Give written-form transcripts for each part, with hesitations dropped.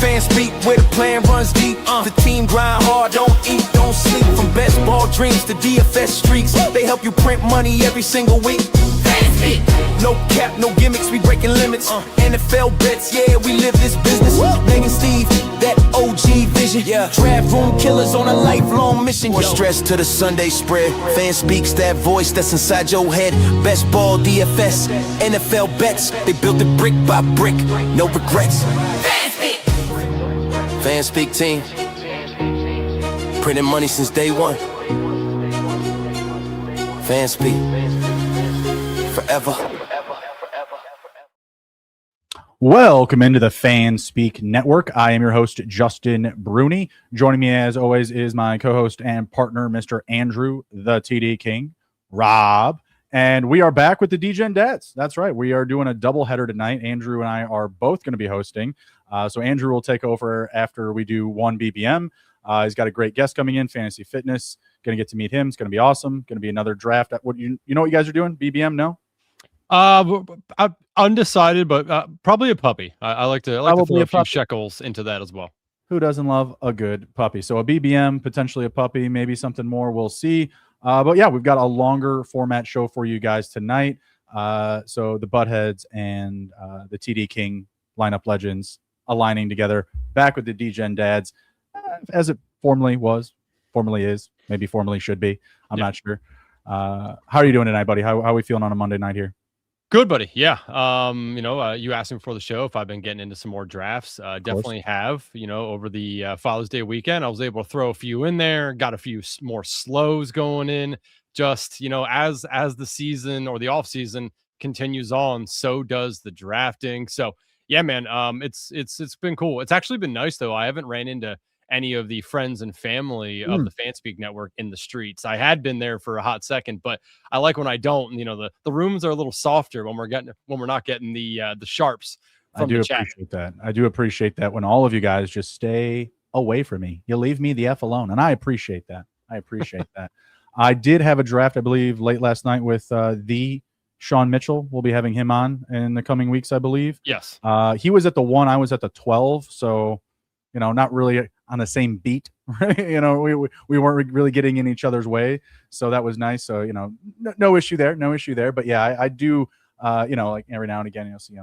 Fans speak where the plan runs deep. The team grind hard, don't eat, don't sleep. From best ball dreams to DFS streaks, they help you print money every single week. No cap, no gimmicks, we breaking limits. NFL bets, yeah, we live this business. Megan Steve, that OG vision. Draft room killers on a lifelong mission. More stress to the Sunday spread. Fan speaks, that voice that's inside your head. Best ball, DFS, NFL bets. They built it brick by brick, no regrets. Fan speak team, printing money since day one. Fan speak, forever. Welcome into the Fan Speak Network. I am your host, Justin Bruni. Joining me as always is my co-host and partner, Mr. Andrew, the TD King, Rob. And we are back with the Degen Dads. That's right. We are doing a doubleheader tonight. Andrew and I are both going to be hosting. So Andrew will take over after we do one BBM. He's got a great guest coming in, Fantasy Fitness. Going to get to meet him. It's going to be awesome. Going to be another draft. What you know what you guys are doing? BBM? No? I'm undecided, but probably a puppy. I like to throw a few shekels into that as well. Who doesn't love a good puppy? So a BBM, potentially a puppy, maybe something more. We'll see. But yeah, we've got a longer format show for you guys tonight. So the Buttheads and the TD King lineup legends aligning together, back with the Degen Dads, as it formerly is, maybe formerly should be. I'm not sure. How are you doing tonight, buddy? How are we feeling on a Monday night here? Good, buddy. Yeah. You asked me before the show if I've been getting into some more drafts. Definitely have. Over the Father's Day weekend, I was able to throw a few in there. Got a few more slows going in. Just as the season or the off season continues on, so does the drafting. So yeah, man. It's been cool. It's actually been nice though. I haven't ran into any of the friends and family of the FanSpeak network in the streets. I had been there for a hot second, but I like when I don't. The rooms are a little softer when we're not getting the sharps from the chat. I do appreciate that when all of you guys just stay away from me. You leave me the F alone, and I appreciate that. That. I did have a draft, I believe, late last night with the Sean Mitchell. We'll be having him on in the coming weeks, I believe. Yes. He was at the 1, I was at the 12, so not really on the same beat, right? We weren't really getting in each other's way, so that was nice. So no issue there. But yeah, I do like every now and again you'll see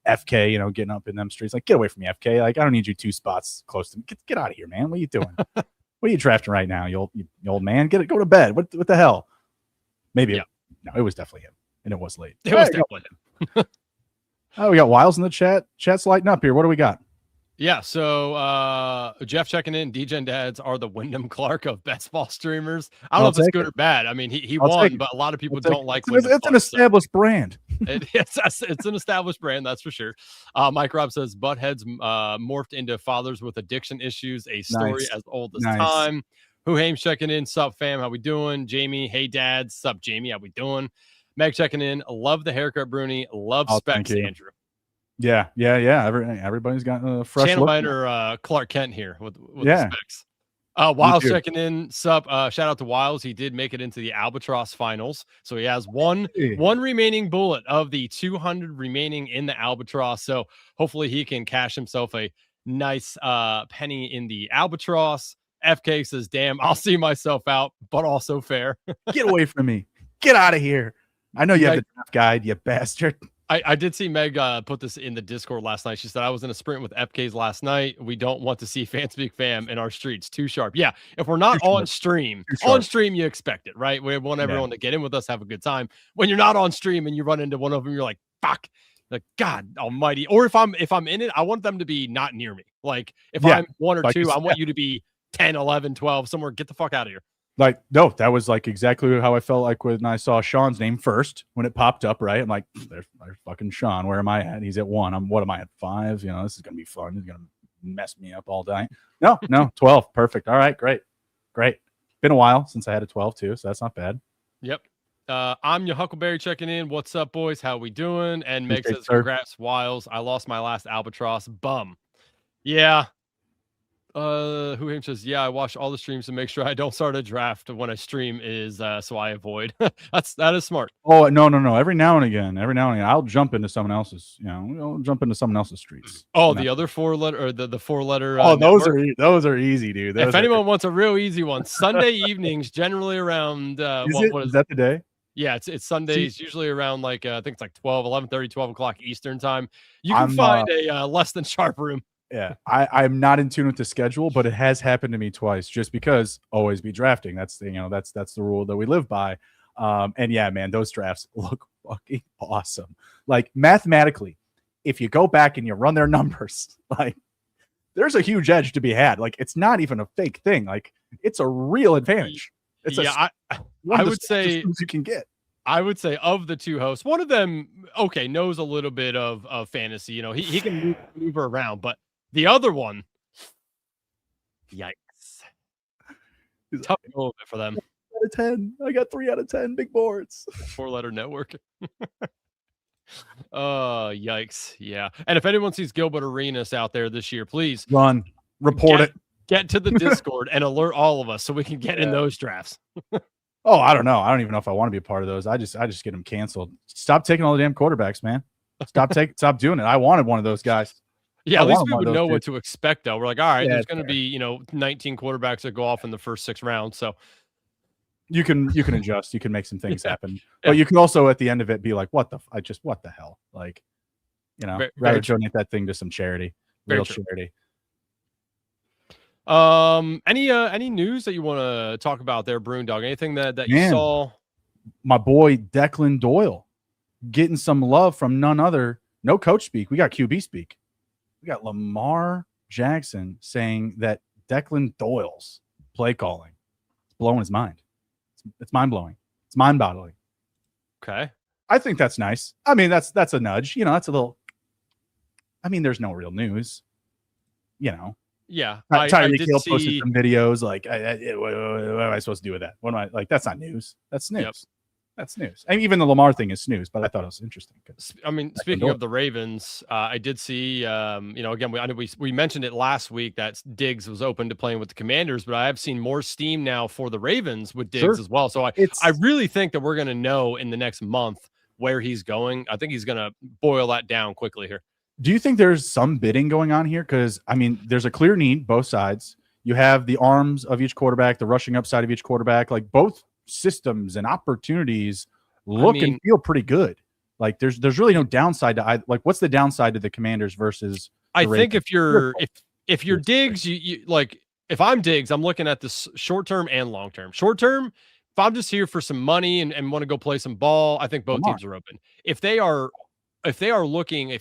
FK getting up in them streets, like, get away from me, FK. Like, I don't need you 2 spots close to me. Get out of here, man. What are you doing? What are you drafting right now, you old man? Go to bed. What the hell? Maybe no, it was definitely him, and it was late. It was definitely him. Oh, we got Wiles in the chat. Chat's lighting up here. What do we got? Yeah, so Jeff checking in. Degen Dads are the Wyndham Clark of best ball streamers. I don't know if it's good or bad. I mean, he won, but a lot of people don't like Wyndham It's an established brand. It's an established brand, that's for sure. Mike Robb says, Buttheads morphed into fathers with addiction issues, a story as old as time. Huhaim's checking in. Sup, fam? How we doing? Jamie, hey, Dad. Sup, Jamie? How we doing? Meg checking in. Love the haircut, Bruni. Love specs, Andrew. Yeah. Everybody's got a fresh channel look. Miner Clark Kent here with the specs. Wiles checking in. Sup. Shout out to Wiles. He did make it into the Albatross finals. So he has one remaining bullet of the 200 remaining in the Albatross. So hopefully he can cash himself a nice penny in the Albatross. FK says, damn, I'll see myself out, but also fair. Get away from me. Get out of here. I know you have the draft guide, you bastard. I did see Meg put this in the Discord last night. She said, I was in a sprint with FKs last night. We don't want to see FanSpeak fam in our streets. Too sharp. Yeah. If we're not on stream, you expect it, right? We want everyone to get in with us, have a good time. When you're not on stream and you run into one of them, you're like, fuck, like, God almighty. Or if I'm in it, I want them to be not near me. Like if I'm 1 or 2, I want you to be 10, 11, 12, somewhere. Get the fuck out of here. Like, no, that was like exactly how I felt like when I saw Sean's name first when it popped up, right? I'm like, there's fucking Sean. Where am I at? He's at 1. What am I at 5? This is gonna be fun. He's gonna mess me up all day. No, 12. Perfect. All right, great. Been a while since I had a 12 too, so that's not bad. Yep. I'm your Huckleberry checking in. What's up, boys? How we doing? And Meg says, congrats, Wiles. I lost my last Albatross. Bum. Yeah. Who says, yeah, I watch all the streams to make sure I don't start a draft when I stream is so I avoid. That is smart. Oh, no. Every now and again, I'll jump into someone else's, I'll jump into someone else's streets. Oh, the other 4-letter or the 4-letter. Oh, those are easy, dude. If anyone wants a real easy one, Sunday evenings, generally around is that the day? Yeah, it's Sundays, usually around like I think it's like 11:30, 12 o'clock Eastern time. You can find a less than sharp room. Yeah, I'm not in tune with the schedule, but it has happened to me twice. Just because always be drafting. That's that's the rule that we live by. And yeah, man, those drafts look fucking awesome. Like mathematically, if you go back and you run their numbers, like there's a huge edge to be had. Like it's not even a fake thing. Like it's a real advantage. It's I would say you can get. I would say of the two hosts, one of them, knows a little bit of fantasy. He can move around, but the other one, yikes. Tough go for them. 3 out of 10. I got 3 out of 10 big boards. 4-letter network. Oh, yikes. Yeah. And if anyone sees Gilbert Arenas out there this year, please report it. Get to the Discord and alert all of us so we can get in those drafts. Oh, I don't know. I don't even know if I want to be a part of those. I just get them canceled. Stop taking all the damn quarterbacks, man. Stop doing it. I wanted one of those guys. Yeah, at least we would know what to expect, though. We're like, all right, there's going to be 19 quarterbacks that go off in the first 6 rounds. So you can adjust. You can make some things happen, but you can also at the end of it be like, what the hell? Like, rather donate that thing to some charity, real charity. Any news that you want to talk about there, Brune Dog? Anything that you saw? My boy Declan Doyle getting some love from none other. No coach speak. We got QB speak. We got Lamar Jackson saying that Declan Doyle's play calling is blowing his mind. It's mind blowing. It's mind boggling. Okay, I think that's nice. I mean, that's a nudge. That's a little. I mean, there's no real news. Yeah, Tyreek Hill posted some videos like, what am I supposed to do with that? What am I like? That's not news. That's news. Yep. That's news. I mean, even the Lamar thing is snooze, but I thought it was interesting. I mean, speaking of the Ravens, I did see, again, we mentioned it last week that Diggs was open to playing with the Commanders, but I have seen more steam now for the Ravens with Diggs as well. So I really think that we're going to know in the next month where he's going. I think he's going to boil that down quickly here. Do you think there's some bidding going on here? Because, I mean, there's a clear need, both sides. You have the arms of each quarterback, the rushing upside of each quarterback, like both systems and opportunities and feel pretty good. Like there's really no downside to either. Like what's the downside to the Commanders versus I think if you're Diggs, you like if I'm Diggs, I'm looking at this short term and long term. Short term, if I'm just here for some money and want to go play some ball, I think both teams are open. If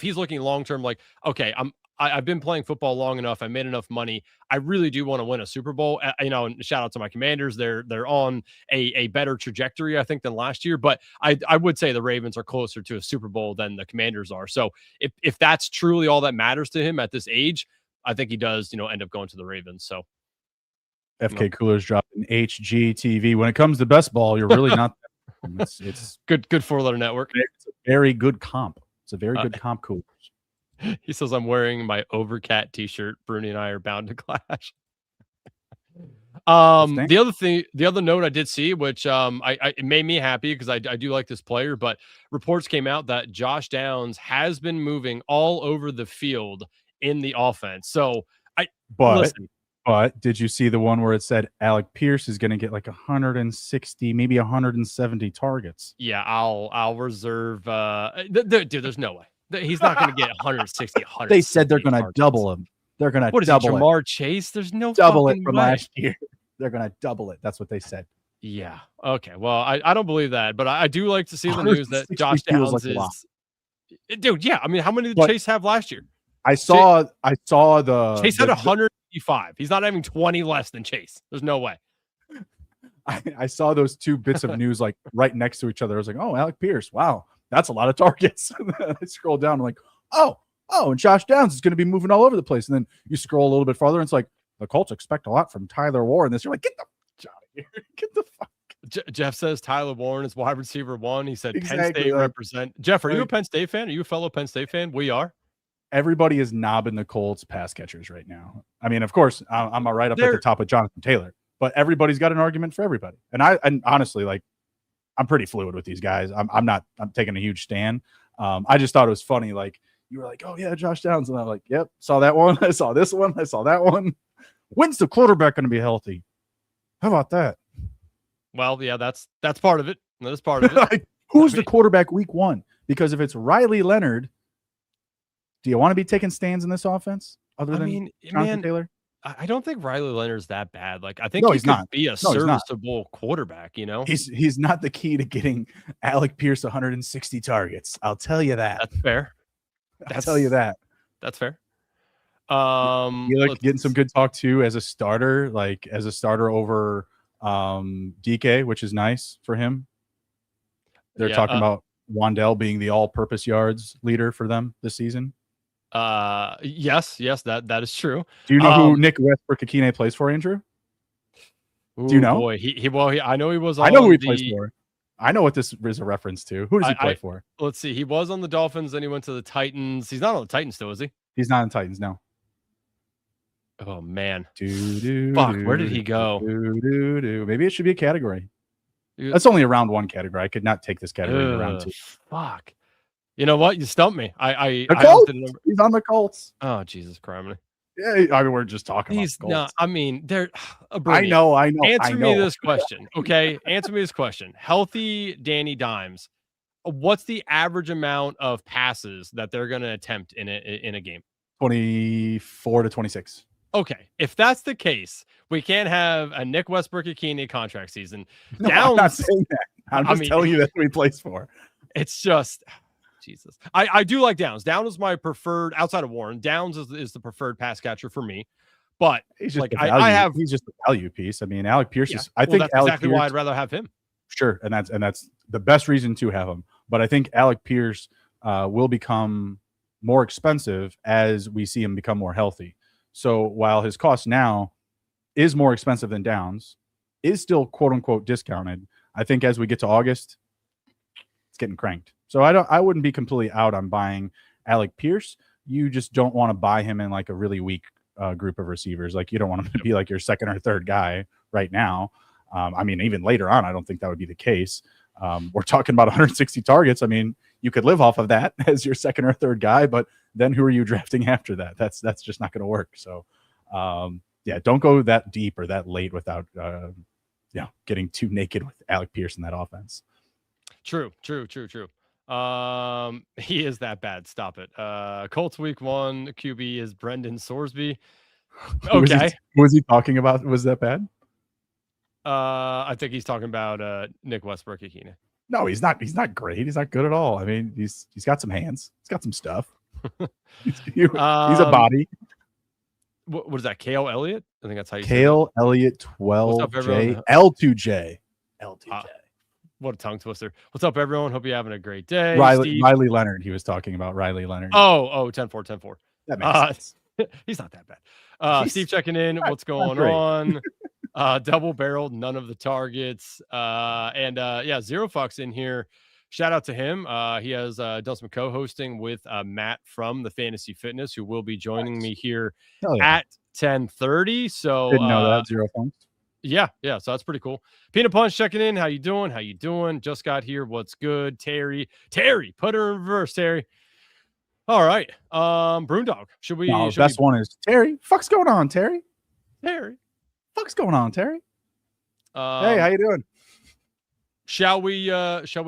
he's looking long term, like, okay, I've been playing football long enough. I made enough money. I really do want to win a Super Bowl. And shout out to my Commanders. They're on a better trajectory, I think, than last year. But I would say the Ravens are closer to a Super Bowl than the Commanders are. So if that's truly all that matters to him at this age, I think he does, end up going to the Ravens. So FK Coolers dropping HGTV. When it comes to best ball, you're really not. It's good 4-letter network. It's a very good comp. It's a very good comp. Coolers. He says, I'm wearing my Overcat t-shirt. Bruni and I are bound to clash. The other note I did see, which it made me happy because I do like this player, but reports came out that Josh Downs has been moving all over the field in the offense. So but did you see the one where it said Alec Pierce is going to get like 160, maybe 170 targets? Yeah, I'll reserve. Dude, there's no way. He's not going to get 160, 100. They said they're going to double him. They're going to double it. Jamar Chase? There's no double it from last year. They're going to double it. That's what they said. Yeah. Okay. Well, I don't believe that, but I do like to see the news that Josh Downs is. Dude, yeah. I mean, how many did Chase have last year? I saw the Chase had 155. He's not having 20 less than Chase. There's no way. I saw those two bits of news like right next to each other. I was like, oh, Alec Pierce. Wow. That's a lot of targets. I scroll down. I'm like, oh, and Josh Downs is going to be moving all over the place. And then you scroll a little bit farther, and it's like, the Colts expect a lot from Tyler Warren this year. Like, get the fuck out of here. Get the fuck. Jeff says Tyler Warren is wide receiver 1. He said Penn State represent. Jeff, are you a Penn State fan? Are you a fellow Penn State fan? We are. everybody is knobbing the Colts pass catchers right now. I mean, of course, I'm right up at the top with Jonathan Taylor, but everybody's got an argument for everybody. And honestly, like, I'm pretty fluid with these guys. I'm taking a huge stand. I just thought it was funny. Like, you were like, oh yeah, Josh Downs. And I'm like, yep, saw that one. I saw this one. I saw that one. When's the quarterback going to be healthy? How about that? Well, yeah, that's part of it. That is part of it. Like, who's the quarterback week 1? Because if it's Riley Leonard, do you want to be taking stands in this offense other than Jonathan Taylor? I don't think Riley Leonard's that bad. Like, I think he's not be a serviceable quarterback, you know? He's not the key to getting Alec Pierce 160 targets. I'll tell you that. That's fair. I'll tell you that. That's fair. You like getting some good talk too as a starter, like as a starter over DK, which is nice for him. They're talking about Wandell being the all-purpose yards leader for them this season. Yes, that is true. Do you know who Nick Westbrook-Akine plays for, Andrew? Do you know? Boy, I know he was. I know who he plays for. I know what this is a reference to. Who does he play for? Let's see. He was on the Dolphins, then he went to the Titans. He's not on the Titans still, is he? He's not on Titans now. Oh man. Fuck, where did he go? Maybe it should be a category. That's only a round 1 category. I could not take this category in round 2. Fuck. You know what? You stumped me. He's on the Colts. Oh, Jesus Christ. Yeah, I mean, we're just talking He's about the Colts. not. I mean, they're. I know. Answer me this question, okay? Answer me this question. Healthy Danny Dimes. What's the average amount of passes that they're going to attempt in a game? 24 to 26. Okay, if that's the case, we can't have a Nick Westbrook-Akine contract season. No, I'm not saying that. I'm just telling you that's what he plays for. It's just, Jesus. I do like Downs. Downs is my preferred, outside of Warren. Downs is the preferred pass catcher for me. But he's just he's just a value piece. I mean, Alec Pierce is. I think that's Alec exactly Pierce, why I'd rather have him. Sure, and that's the best reason to have him. But I think Alec Pierce will become more expensive as we see him become more healthy. So while his cost now is more expensive than Downs, is still quote unquote discounted. I think as we get to August, it's getting cranked. So I wouldn't be completely out on buying Alec Pierce. You just don't want to buy him in like a really weak group of receivers. Like, you don't want him to be like your second or third guy right now. I mean, even later on, I don't think that would be the case. We're talking about 160 targets. I mean, you could live off of that as your second or third guy, but then who are you drafting after that? That's just not going to work. So, yeah, don't go that deep or that late without, getting too naked with Alec Pierce in that offense. True. He is that bad. Stop it. Colts week 1 QB is Brendan Sorsby. Okay. Who was he talking about? Was that bad? I think he's talking about Nick Westbrook-Akine. No, he's not. He's not great. He's not good at all. I mean, he's got some hands. He's got some stuff. he's a body. What is that? Kale Elliott? I think that's how you Kale Elliott 12J L2J. What a tongue twister. What's up, everyone? Hope you're having a great day. Riley Leonard. He was talking about Riley Leonard. Oh, 10-4. That makes sense. He's not that bad. Steve checking in. What's going on? Double barreled, none of the targets. Zero Fox in here. Shout out to him. He has done some co-hosting with Matt from the Fantasy Fitness, who will be joining me here at 10:30. So didn't know that. Zero Fox. Yeah. So that's pretty cool. Peanut Punch checking in. How you doing? Just got here. What's good? Terry, put her in reverse, Terry. All right. Brewdog. Should we? No, best one is Terry. Fuck's going on, Terry? Fuck's going on, Terry? Hey, how you doing? Shall we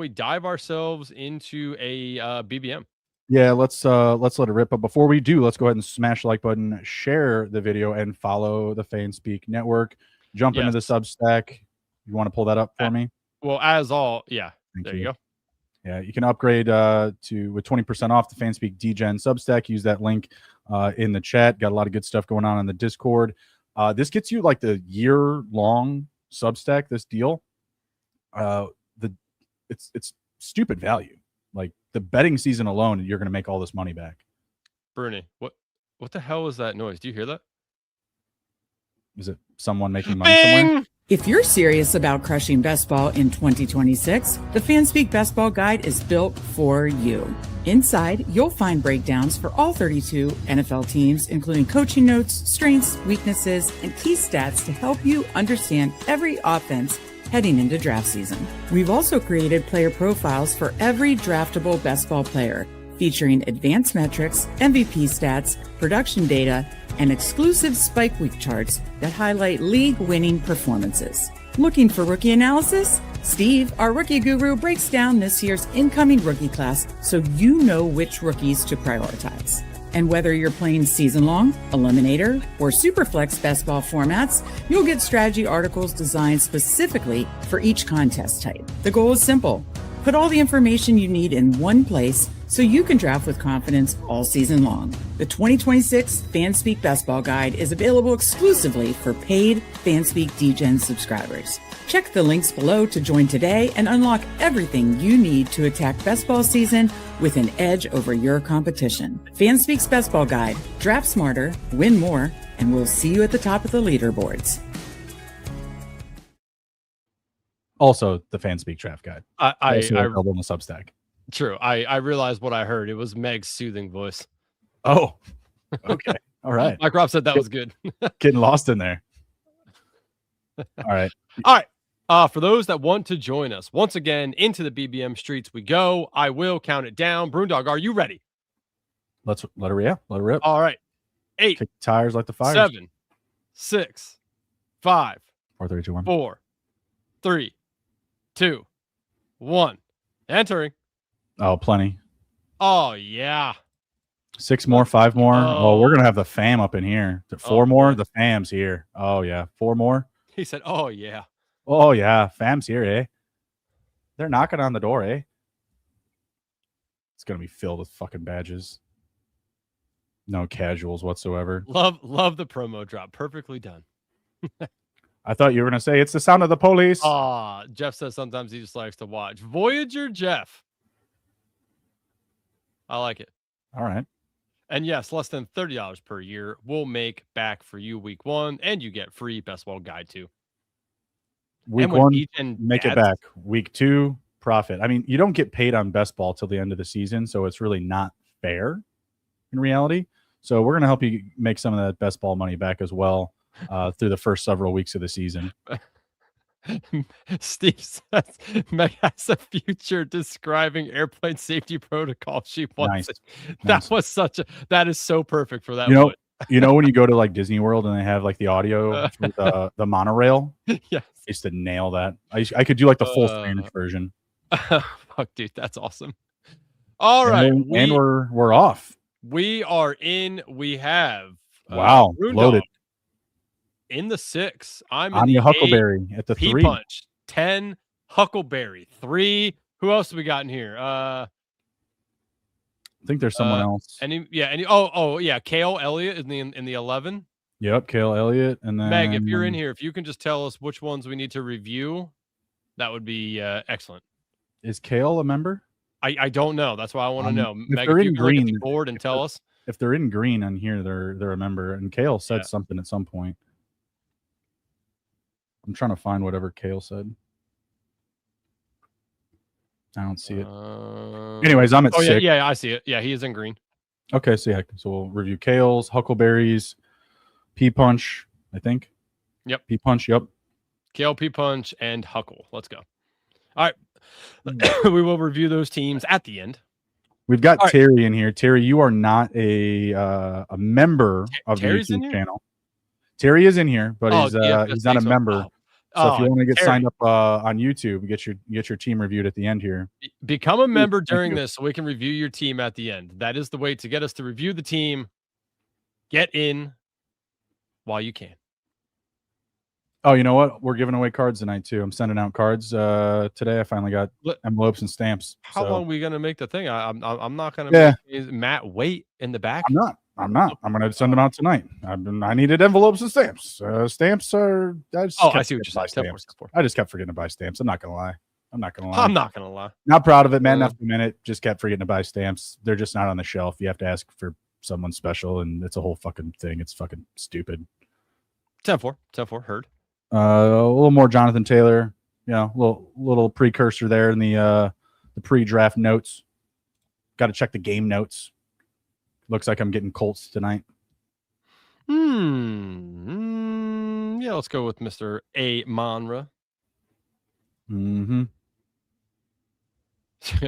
dive ourselves into a BBM? Yeah, let's let it rip. But before we do, let's go ahead and smash the like button, share the video, and follow the FanSpeak Network. Jump into the Substack. You want to pull that up for me? Well, there you go. Yeah, you can upgrade with 20% off the FanSpeak Degen Substack. Use that link in the chat. Got a lot of good stuff going on in the Discord. This gets you like the year-long Substack. This deal, it's stupid value. Like the betting season alone, you're going to make all this money back. Bruni, what the hell is that noise? Do you hear that? Is it someone making money somewhere? If you're serious about crushing best ball in 2026, the FanSpeak Best Ball Guide is built for you. Inside, you'll find breakdowns for all 32 NFL teams, including coaching notes, strengths, weaknesses, and key stats to help you understand every offense heading into draft season. We've also created player profiles for every draftable best ball player, featuring advanced metrics, MVP stats, production data, and exclusive Spike Week charts that highlight league-winning performances. Looking for rookie analysis? Steve, our rookie guru, breaks down this year's incoming rookie class so you know which rookies to prioritize. And whether you're playing season-long, eliminator, or superflex best ball formats, you'll get strategy articles designed specifically for each contest type. The goal is simple. Put all the information you need in one place so you can draft with confidence all season long. The 2026 FanSpeak Best Ball Guide is available exclusively for paid FanSpeak Degen subscribers. Check the links below to join today and unlock everything you need to attack best ball season with an edge over your competition. FanSpeak's Best Ball Guide. Draft smarter, win more, and we'll see you at the top of the leaderboards. Also, the FanSpeak Draft Guide. I available on the Substack. True. I realized what I heard. It was Meg's soothing voice. Oh, okay. All right. Mike Rob said that was good. Getting lost in there. All right. All right. For those that want to join us, once again, into the BBM streets we go. I will count it down. Brewdog, are you ready? Let her rip. Let her rip. All right. 8. Kick tires like the fire. 7, 6, 5, 4, 3, 2, 1. 4, 3, 2, 1. Entering. Oh, plenty. Oh, yeah. 6 more, 5 more. Oh. We're going to have the fam up in here. 4 more, the fam's here. Oh, yeah. 4 more. He said, oh, yeah. Oh, yeah. Fam's here, eh? They're knocking on the door, eh? It's going to be filled with fucking badges. No casuals whatsoever. Love the promo drop. Perfectly done. I thought you were going to say it's the sound of the police. Jeff says sometimes he just likes to watch. Voyager Jeff. I like it. All right. And yes, less than $30 per year will make back for you week 1, and you get free best ball guide too. Week 1, make it back. Week 2, profit. I mean, you don't get paid on best ball till the end of the season, so it's really not fair in reality. So we're going to help you make some of that best ball money back as well through the first several weeks of the season. Steve says Meg has a future describing airplane safety protocol. She wants it. That is so perfect for that. You know when you go to like Disney World and they have like the audio for the monorail? Yes. I used to nail that. I could do like the full Spanish version. Fuck, dude, that's awesome. All right. And we're off. We are in. We have loaded. In the 6, I'm on in the Huckleberry at the 3. Punch 10, Huckleberry 3. Who else do we got in here? I think there's someone else. Kale Elliott in the 11. Yep, Kale Elliott, and then Meg, if you're in here, if you can just tell us which ones we need to review, that would be excellent. Is Kale a member? I don't know. That's why I want to know. Meg, if you can look at the board and tell us. If they're in green on here, they're a member. And Kale said something at some point. I'm trying to find whatever Kale said. I don't see it. Anyways, I'm at 6. Yeah, I see it. Yeah, he is in green. Okay, so we'll review Kale's, Huckleberries, P Punch, I think. Yep. P Punch, yep. Kale, P Punch, and Huckle. Let's go. All right. We will review those teams at the end. We've got Terry in here. Terry, you are not a member of Terry's the YouTube channel. Terry is in here, but he's not a member. So if you want to get signed up on YouTube, get your team reviewed at the end here. Become a member during this so we can review your team at the end. That is the way to get us to review the team. Get in while you can. Oh, you know what? We're giving away cards tonight too. I'm sending out cards today. I finally got envelopes and stamps. How long are we gonna make the thing? I'm not gonna make Matt wait in the back. I'm not. I'm gonna send them out tonight. I needed envelopes and stamps. Stamps are. I see what you're saying. I just kept forgetting to buy stamps. I'm not gonna lie. I'm not gonna lie. Not proud of it, man. After a minute, just kept forgetting to buy stamps. They're just not on the shelf. You have to ask for someone special, and it's a whole fucking thing. It's fucking stupid. 10-4. Heard. A little more Jonathan Taylor. Little precursor there in the pre-draft notes. Got to check the game notes. Looks like I'm getting Colts tonight. Yeah, let's go with Mr. A. Monra. Mm-hmm.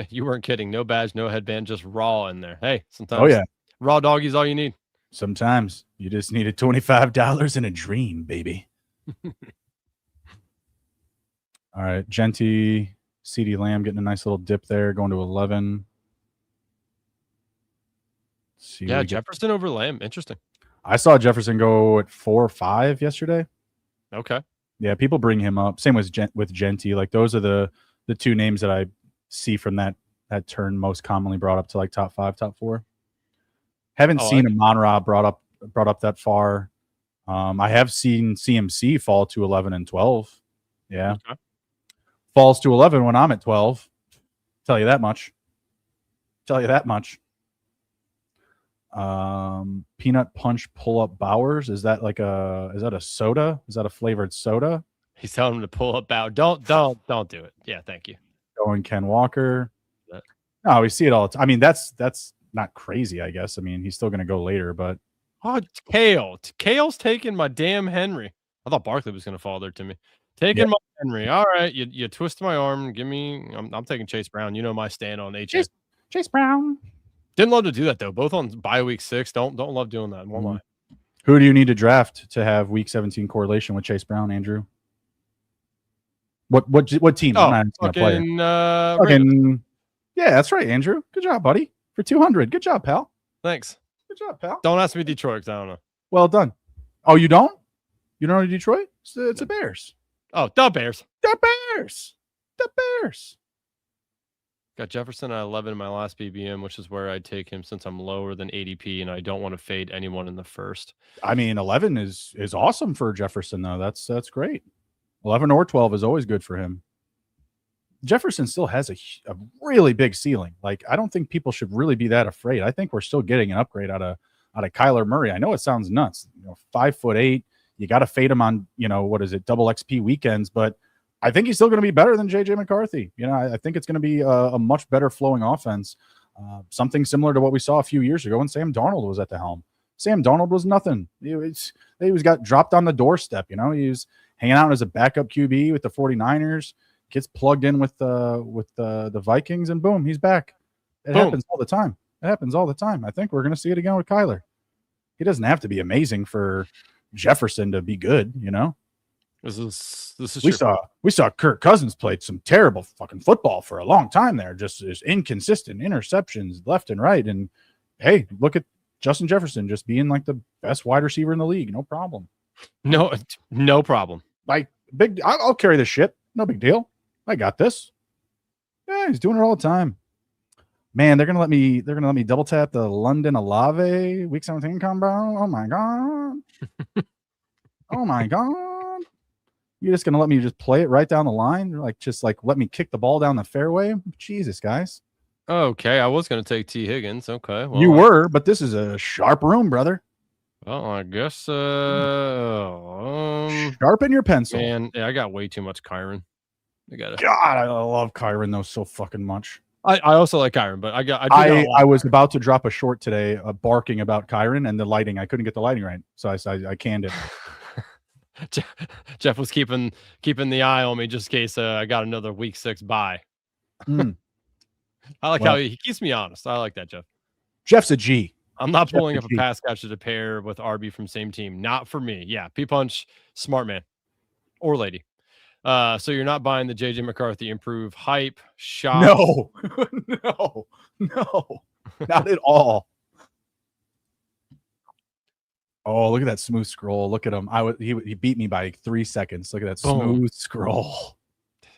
You weren't kidding. No badge, no headband, just raw in there. Hey, sometimes. Oh yeah, raw doggy's all you need. Sometimes you just needed $25 in a dream, baby. All right, Genty, CeeDee Lamb getting a nice little dip there, going to 11. Yeah, Jefferson over Lamb. Interesting. I saw Jefferson go at 4 or 5 yesterday. Okay. Yeah, people bring him up. Same with Genty. Like those are the two names that I see from that turn most commonly brought up to like top 5, top 4. Haven't seen Amon-Ra brought up that far. I have seen CMC fall to 11 and 12. Yeah. Okay. Falls to 11 when I'm at 12. Tell you that much. Peanut Punch Pull-Up Bowers. Is that a soda? Is that a flavored soda? He's telling him to pull up Bow. Don't do it. Yeah, thank you. Going Ken Walker. No, we see it all the time. I mean, that's not crazy, I guess. I mean, he's still going to go later, but Kale's taking my damn Henry. I thought Barkley was going to fall there to me. Taking my Henry. All right, you twist my arm. Give me. I'm taking Chase Brown. You know my stand on HS. Chase Brown. Didn't love to do that though. Both on bye week 6. Don't love doing that. Won't lie. Who do you need to draft to have week 17 correlation with Chase Brown, Andrew? What team? Oh, I'm not fucking, yeah, that's right, Andrew. Good job, buddy. For 200. Good job, pal. Thanks. Good job, pal. Don't ask me Detroit because I don't know. Well done. Oh, you don't? You don't know Detroit? It's the Bears. Oh, the Bears. The Bears. The Bears. Got Jefferson at 11 in my last BBM, which is where I'd take him since I'm lower than ADP, and I don't want to fade anyone in the first. I mean, 11 is awesome for Jefferson, though. That's great. 11 or 12 is always good for him. Jefferson still has a really big ceiling. Like, I don't think people should really be that afraid. I think we're still getting an upgrade out of Kyler Murray. I know it sounds nuts. 5'8". You got to fade him on, double XP weekends, but I think he's still going to be better than JJ McCarthy. I think it's going to be a much better flowing offense. Something similar to what we saw a few years ago when Sam Darnold was at the helm. Sam Darnold was nothing. He got dropped on the doorstep. He was hanging out as a backup QB with the 49ers, gets plugged in with the Vikings, and boom, he's back. It happens all the time. I think we're going to see it again with Kyler. He doesn't have to be amazing for Jefferson to be good, This is we saw Kirk Cousins played some terrible fucking football for a long time there. Just inconsistent interceptions left and right. And hey, look at Justin Jefferson just being like the best wide receiver in the league. No problem. No problem. Like I'll carry this shit. No big deal. I got this. Yeah, he's doing it all the time. Man, they're gonna let me double tap the London Olave week 17 combo. Oh my god. Oh my god. You're just gonna let me just play it right down the line, just let me kick the ball down the fairway. Jesus, guys. Okay, I was gonna take T. Higgins. Okay, well, you were, but this is a sharp room, brother. Well, I guess sharpen your pencil. Man, yeah, I got way too much Kyron. God, I love Kyron though so fucking much. I also like Kyron, but I was about to drop a short today, barking about Kyron and the lighting. I couldn't get the lighting right, so I canned it. Jeff was keeping the eye on me just in case I got another week 6 bye. I like how he keeps me honest. I like that, Jeff. Jeff's a G. I'm not pulling up a pass catcher to pair with RB from same team. Not for me. Yeah, P-Punch, smart man or lady. So you're not buying the JJ McCarthy improve hype shot? No, not at all. Oh, look at that smooth scroll. Look at him. He beat me by 3 seconds. Look at that smooth scroll.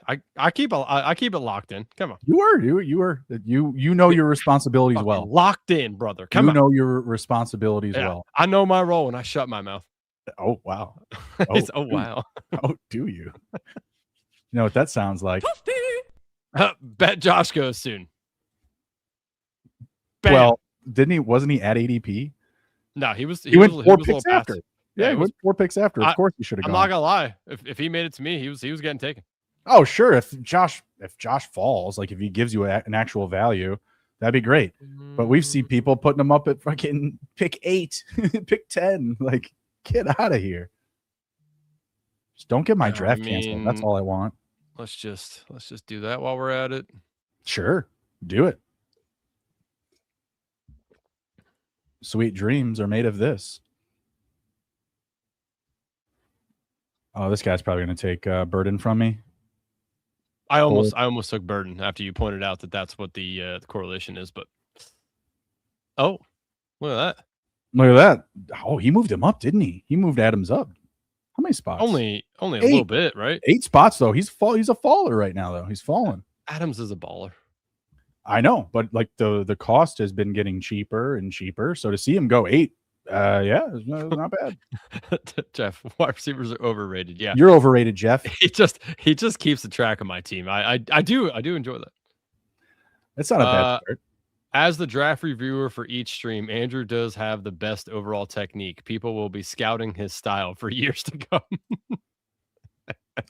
I keep it locked in. Come on. You know your responsibilities well. Locked in, brother. Come on. You know your responsibilities well. I know my role and I shut my mouth. Oh wow. Wow. Oh, do you? You know what that sounds like? Bet Josh goes soon. Bam. Well, wasn't he at ADP? No, he went 4 picks after. Yeah, he went 4 picks after. Of course he should have gone. I'm not gonna lie. If he made it to me, he was getting taken. Oh, sure. If Josh falls, like if he gives you an actual value, that'd be great. But we've seen people putting him up at fucking pick 8, pick 10. Like, get out of here. Just don't get my draft canceled. That's all I want. Let's just do that while we're at it. Sure. Do it. Sweet dreams are made of this. Oh, this guy's probably going to take Burden from me. I almost took Burden after you pointed out that that's what the correlation is. But oh, look at that! Look at that! Oh, he moved him up, didn't he? He moved Adams up. How many spots? Only a little bit, right? 8 spots though. He's a faller right now though. He's falling. Adams is a baller. I know, but like the cost has been getting cheaper and cheaper. So to see him go 8, yeah, it's not bad. Jeff, wide receivers are overrated. Yeah, you're overrated, Jeff. He just keeps the track of my team. I do enjoy that. It's not a bad start. As the draft reviewer for each stream, Andrew does have the best overall technique. People will be scouting his style for years to come.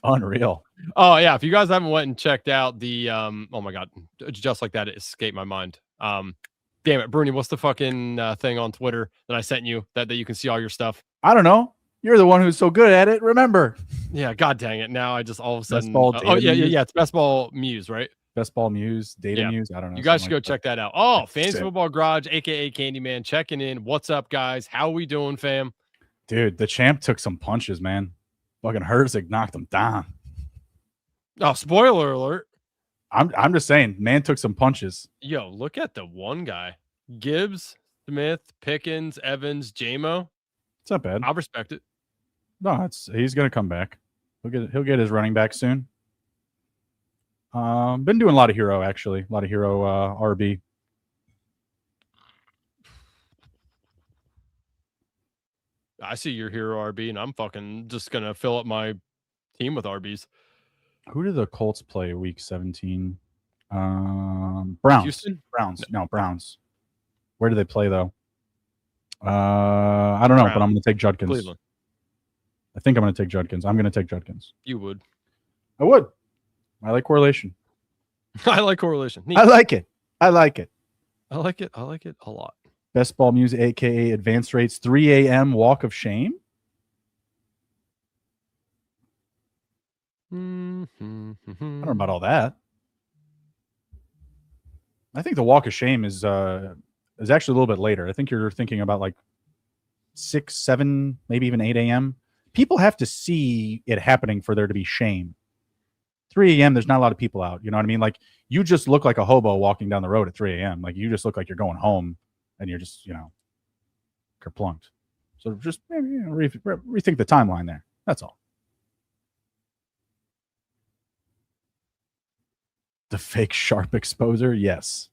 Unreal. Oh yeah, if you guys haven't went and checked out the oh my god, just like that, it escaped my mind. Damn it, Bruni, what's the fucking thing on Twitter that I sent you that you can see all your stuff? I don't know. You're the one who's so good at it. Remember? Yeah, god dang it. Now I just all of a sudden. Oh yeah. It's Best Ball Muse, right? Best Ball Muse, Data Muse. I don't know. You guys should go check that out. Oh, Fantasy Football Garage, aka Candyman, checking in. What's up, guys? How we doing, fam? Dude, the champ took some punches, man. Fucking Herzig knocked him down. Oh, spoiler alert. I'm just saying, man took some punches. Yo, look at the one guy. Gibbs, Smith, Pickens, Evans, J-Mo. It's not bad. I'll respect it. No, he's gonna come back. He'll get his running back soon. Been doing a lot of hero, actually. A lot of hero RB. I see your hero RB, and I'm fucking just gonna fill up my team with RBs. Who did the Colts play week 17? Browns. Houston? Browns. No, Browns. Where do they play though? I don't know, but I'm gonna take Judkins. Cleveland. I think I'm gonna take Judkins. I'm gonna take Judkins. You would. I would. I like correlation. I like correlation. Neat. I like it. I like it a lot. Best Ball Music, aka Advanced Rates, 3 a.m. Walk of Shame. I don't know about all that. I think the Walk of Shame is actually a little bit later. I think you're thinking about like 6, 7, maybe even 8 a.m. People have to see it happening for there to be shame. 3 a.m. there's not a lot of people out. You know what I mean? Like, you just look like a hobo walking down the road at 3 a.m. Like, you just look like you're going home and you're just, kerplunked. So just maybe rethink the timeline there. That's all. The fake sharp exposer.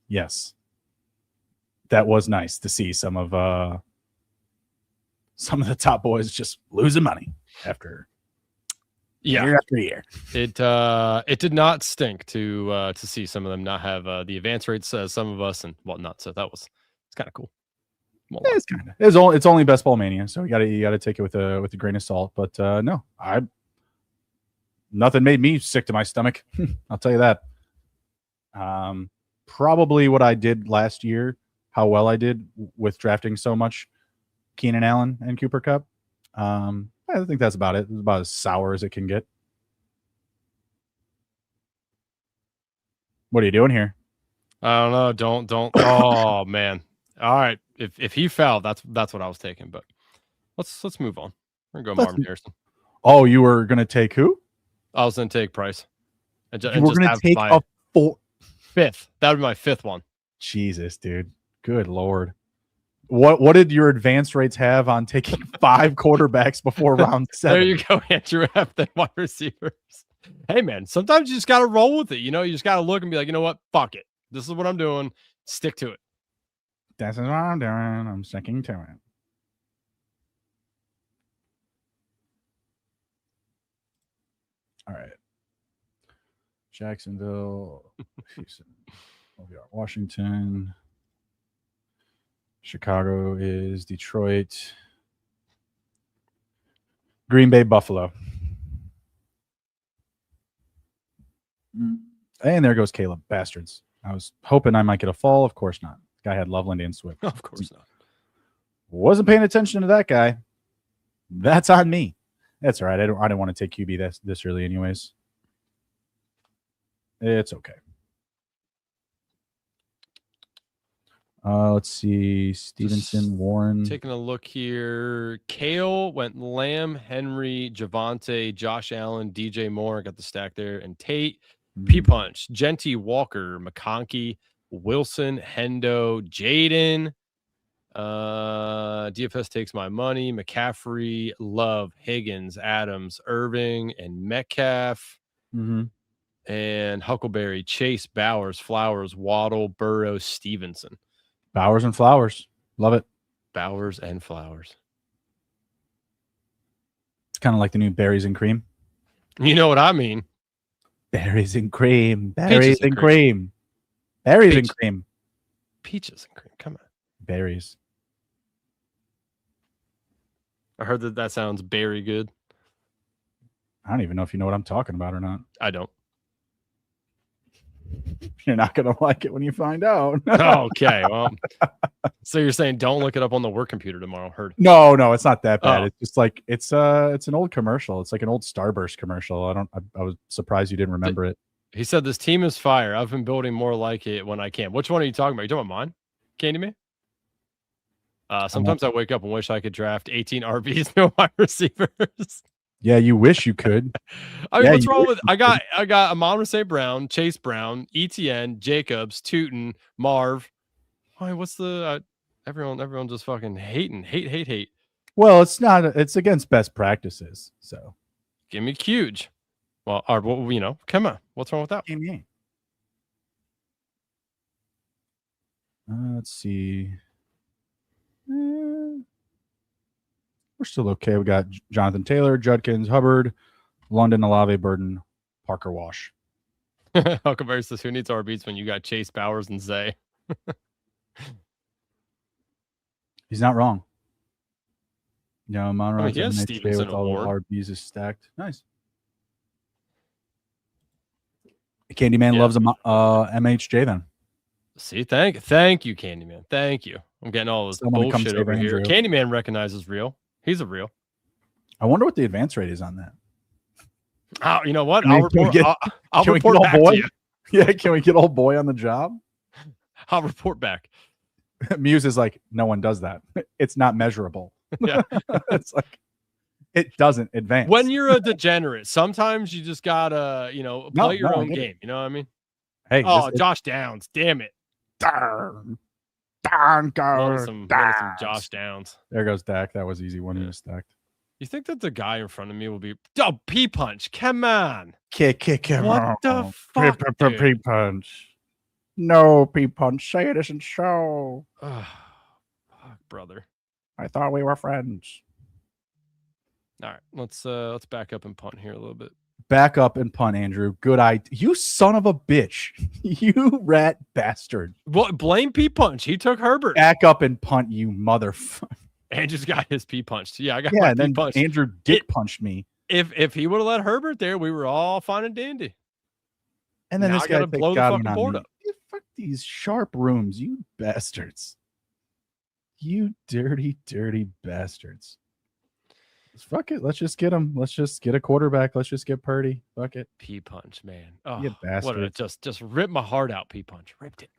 Yes. That was nice to see some of the top boys just losing money after year after year. It did not stink to see some of them not have the advance rates as some of us and whatnot. So it's kind of cool. It's only Best Ball Mania, so you gotta take it with a grain of salt. But no, nothing made me sick to my stomach. I'll tell you that. Probably what I did last year, how well I did with drafting so much Keenan Allen and Cooper Kupp. I think that's about it. It's about as sour as it can get. What are you doing here? I don't know. Don't. Oh man. All right. If he fell, that's what I was taking. But let's move on. We're gonna go Marvin Harrison. Oh, you were gonna take who? I was gonna take Price. You were gonna take a fifth. That would be my fifth one. Jesus, dude. Good Lord. What did your advance rates have on taking 5 quarterbacks before round 7? There you go, Andrew. Have the wide receivers. Hey man, sometimes you just gotta roll with it. You just gotta look and be like, you know what? Fuck it. This is what I'm doing. Stick to it. This is what I'm doing. I'm sticking to it. All right. Jacksonville, Houston, Washington. Chicago is Detroit. Green Bay Buffalo. And there goes Caleb. Bastards. I was hoping I might get a fall. Of course not. Guy had Loveland and Swift. Of course not. Wasn't paying attention to that guy. That's on me. That's all right. I don't want to take QB this early anyways. It's okay. Let's see. Stevenson, Warren. Taking a look here. Kale went Lamb, Henry, Javante, Josh Allen, DJ Moore. Got the stack there. And Tate, P-Punch, Genty, Walker, McConkey, Wilson, Hendo, Jaden. DFS takes my money. McCaffrey, Love, Higgins, Adams, Irving, and Metcalf. And Huckleberry, Chase, Bowers, Flowers, Waddle, Burrows, Stevenson. Bowers and Flowers. Love it. Bowers and Flowers. It's kind of like the new berries and cream. You know what I mean. Berries and cream. Berries and cream. Berries and cream. Peaches and cream. Come on. Berries. I heard that sounds very good. I don't even know if you know what I'm talking about or not. I don't. You're not going to like it when you find out. Okay. Well, so you're saying don't look it up on the work computer tomorrow. Heard. No, it's not that bad. Oh. It's just like it's an old commercial. It's like an old Starburst commercial. I was surprised you didn't remember it. He said this team is fire. I've been building more like it when I can. Which one are you talking about? You talking about mine? Candyman? Sometimes I wake up and wish I could draft 18 RBs, no wide receivers. Yeah, you wish you could. I mean, what's wrong with I got Amon St. Brown, Chase Brown, ETN, Jacobs, Tootin, Marv. Why? What's the everyone just fucking hate. Well, it's not. It's against best practices. So Give me huge. Well, come on. What's wrong with that? Let's see. We're still okay. We got Jonathan Taylor, Judkins, Hubbard, London, Olave, Burden, Parker, Wash. Huckleberry says, who needs RBs when you got Chase, Bowers, and Zay? He's not wrong. No, Monroe he has Stevenson with all Award. the RBs is stacked. Nice. Candyman loves MHJ then. See, thank you, Candyman. Thank you. I'm getting all this bullshit over here. Andrew. Candyman recognizes real. He's a real. I wonder what the advance rate is on that. Oh, you know what? Can I'll we report. get- I'll Can we report get back old boy? to you. Yeah, can we get old boy on the job? I'll report back. Muse is like, no one does that. It's not measurable. Yeah. It's like it doesn't advance. When you're a degenerate, sometimes you just gotta, play your own game. You know what I mean? Hey, Josh Downs, damn it! darn Wanted some Josh Downs. There goes Dak. That was easy one. He was stacked. You think that the guy in front of me will be? Oh, P-Punch! Come on! Kick him. What the fuck, dude? P-punch. No, P-punch. Say it isn't so. Oh, fuck, brother. I thought we were friends. All right, let's back up and punt here a little bit. Back up and punt, Andrew. Good idea. You son of a bitch. You rat bastard. Well, blame P-Punch. He took Herbert. Back up and punt, you motherfucker. Andrew's got his P-punched. Yeah, I got Yeah, my and then P-punched. Andrew dick punched me. If he would have let Herbert there, we were all fine and dandy. And then Now this I guy gotta blow the fucking board up. Fuck these sharp rooms, you bastards. You dirty, dirty bastards. Fuck it. Let's just get him. Let's just get a quarterback. Let's just get Purdy. Fuck it. P-Punch, man. Oh, You bastard. what a, just ripped my heart out, P-Punch. Ripped it.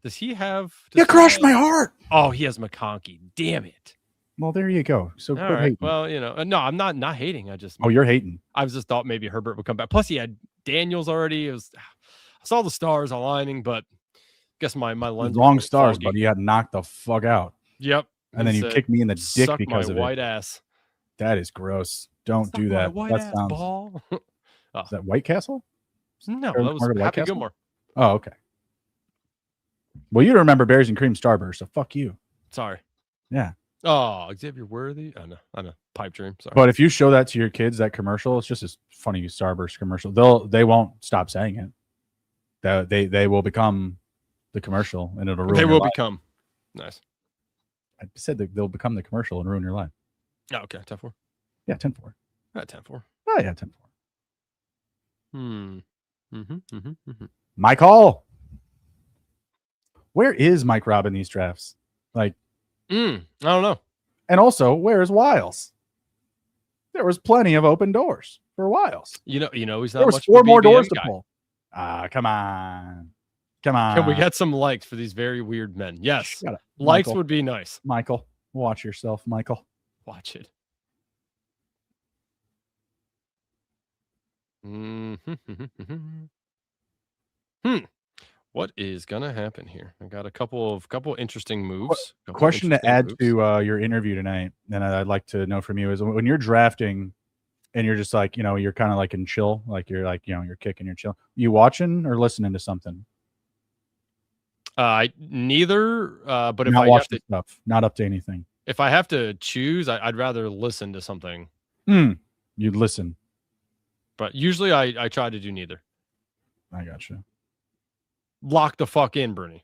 Does he have... You crushed my heart. Oh, he has McConkey. Damn it. Well, there you go. So All quit right. hating. Well, no, I'm not hating. I just... Oh, you're hating. I just thought maybe Herbert would come back. Plus, he had Daniels already. I saw the stars aligning, but I guess my lens... Wrong was stars, foggy. buddy. You got knocked the fuck out. Yep. And then you kicked me in the dick Suck because my of white it. ass. That is gross. Don't Suck do my that. white That ass sounds. ball. Is that White Castle? No, Aaron that was Carter, White Happy Castle? Gilmore. Oh, okay. Well, you remember Berries and Cream Starburst, so fuck you. Sorry. Yeah. Oh, Xavier Worthy. I know. Pipe dream. Sorry. But if you show that to your kids, that commercial, it's just as funny as Starburst commercial. They won't stop saying it. They will become the commercial, and it'll ruin. They your will life. become. Nice. I said that they'll become the commercial and ruin your life. Oh, okay. Tough one. Yeah, 10-4. 10-4. Oh, yeah, 10-4. My call. Where is Mike Robb in these drafts? Like, I don't know. And also, where's Wiles? There was plenty of open doors for Wiles. He's not. There was much 4 of a more doors BBM to guy. pull. Come on. Can Can we get some likes for these very weird men? Yes, likes would be nice. Michael, watch yourself, Michael. Watch it. What is gonna happen here? I got a couple interesting moves. Question to add to your interview tonight, and I'd like to know from you is when you're drafting and you're just like, you're kind of like in chill, like you're like, you're kicking, you're chill. You watching or listening to something? Neither. But if not I have to, stuff, not up to anything. If I have to choose, I'd rather listen to something. You'd listen. But usually I try to do neither. I gotcha. Lock the fuck in, Bruni.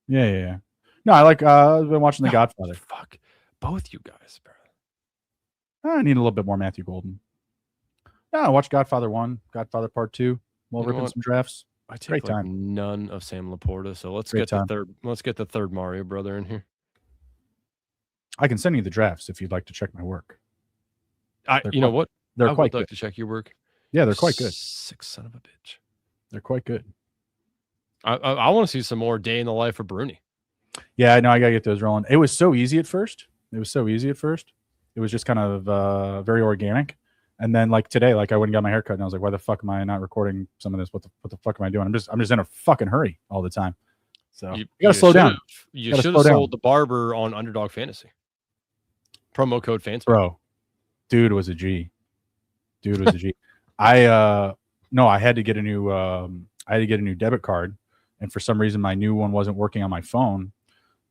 Yeah. No, I like. I've been watching The Godfather. Fuck, both you guys, bro. I need a little bit more Matthew Golden. Yeah, I watched Godfather 1, Godfather Part 2. While ripping some drafts. I take Great time. None of Sam Laporta, so let's get the third. Let's get the third Mario brother in here. I can send you the drafts if you'd like to check my work. Know what? They're I quite would like good. to check your work. Yeah, they're quite good. Sick son of a bitch. They're quite good. I want to see some more day in the life of Bruni. Yeah, I know. I gotta get those rolling. It was so easy at first. It was just kind of very organic. And then like today, like I went and got my haircut, and I was like, "Why the fuck am I not recording some of this? What the fuck am I doing? I'm just in a fucking hurry all the time." So you gotta slow down. You should have sold the barber on Underdog Fantasy. Promo code fans. Bro, dude was a G. I had to get a new debit card, and for some reason my new one wasn't working on my phone.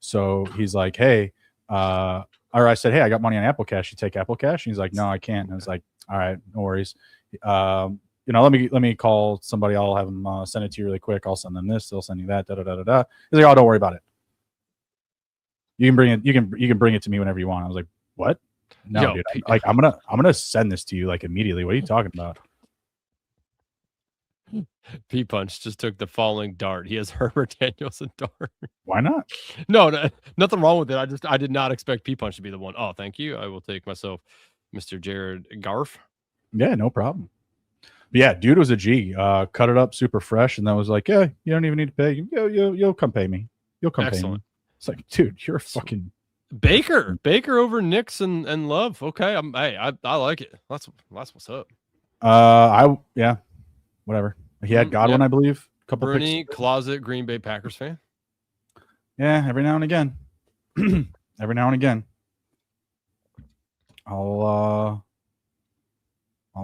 So he's like, "Hey," or I said, "Hey, I got money on Apple Cash. You take Apple Cash?" And he's like, "No, I can't." And I was like, "All right, no worries. Let me call somebody. I'll have them send it to you really quick. I'll send them this. They'll send you that. Da da da da da." He's like, "Oh, don't worry about it. You can bring it. You can bring it to me whenever you want." I was like, "What? No, dude. I'm gonna send this to you like immediately. What are you talking about?" P Punch just took the falling dart. He has Herbert Danielson dart. Why not? No, nothing wrong with it. I did not expect P Punch to be the one. Oh, thank you. I will take myself, Mr. Jared Garf. Yeah, no problem. But yeah, dude was a G. Cut it up super fresh, and then was like, "Yeah, you don't even need to pay. You'll come pay me. You'll come pay me." It's like, dude, you're a fucking Baker over Knicks and Love. Okay, I like it. That's what's up. Whatever. He had Godwin, I believe. Couple Bruni, picks. closet Green Bay Packers fan. Yeah, every now and again. I'll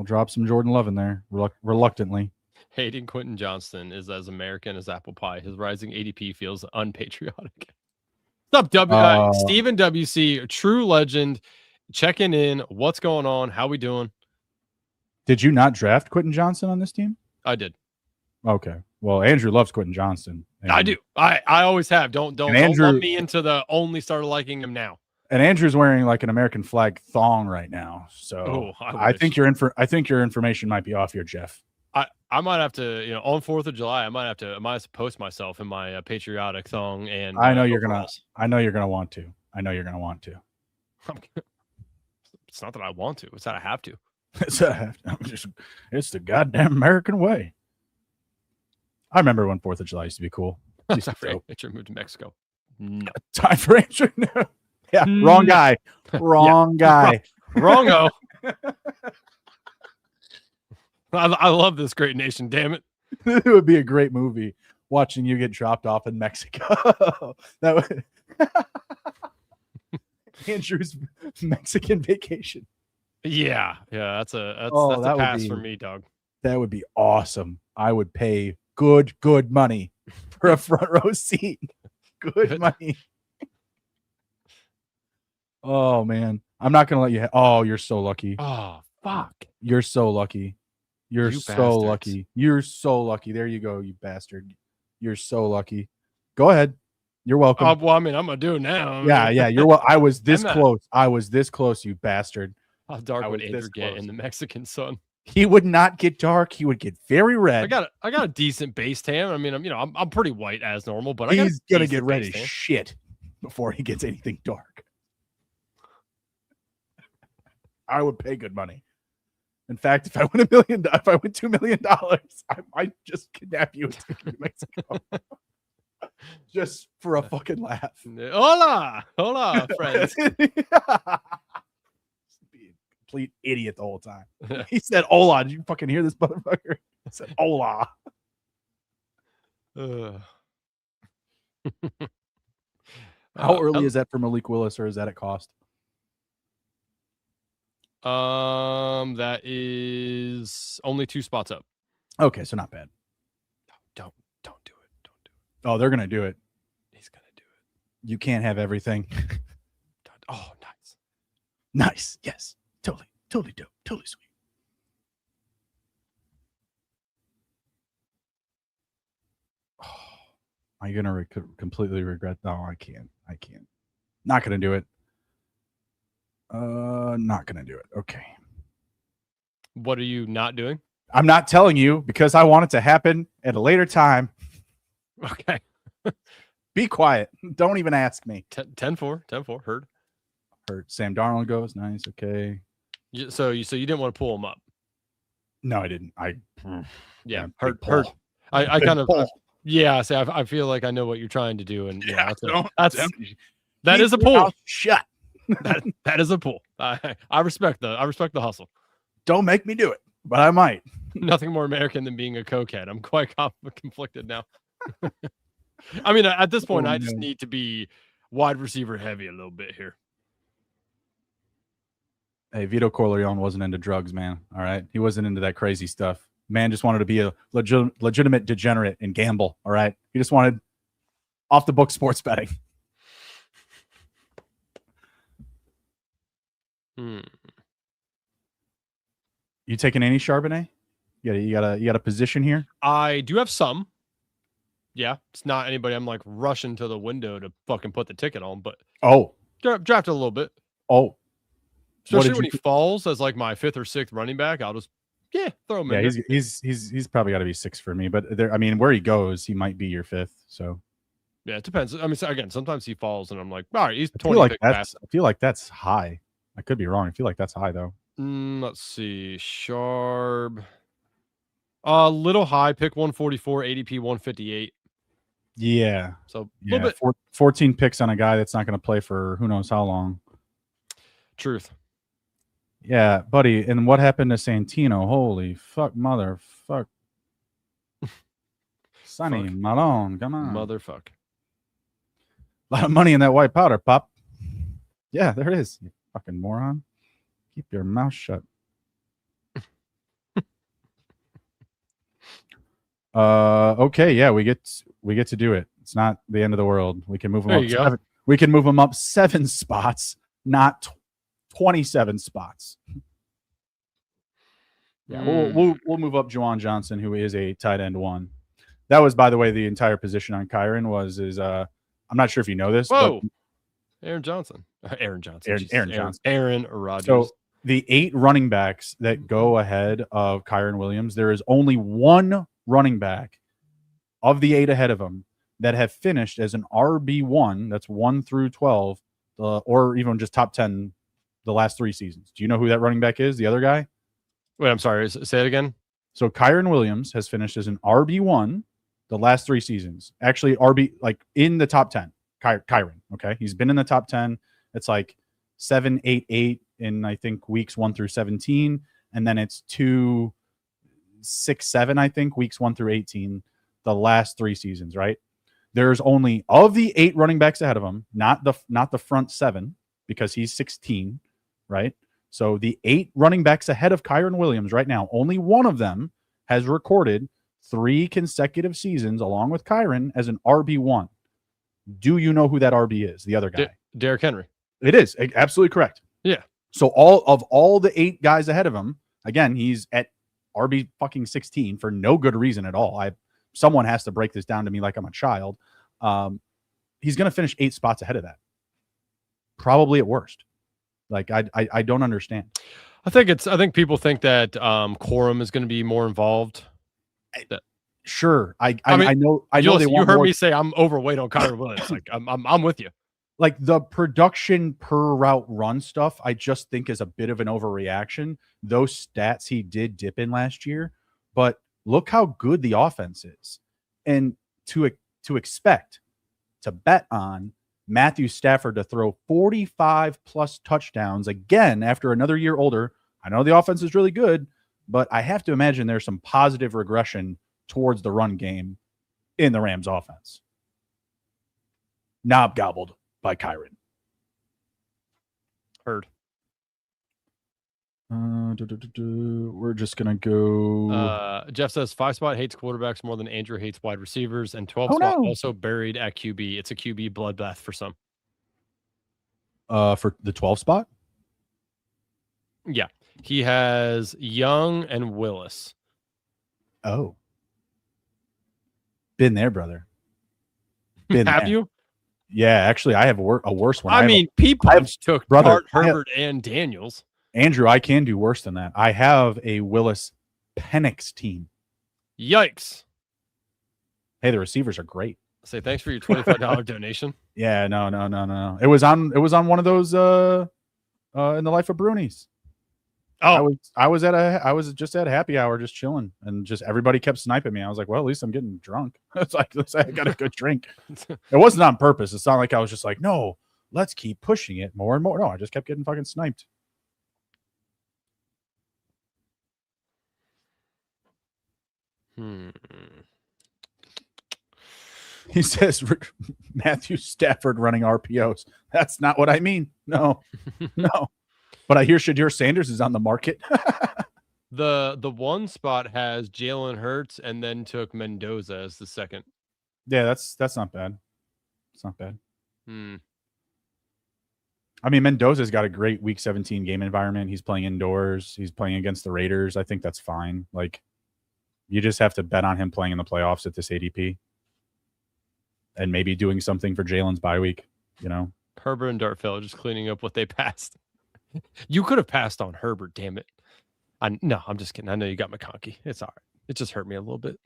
drop some Jordan Love in there reluctantly. Hayden Quentin Johnston is as American as apple pie. His rising ADP feels unpatriotic. What's up, Stephen WC, true legend, checking in. What's going on? How we doing? Did you not draft Quentin Johnston on this team? I did. Okay. Well, Andrew loves Quentin Johnston. I do. I always have. Don't let me into the only started liking him now. And Andrew's wearing like an American flag thong right now. So I think your information might be off here, Jeff. I might have to, on 4th of July, I might have to post myself in my patriotic thong. And I know you're gonna want to. It's not that I want to. It's that I have to. It's the goddamn American way. I remember when 4th of July used to be cool. Time for Andrew moved to Mexico. No. Time for Andrew. No. Yeah, wrong guy. Wrong guy. Wrongo. I love this great nation, damn it. It would be a great movie watching you get dropped off in Mexico. That would Andrew's Mexican vacation. Yeah, that's a pass for me, dog. That would be awesome. I would pay good money for a front row seat. Good money. Oh man, I'm not gonna let you. Oh, you're so lucky. Oh fuck, you're so lucky. You're so lucky. You're so lucky. There you go, you bastard. You're so lucky. Go ahead. You're welcome. Well, I mean, I'm gonna do it now. Yeah. You're well. I was this close. You bastard. How dark would Andrew get in the Mexican sun? He would not get dark. He would get very red. I got a decent base tan. I mean, I'm pretty white as normal, but he's gonna get red as shit before he gets anything dark. I would pay good money. In fact, if I win $2 million, I might just kidnap you and take you to Mexico. Just for a fucking laugh. Hola, friends. Be a complete idiot the whole time. He said hola. Did you fucking hear this motherfucker? He said hola. How early is that for Malik Willis, or is that at cost? That is only 2 spots up. Okay, so not bad. Don't do it. Don't do it. Oh, they're gonna do it. He's gonna do it. You can't have everything. Oh, nice. Nice. Yes. Totally dope. Totally sweet. Oh, are you gonna completely regret? No, I can't. Not gonna do it. Not gonna do it. Okay. What are you not doing? I'm not telling you because I want it to happen at a later time. Okay. Be quiet. Don't even ask me. 10-4. Heard. Sam Darnold goes. Nice. Okay. So you didn't want to pull him up? No, I didn't. Yeah. Heard. I kind of. Yeah. See, I feel like I know what you're trying to do, and that is a pull. Shut. that is a pull. I respect the hustle. Don't make me do it, but I might. Nothing more American than being a cokehead. I'm quite conflicted now. I mean, at this point, I just need to be wide receiver heavy a little bit here. Hey, Vito Corleone wasn't into drugs, man. All right. He wasn't into that crazy stuff. Man just wanted to be a legitimate degenerate and gamble. All right. He just wanted off the book sports betting. You taking any Charbonnet? You got a position here? I do have some. Yeah, it's not anybody I'm like rushing to the window to fucking put the ticket on, but draft a little bit. Especially when he falls as like my 5th or 6th running back, I'll just throw him in. Yeah, he's probably got to be 6 for me, but where he goes, he might be your 5th. So yeah, it depends. I mean, again, sometimes he falls and I'm like, all right, he's 20. I feel like that's high. I could be wrong. I feel like that's high though. Let's see. Sharp. A little high, pick 144, ADP 158. Yeah. So a little bit. 14 picks on a guy that's not going to play for who knows how long. Truth. Yeah, buddy. And what happened to Santino? Holy fuck, motherfuck. Sonny Malone, come on. Motherfuck. A lot of money in that white powder, Pop. Yeah, there it is. You fucking moron. Keep your mouth shut. Okay, yeah, we get to do it. It's not the end of the world. We can move them up. We can move them up 7 spots, not 27 spots. Yeah, we'll move up Juwan Johnson, who is a tight end 1. That was, by the way, the entire position on Kyron I'm not sure if you know this. Whoa, Aaron Johnson. Aaron Rodgers. So the 8 running backs that go ahead of Kyron Williams, there is only 1 running back of the 8 ahead of him that have finished as an RB1. That's 1 through 12, or even just top 10 the last 3 seasons. Do you know who that running back is? The other guy? Wait, I'm sorry. Say it again. So Kyron Williams has finished as an RB1 the last 3 seasons. Actually, RB like in the top 10. Kyron. Okay, he's been in the top 10. It's like 7, 8, 8 in I think weeks 1 through 17, and then it's 2, 6, 7 I think weeks 1 through 18 the last 3 seasons. Right? There's only of the 8 running backs ahead of him, not the front 7 because he's 16. Right? So the 8 running backs ahead of Kyron Williams right now, only one of them has recorded 3 consecutive seasons along with Kyron as an RB1. Do you know who that RB is? The other guy, Derrick Henry. It is absolutely correct. Yeah. So all the 8 guys ahead of him, again, he's at RB fucking 16 for no good reason at all. Someone has to break this down to me like I'm a child. He's going to finish 8 spots ahead of that, probably at worst. Like I don't understand. I think people think that Corum is going to be more involved. Sure, I mean, know they you want heard more. me say I'm overweight on Kyron Williams. Like I'm with you. Like the production per route run stuff, I just think is a bit of an overreaction. Those stats he did dip in last year, but look how good the offense is, and to expect to bet on Matthew Stafford to throw 45 plus touchdowns again after another year older. I know the offense is really good, but I have to imagine there's some positive regression towards the run game in the Rams offense. Knob gobbled by Kyron. Heard. We're just going to go. Jeff says 5-spot hates quarterbacks more than Andrew hates wide receivers, and 12-spot also buried at QB. It's a QB bloodbath for some. For the 12 spot? Yeah. He has Young and Willis. Oh. Been there, brother. Have you? Yeah, actually, I have a worse one. I mean, P-Punch took Dart, Herbert, and Daniels. Andrew, I can do worse than that. I have a Willis Penix team. Yikes. Hey, the receivers are great. Say thanks for your $25 donation. Yeah, no. It was on one of those in the life of Bruni's. Oh, I was just at a happy hour, just chilling, and just everybody kept sniping me. I was like, well, at least I'm getting drunk. It's like, I got a good drink. It wasn't on purpose. It's not like I was just like, no, let's keep pushing it more and more. No, I just kept getting fucking sniped. He says Matthew Stafford running RPOs. That's not what I mean. No. But I hear Shadir Sanders is on the market. The one spot has Jalen Hurts and then took Mendoza as the second. Yeah, that's not bad. It's not bad. I mean, Mendoza's got a great Week 17 game environment. He's playing indoors. He's playing against the Raiders. I think that's fine. Like, you just have to bet on him playing in the playoffs at this ADP. And maybe doing something for Jalen's bye week, Herbert and Dartfeld just cleaning up what they passed. You could have passed on Herbert, damn it. No, I'm just kidding. I know you got McConkey. It's all right. It just hurt me a little bit.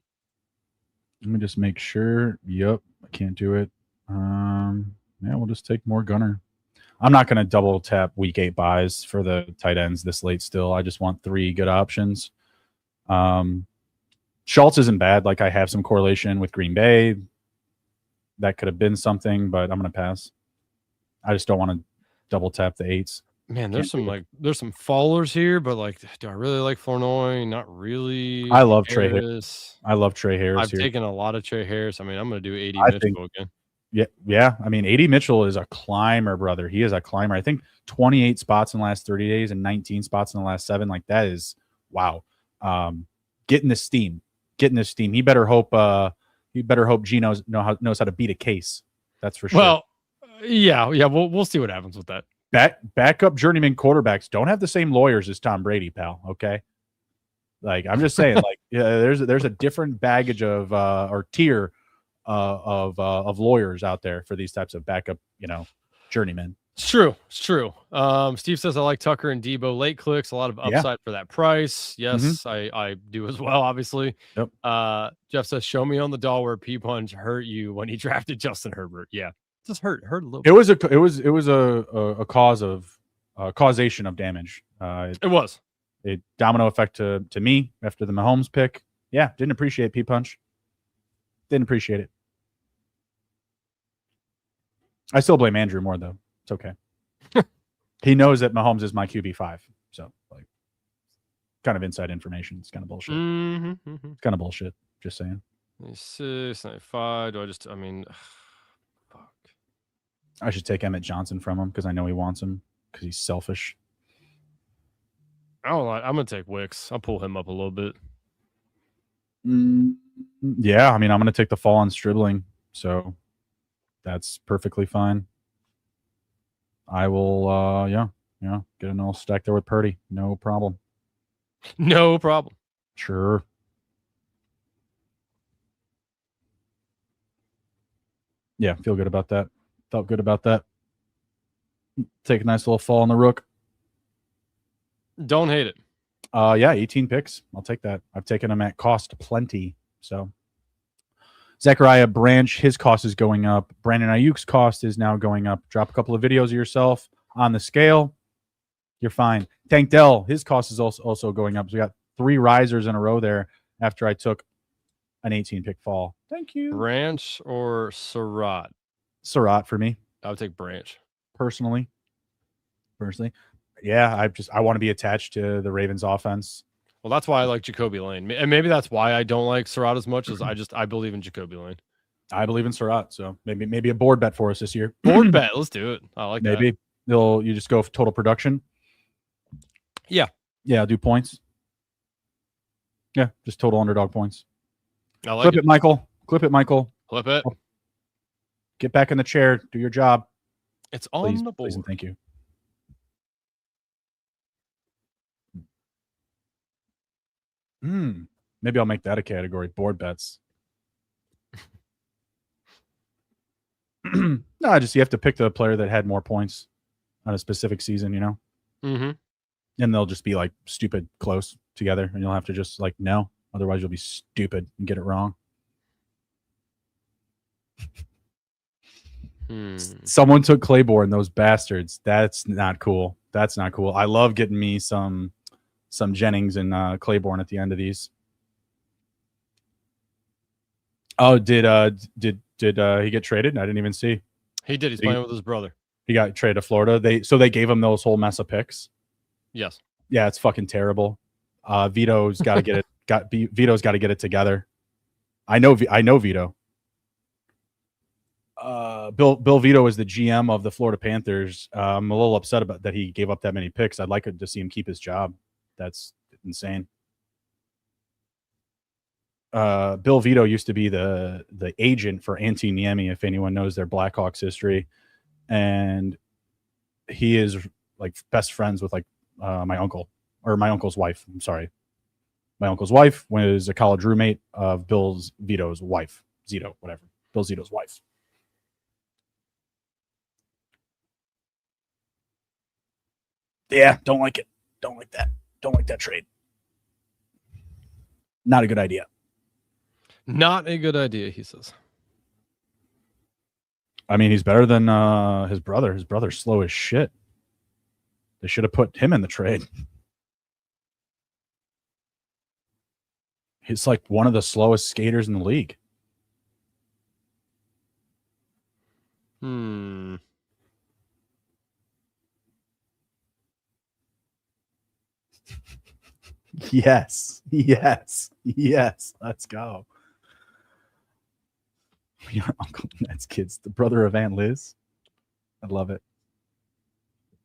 Let me just make sure. Yep, I can't do it. Yeah, we'll just take more Gunner. I'm not going to double tap week 8 buys for the tight ends this late still. I just want 3 good options. Schultz isn't bad. Like, I have some correlation with Green Bay. That could have been something, but I'm going to pass. I just don't want to double tap the 8s. Man, there's some fallers here, but like, do I really like Flournoy? Not really. I love Trey Harris. I love Trey Harris. I've taken a lot of Trey Harris. I mean, I'm going to do 80 Mitchell again. Yeah. I mean, 80 Mitchell is a climber, brother. He is a climber. I think 28 spots in the last 30 days and 19 spots in the last 7. Like, that is wow. Getting the steam. He better hope. Gino knows how to beat a case. That's for sure. Well, yeah. We'll see what happens with that. Backup journeyman quarterbacks don't have the same lawyers as Tom Brady, pal. Okay, like, I'm just saying, like, there's a different baggage of or tier of lawyers out there for these types of backup, journeymen. It's true. Steve says I like Tucker and Debo late clicks. A lot of upside for that price. Yes, I do as well. Obviously. Yep. Jeff says, show me on the doll where P-Punch hurt you when he drafted Justin Herbert. Yeah. Just hurt a little bit. It was a cause of causation of damage. It was a domino effect to me after the Mahomes pick. Yeah, didn't appreciate P-Punch. Didn't appreciate it. I still blame Andrew more though. It's okay. He knows that Mahomes is my QB5, so like, kind of inside information. It's kind of bullshit. It's kind of bullshit. Just saying. 695. Do I just? I mean. Fuck. I should take Emmett Johnson from him because I know he wants him because he's selfish. Oh, I'm gonna take Wicks. I'll pull him up a little bit. Yeah, I mean, I'm gonna take the fall on Stribling, so that's perfectly fine. I will, get an all stack there with Purdy. No problem. No problem. Sure. Yeah, feel good about that. Felt good about that. Take a nice little fall on the Rook. Don't hate it. Yeah, 18 picks. I'll take that. I've taken them at cost plenty. So Zechariah Branch, his cost is going up. Brandon Ayuk's cost is now going up. Drop a couple of videos of yourself on the scale. You're fine. Tank Dell, his cost is also going up. So we got 3 risers in a row there after I took an 18 pick fall. Thank you. Branch or Surratt? Surratt for me. I would take Branch. Personally. Yeah, I want to be attached to the Ravens offense. Well, that's why I like Jacoby Lane. And maybe that's why I don't like Surratt as much as I believe in Jacoby Lane. I believe in Surratt, so maybe a board bet for us this year. Board bet, let's do it. I like that. Maybe you just go for total production. Yeah, I'll do points. Yeah, just total underdog points. I like Clip it, Michael. Clip it, Michael. Flip it. Get back in the chair. Do your job. It's on the board. Please and thank you. Maybe I'll make that a category. Board bets. No, just you have to pick the player that had more points on a specific season, you know? Mm-hmm. And they'll just be like stupid close together, and you'll have to just like no. Otherwise, you'll be stupid and get it wrong. Someone took Claiborne, those bastards. That's not cool. That's not cool. I love getting me some Jennings and Claiborne at the end of these. Oh, did he get traded? I didn't even see. He did. He's playing with his brother. He got traded to Florida. They gave him those whole mess of picks. Yes. Yeah, it's fucking terrible. Vito's got to get it. Vito's got to get it together. I know Vito. Bill Vito is the GM of the Florida Panthers. I'm a little upset about that he gave up that many picks. I'd like to see him keep his job. That's insane. Bill Vito used to be the agent for Antti Niemi, if anyone knows their Blackhawks history, and he is like best friends with like my uncle's wife. I'm sorry, my uncle's wife was a college roommate of Bill Vito's wife, Zito, whatever. Bill Zito's wife. Yeah, don't like it. Don't like that. Don't like that trade. Not a good idea. Not a good idea, he says. I mean, he's better than his brother. His brother's slow as shit. They should have put him in the trade. He's like one of the slowest skaters in the league. Yes. Let's go. Yeah, Uncle Ned's kids, the brother of Aunt Liz. I love it.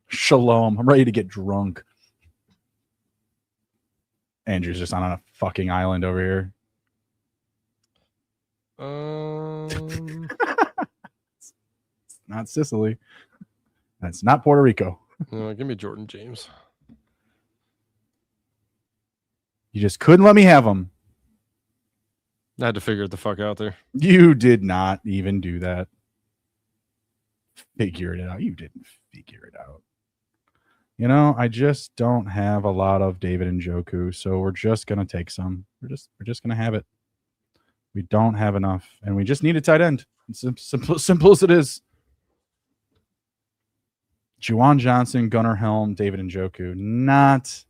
Shalom. I'm ready to get drunk. Andrew's just on a fucking island over here. It's not Sicily. That's not Puerto Rico. No, give me Jordan James. You just couldn't let me have him. I had to figure it the fuck out there. You did not even do that. Figure it out. You didn't figure it out. You know, I just don't have a lot of David and Njoku, so we're just gonna take some. We're just gonna have it. We don't have enough, and we just need a tight end. It's simple as it is. Juwan Johnson, Gunnar Helm, David and Njoku. Not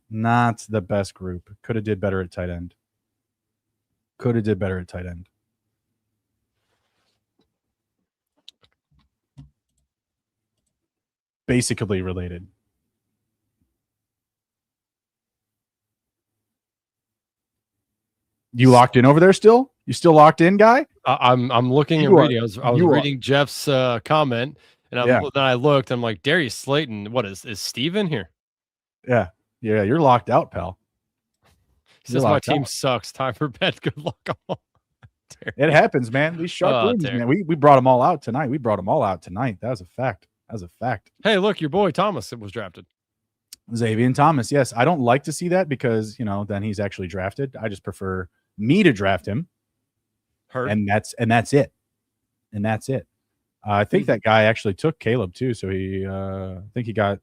the best group. Could have did better at tight end. Basically related. You locked in over there still? You still locked in, guy? I'm looking and reading. I was reading Jeff's comment, and then I looked. I'm like, Darius Slayton. What is Steve in here? Yeah. You're locked out, pal. He says my team sucks. Time for bed. Good luck. It happens, man. These sharp rooms, man. We brought them all out tonight. That was a fact. Hey, look, your boy Thomas was drafted. Xavier Thomas. Yes, I don't like to see that because then he's actually drafted. I just prefer me to draft him. And that's it. I think that guy actually took Caleb too. So I think he got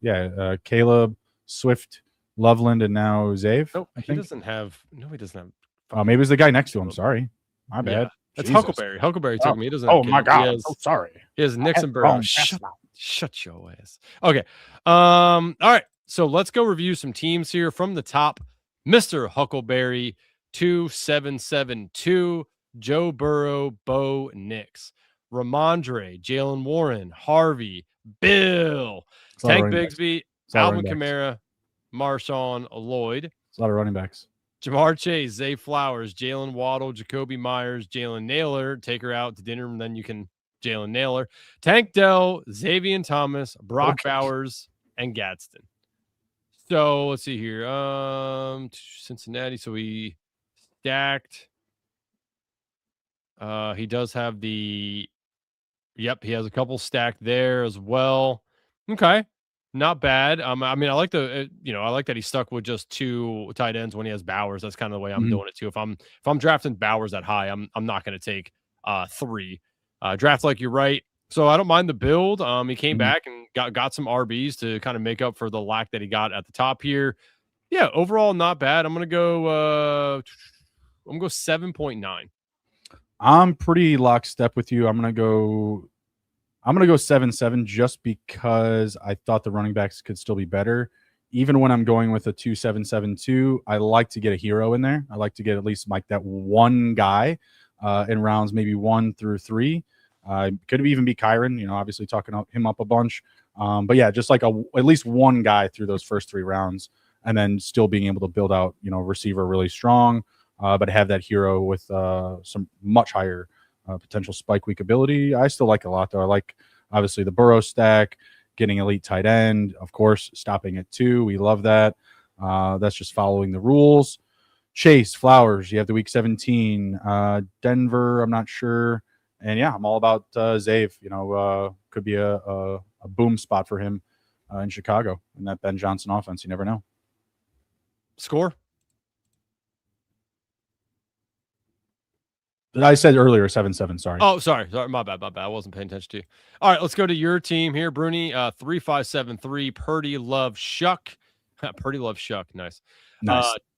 Caleb, Swift, Loveland and now Zave. Nope, I he think. doesn't have. No, he doesn't have. Oh, maybe it's the guy next to him. Sorry, my bad. Yeah, it's Jesus. Huckleberry. Huckleberry took me. He doesn't. Oh have my Gibbs. God, He I'm has, so sorry. he has Nixon wrong. Burrow. Shut your ass. Okay. All right. So let's go review some teams here from the top. Mr. Huckleberry 2772, Joe Burrow, Bo Nix, Ramondre, Jalen Warren, Harvey, Bill, Tank Bigsby, Alvin Kamara, Marshawn Lloyd. It's a lot of running backs. Jamar Chase, Zay Flowers, Jalen Waddle, Jacoby Myers, Jalen Naylor. Take her out to dinner, and then you can Jalen Naylor. Tank Dell, Xavier Thomas, Brock Bowers, and Gadsden. So let's see here. Cincinnati. So we stacked. He does have the. Yep, he has a couple stacked there as well. Okay, not bad. I mean, I like the. I like that he stuck with just 2 tight ends when he has Bowers. That's kind of the way I'm doing it too. If I'm drafting Bowers that high, I'm not going to take 3. Draft like you're right. So I don't mind the build. He came back and got some RBs to kind of make up for the lack that he got at the top here. Yeah, overall not bad. I'm gonna go 7.9. I'm pretty lockstep with you. I'm gonna go 7-7 just because I thought the running backs could still be better. Even when I'm going with a 2-7-7-2, I like to get a hero in there. I like to get at least like that one guy in rounds maybe 1 through 3. Could even be Kyron, obviously talking him up a bunch. But yeah, just like at least one guy through those first 3 rounds, and then still being able to build out, receiver really strong, but have that hero with some much higher potential spike week ability. I still like a lot, though. I like, obviously, the Burrow stack, getting elite tight end, of course, stopping at 2. We love that. That's just following the rules. Chase, Flowers, you have the week 17. Denver, I'm not sure. And yeah, I'm all about Zave. Could be a boom spot for him in Chicago in that Ben Johnson offense. You never know. Score? I said earlier 7-7. Sorry. Oh, sorry. My bad. I wasn't paying attention to you. All right, let's go to your team here, Bruni. 3573. Purdy Love Shuck. Purdy Love Shuck. Nice.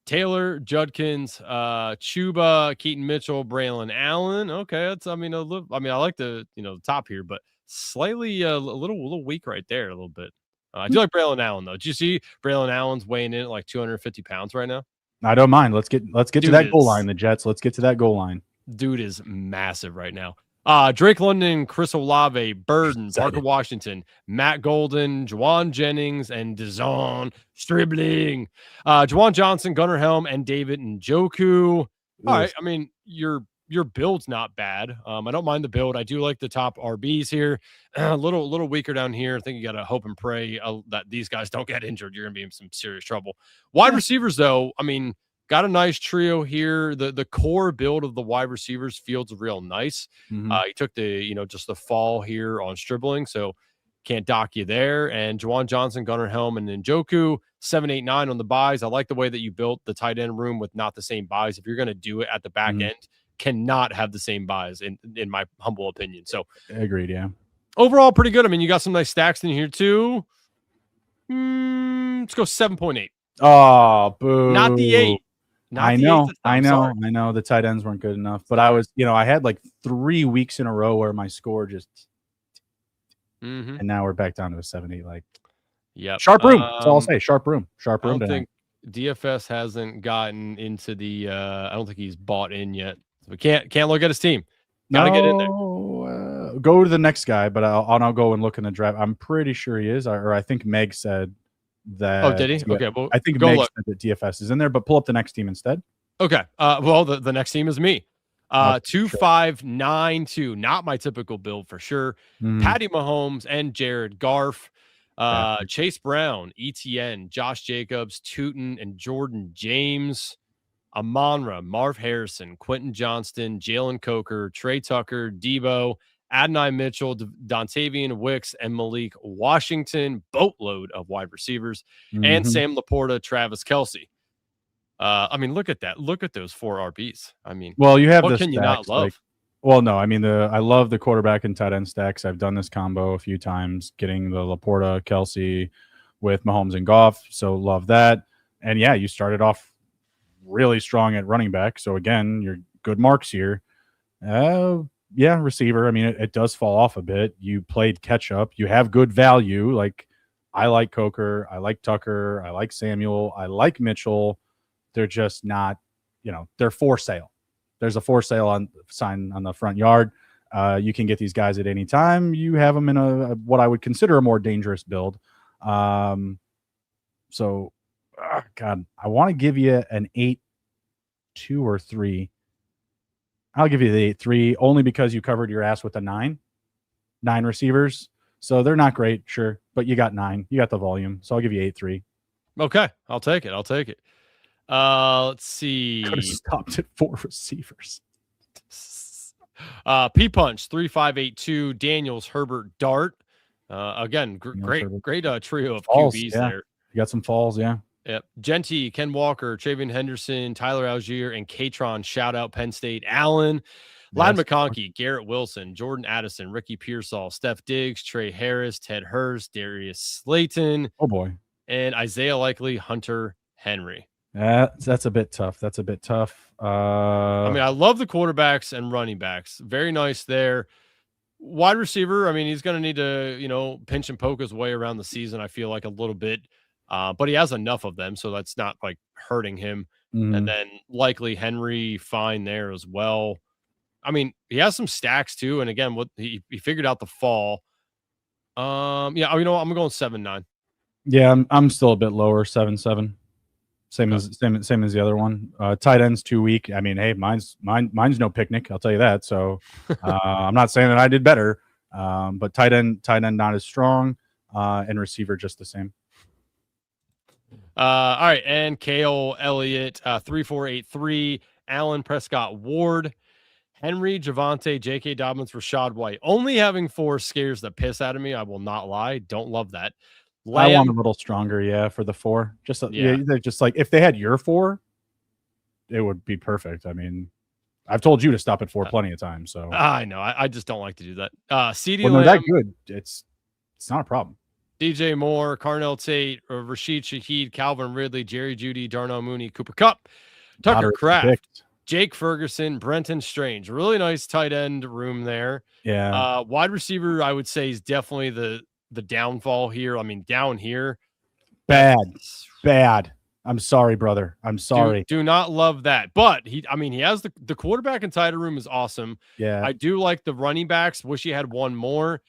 Taylor, Judkins, Chuba, Keaton Mitchell, Braylon Allen. Okay, that's I like the the top here, but slightly a little weak right there, a little bit. I do like Braylon Allen though. Did you see Braylon Allen's weighing in at like 250 pounds right now? I don't mind. Let's get to that goal line. The Jets. Let's get to that goal line. Dude is massive right now. Drake London, Chris Olave, Burden, Parker Washington, Matt Golden, Juwan Jennings, and Dazon Stribling. Juwan Johnson, Gunnar Helm, and David Njoku. All right. I mean, your build's not bad. I don't mind the build. I do like the top RBs here. A little weaker down here. I think you got to hope and pray that these guys don't get injured. You're going to be in some serious trouble. Wide receivers, though, I mean, got a nice trio here. The core build of the wide receivers feels real nice. He took the, just the fall here on Stribling, so can't dock you there. And Juwan Johnson, Gunnar Helm, and Njoku, 7, 8, 9 on the buys. I like the way that you built the tight end room with not the same buys. If you're going to do it at the back end, cannot have the same buys in my humble opinion. So agreed, yeah. Overall, pretty good. I mean, you got some nice stacks in here too. Let's go 7.8. Oh, boo. Not the 8. I know. The tight ends weren't good enough, but I was, I had like 3 weeks in a row where my score just, and now we're back down to a 7-8. Like, sharp room. That's all I'll say. Sharp room. I don't think DFS hasn't gotten into the. I don't think he's bought in yet. So we can't look at his team. Gotta get in there. Go to the next guy, but I'll go and look in the draft. I'm pretty sure he is, or I think Meg said that. Oh, did he? Okay, well, I think Meg said that DFS is in there, but pull up the next team instead. Okay. Well, the next team is me. 2-5-9-2. Not my typical build for sure. Patty Mahomes and Jared Goff. Chase Brown, ETN, Josh Jacobs, Tootin, and Jordan James. Amon-Ra, Marv Harrison, Quentin Johnston, Jalen Coker, Trey Tucker, Debo, Adonai Mitchell, Dontavian Wicks, and Malik Washington. Boatload of wide receivers. And Sam Laporta, Travis Kelce. I mean, look at that. Look at those 4 RBs. I mean, well, you have what the can you not love? No, I mean, I love the quarterback and tight end stacks. I've done this combo a few times, getting the Laporta, Kelce with Mahomes and Goff. So love that. And yeah, you started off really strong at running back. So again, you're good marks here. Yeah, receiver. I mean, it does fall off a bit. You played catch up. You have good value. Like I like Coker. I like Tucker. I like Samuel. I like Mitchell. They're just not, they're for sale. There's a for sale sign on the front yard. You can get these guys at any time. You have them in what I would consider a more dangerous build. God, I want to give you an 8-2 or 3. I'll give you the 8-3 only because you covered your ass with the 9 receivers. So they're not great, sure, but you got 9. You ut the volume. So I'll give you 8-3. Okay, I'll take it. Let's see. Could have stopped at 4 receivers. P Punch 3582 Daniels Herbert Dart. Again, great trio of Falls, QBs yeah. there. You got some falls, yeah. Yep. Genty, Ken Walker, Travion Henderson, Tyler Algier, and Katron. Shout out Penn State. Allen, Ladd McConkey, Garrett Wilson, Jordan Addison, Ricky Pearsall, Steph Diggs, Trey Harris, Ted Hurst, Darius Slayton. Oh boy. And Isaiah Likely, Hunter Henry. That's a bit tough. I mean, I love the quarterbacks and running backs. Very nice there. Wide receiver, I mean, he's going to need to, pinch and poke his way around the season, I feel like, a little bit. But he has enough of them, so that's not like hurting him. And then likely Henry fine there as well. I mean, he has some stacks too. And again, what he figured out the fall. I'm going 7-9. Yeah, I'm still a bit lower, 7-7. Same as the other one. Tight end's too weak. I mean, hey, mine's no picnic. I'll tell you that. So I'm not saying that I did better, but tight end not as strong, and receiver just the same. All right, and Kale Elliott 3483, Allen Prescott Ward, Henry Javante, J.K. Dobbins, Rashad White. Only having 4 scares the piss out of me. I will not lie. Don't love that. I want a little stronger, yeah, for the 4. They're just like if they had your 4, it would be perfect. I mean, I've told you to stop at 4 plenty of times. So I know. I just don't like to do that. CD when they're that good, it's not a problem. DJ Moore, Carnell Tate, Rashid Shaheed, Calvin Ridley, Jerry Jeudy, Darnell Mooney, Cooper Kupp, Tucker Kraft, Jake Ferguson, Brenton Strange. Really nice tight end room there. Yeah. Wide receiver, I would say, is definitely the downfall here. I mean, down here. Bad. I'm sorry, brother. I'm sorry. Do not love that. But he has the quarterback and tight end room is awesome. Yeah. I do like the running backs. Wish he had one more.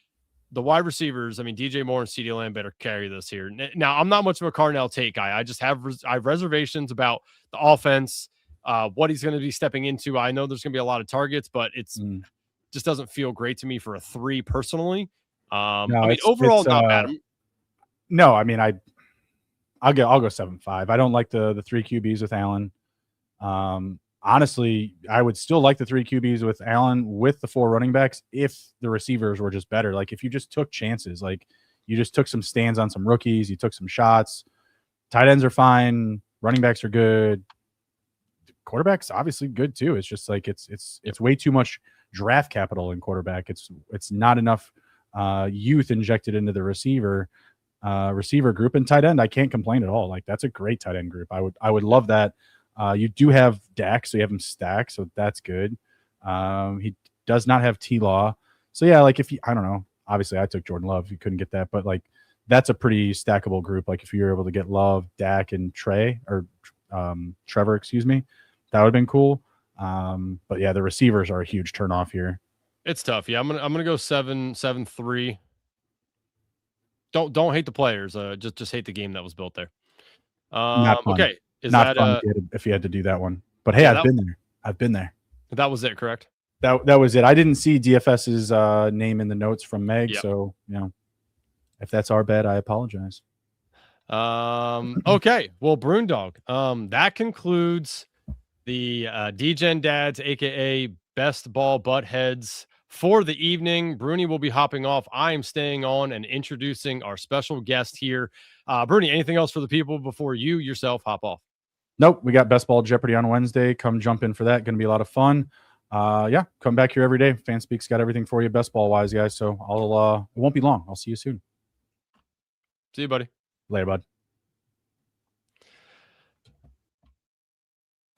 The wide receivers, I mean, DJ Moore and CeeDee Lamb better carry this here. Now, I'm not much of a Carnell Tate guy. I just have reservations about the offense, what he's going to be stepping into. I know there's going to be a lot of targets, but it's just doesn't feel great to me for a 3 personally. Overall, not bad. No, I mean, I'll go 7-5. I don't like the 3 QBs with Allen. Honestly, I would still like the 3 QBs with Allen with the 4 running backs if the receivers were just better. Like if you just took chances, like you just took some stands on some rookies, you took some shots. Tight ends are fine. Running backs are good. Quarterback's obviously good too. It's just like it's way too much draft capital in quarterback. It's not enough youth injected into the receiver group. And tight end, I can't complain at all. Like that's a great tight end group. I would love that. You do have Dak, so you have him stacked, so that's good. He does not have T-Law. So yeah, like I don't know. Obviously I took Jordan Love. You couldn't get that, but like that's a pretty stackable group. Like if you're able to get Love, Dak, and Trevor, excuse me, that would have been cool. But yeah, the receivers are a huge turnoff here. It's tough. Yeah, I'm gonna go 7-3. Don't hate the players. Just hate the game that was built there. Okay. Is not that fun if you had to do that one? But hey, I've been there. That was it, correct? That was it. I didn't see DFS's name in the notes from Meg, so if that's our bad, I apologize. Okay. Well, Brundog, that concludes the Degen Dads, aka Best Ball Buttheads, for the evening. Bruni will be hopping off. I am staying on and introducing our special guest here. Bruni, anything else for the people before you yourself hop off? Nope. We got Best Ball Jeopardy on Wednesday. Come jump in for that. Going to be a lot of fun. Come back here every day. Fanspeak's got everything for you best ball wise, guys. So it won't be long. I'll see you soon. See you, buddy. Later, bud.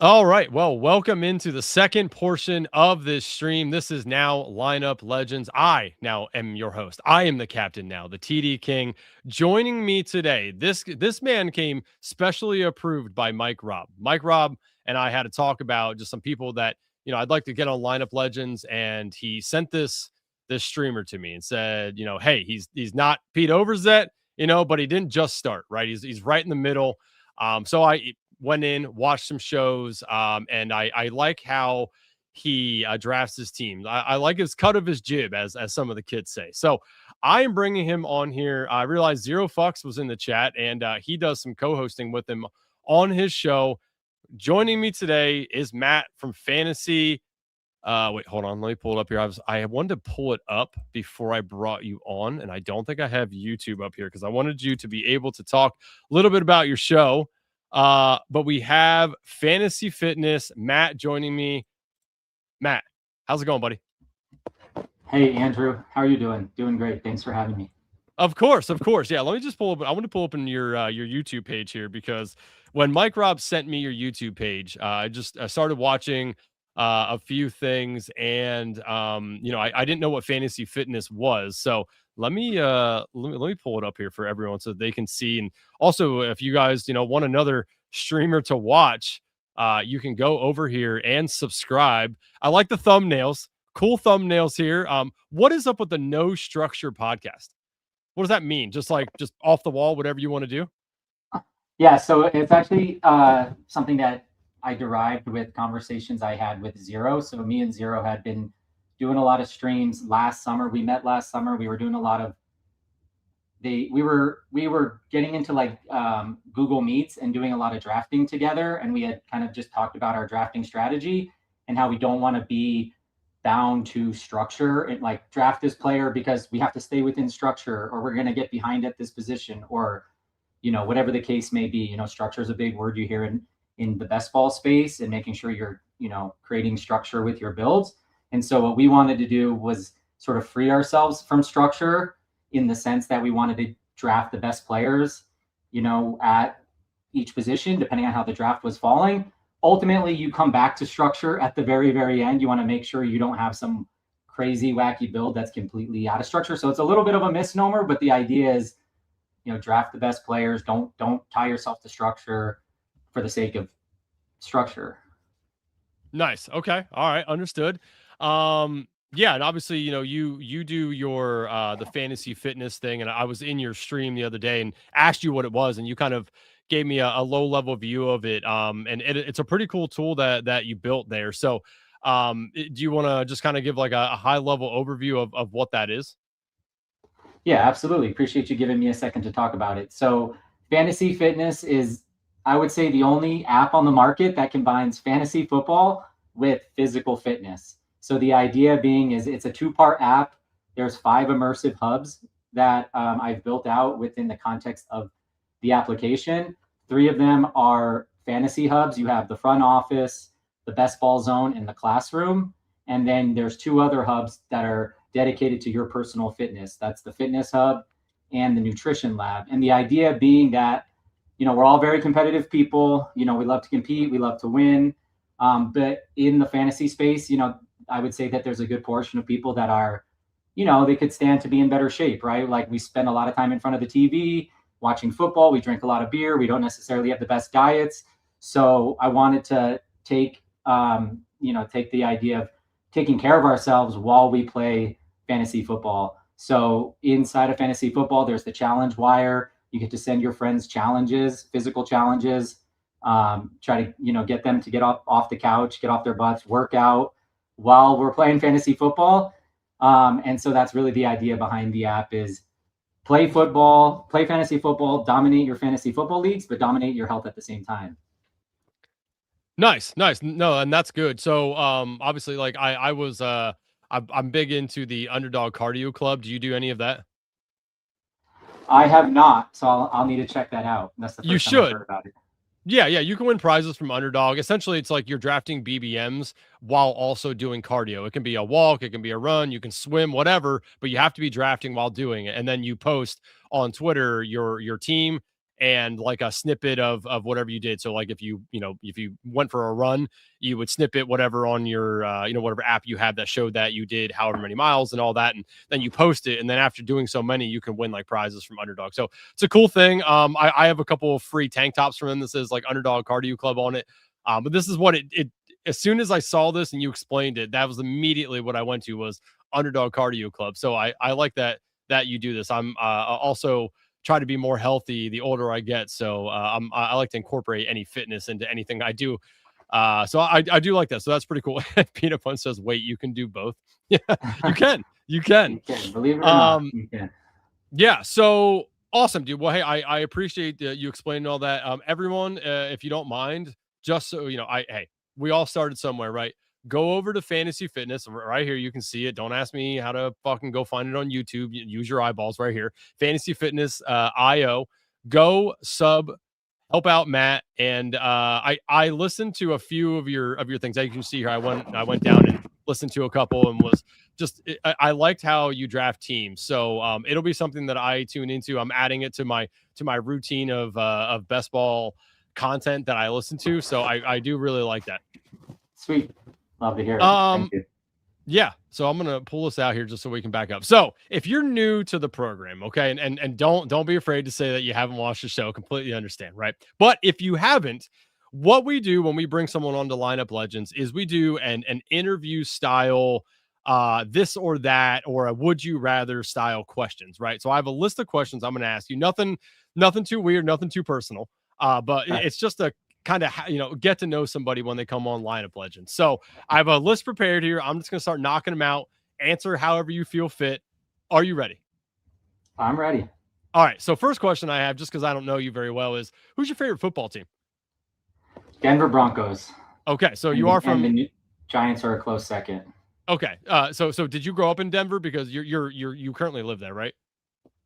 All right. Well, welcome into the second portion of this stream. This is now Lineup Legends. I now am your host. I am the captain now, the TD King. Joining me today, this man came specially approved by Mike Raub. Mike Raub and I had to talk about just some people that, I'd like to get on Lineup Legends, and he sent this streamer to me and said, hey, he's not Pete Overzet, but he didn't just start, right? He's right in the middle. So I went in, watched some shows, and I like how he drafts his team. I like his cut of his jib, as some of the kids say. So I am bringing him on here. I realized Zero Fucks was in the chat, and he does some co-hosting with him on his show. Joining me today is Matt from Fantasy. Wait, hold on. Let me pull it up here. I wanted to pull it up before I brought you on, and I don't think I have YouTube up here because I wanted you to be able to talk a little bit about your show. But we have Fantasy Fitness, Matt, joining me. Matt, how's it going, buddy? Hey, Andrew. How are you doing? Doing great. Thanks for having me. Of course. Yeah, let me just pull up. I want to pull up in your YouTube page here, because when Mike Raub sent me your YouTube page, I started watching a few things, and I didn't know what Fantasy Fitness was. So let me pull it up here for everyone so they can see. And also, if you guys want another streamer to watch, you can go over here and subscribe. I like the thumbnails. Cool thumbnails here. What is up with the No Structure podcast? What does that mean? Just off the wall, whatever you want to do? Yeah, so it's actually something that I derived with conversations I had with Zero. So me and Zero had been doing a lot of streams last summer. We met last summer. We were doing a lot of we were getting into like Google Meets and doing a lot of drafting together. And we had kind of just talked about our drafting strategy and how we don't want to be bound to structure and like draft this player because we have to stay within structure, or we're going to get behind at this position, or whatever the case may be. Structure is a big word you hear in the best ball space, and making sure you're creating structure with your builds. And so what we wanted to do was sort of free ourselves from structure, in the sense that we wanted to draft the best players at each position depending on how the draft was falling. Ultimately, you come back to structure at the very, very end. You want to make sure you don't have some crazy, wacky build that's completely out of structure. So it's a little bit of a misnomer, but the idea is, draft the best players. Don't tie yourself to structure for the sake of structure. Nice. Okay. All right. Understood. Yeah, and obviously, you do your the Fantasy Fitness thing, and I was in your stream the other day and asked you what it was, and you kind of gave me a low level view of it. And it's a pretty cool tool that you built there. So, do you want to just kind of give like a high level overview of what that is? Yeah, absolutely. Appreciate you giving me a second to talk about it. So, Fantasy Fitness is, I would say, the only app on the market that combines fantasy football with physical fitness. So the idea being is it's a 2-part app. There's 5 immersive hubs that I've built out within the context of the application. 3 of them are fantasy hubs. You have the front office, the best ball zone, and the classroom. And then there's 2 other hubs that are dedicated to your personal fitness. That's the fitness hub and the nutrition lab. And the idea being that, we're all very competitive people. We love to compete. We love to win. But in the fantasy space, I would say that there's a good portion of people that are, they could stand to be in better shape, right? Like we spend a lot of time in front of the TV watching football. We drink a lot of beer. We don't necessarily have the best diets. So I wanted to take the idea of taking care of ourselves while we play fantasy football. So inside of fantasy football, there's the challenge wire. You get to send your friends challenges, physical challenges, try to, get them to get off the couch, get off their butts, work out while we're playing fantasy football. And so that's really the idea behind the app is play football, play fantasy football, dominate your fantasy football leagues, but dominate your health at the same time. Nice. No, and that's good. So, obviously, like I'm big into the Underdog Cardio Club. Do you do any of that? I have not, so I'll need to check that out. That's the first time I've heard about it. Yeah, you can win prizes from Underdog. Essentially, it's like you're drafting BBMs while also doing cardio. It can be a walk, it can be a run, you can swim, whatever, but you have to be drafting while doing it. And then you post on Twitter your team and like a snippet of whatever you did. So like if you went for a run, you would snippet whatever on your whatever app you have that showed that you did however many miles and all that, and then you post it, and then after doing so many, you can win like prizes from Underdog. So it's a cool thing. I have a couple of free tank tops from them that says like Underdog Cardio Club on it. But this is what it as soon as I saw this and you explained it, that was immediately what I went to was Underdog Cardio Club. So I like that you do this. I'm also try to be more healthy the older I get. So I like to incorporate any fitness into anything I do. So I do like that. So that's pretty cool. Peanut Punch says, wait, you can do both. Yeah, you can. You can. Believe it or not, you can. Yeah. So awesome, dude. Well, hey, I appreciate you explaining all that. Everyone, if you don't mind, just so you know, we all started somewhere, right? Go over to Fantasy Fitness right here. You can see it. Don't ask me how to fucking go find it on YouTube. Use your eyeballs right here. Fantasy Fitness IO. Go sub, help out Matt. And I listened to a few of your things. As you can see here, I went down and listened to a couple and was just I liked how you draft teams. So it'll be something that I tune into. I'm adding it to my routine of best ball content that I listen to. So I do really like that. Sweet. Love to hear it. Thank you. Yeah. So I'm going to pull this out here just so we can back up. So if you're new to the program, okay, and don't be afraid to say that you haven't watched the show, completely understand, right? But if you haven't, what we do when we bring someone on to Lineup Legends is we do an interview style, this or that, or a would you rather style questions, right? So I have a list of questions I'm going to ask you. Nothing too weird, nothing too personal. But it's just a kind of, get to know somebody when they come on Lineup Legends. So I have a list prepared here. I'm just going to start knocking them out. Answer however you feel fit. Are you ready? I'm ready. All right. So first question I have, just because I don't know you very well, is who's your favorite football team? Denver Broncos. Okay. So you are from the Giants are a close second. Okay. So did you grow up in Denver? Because you currently live there, right?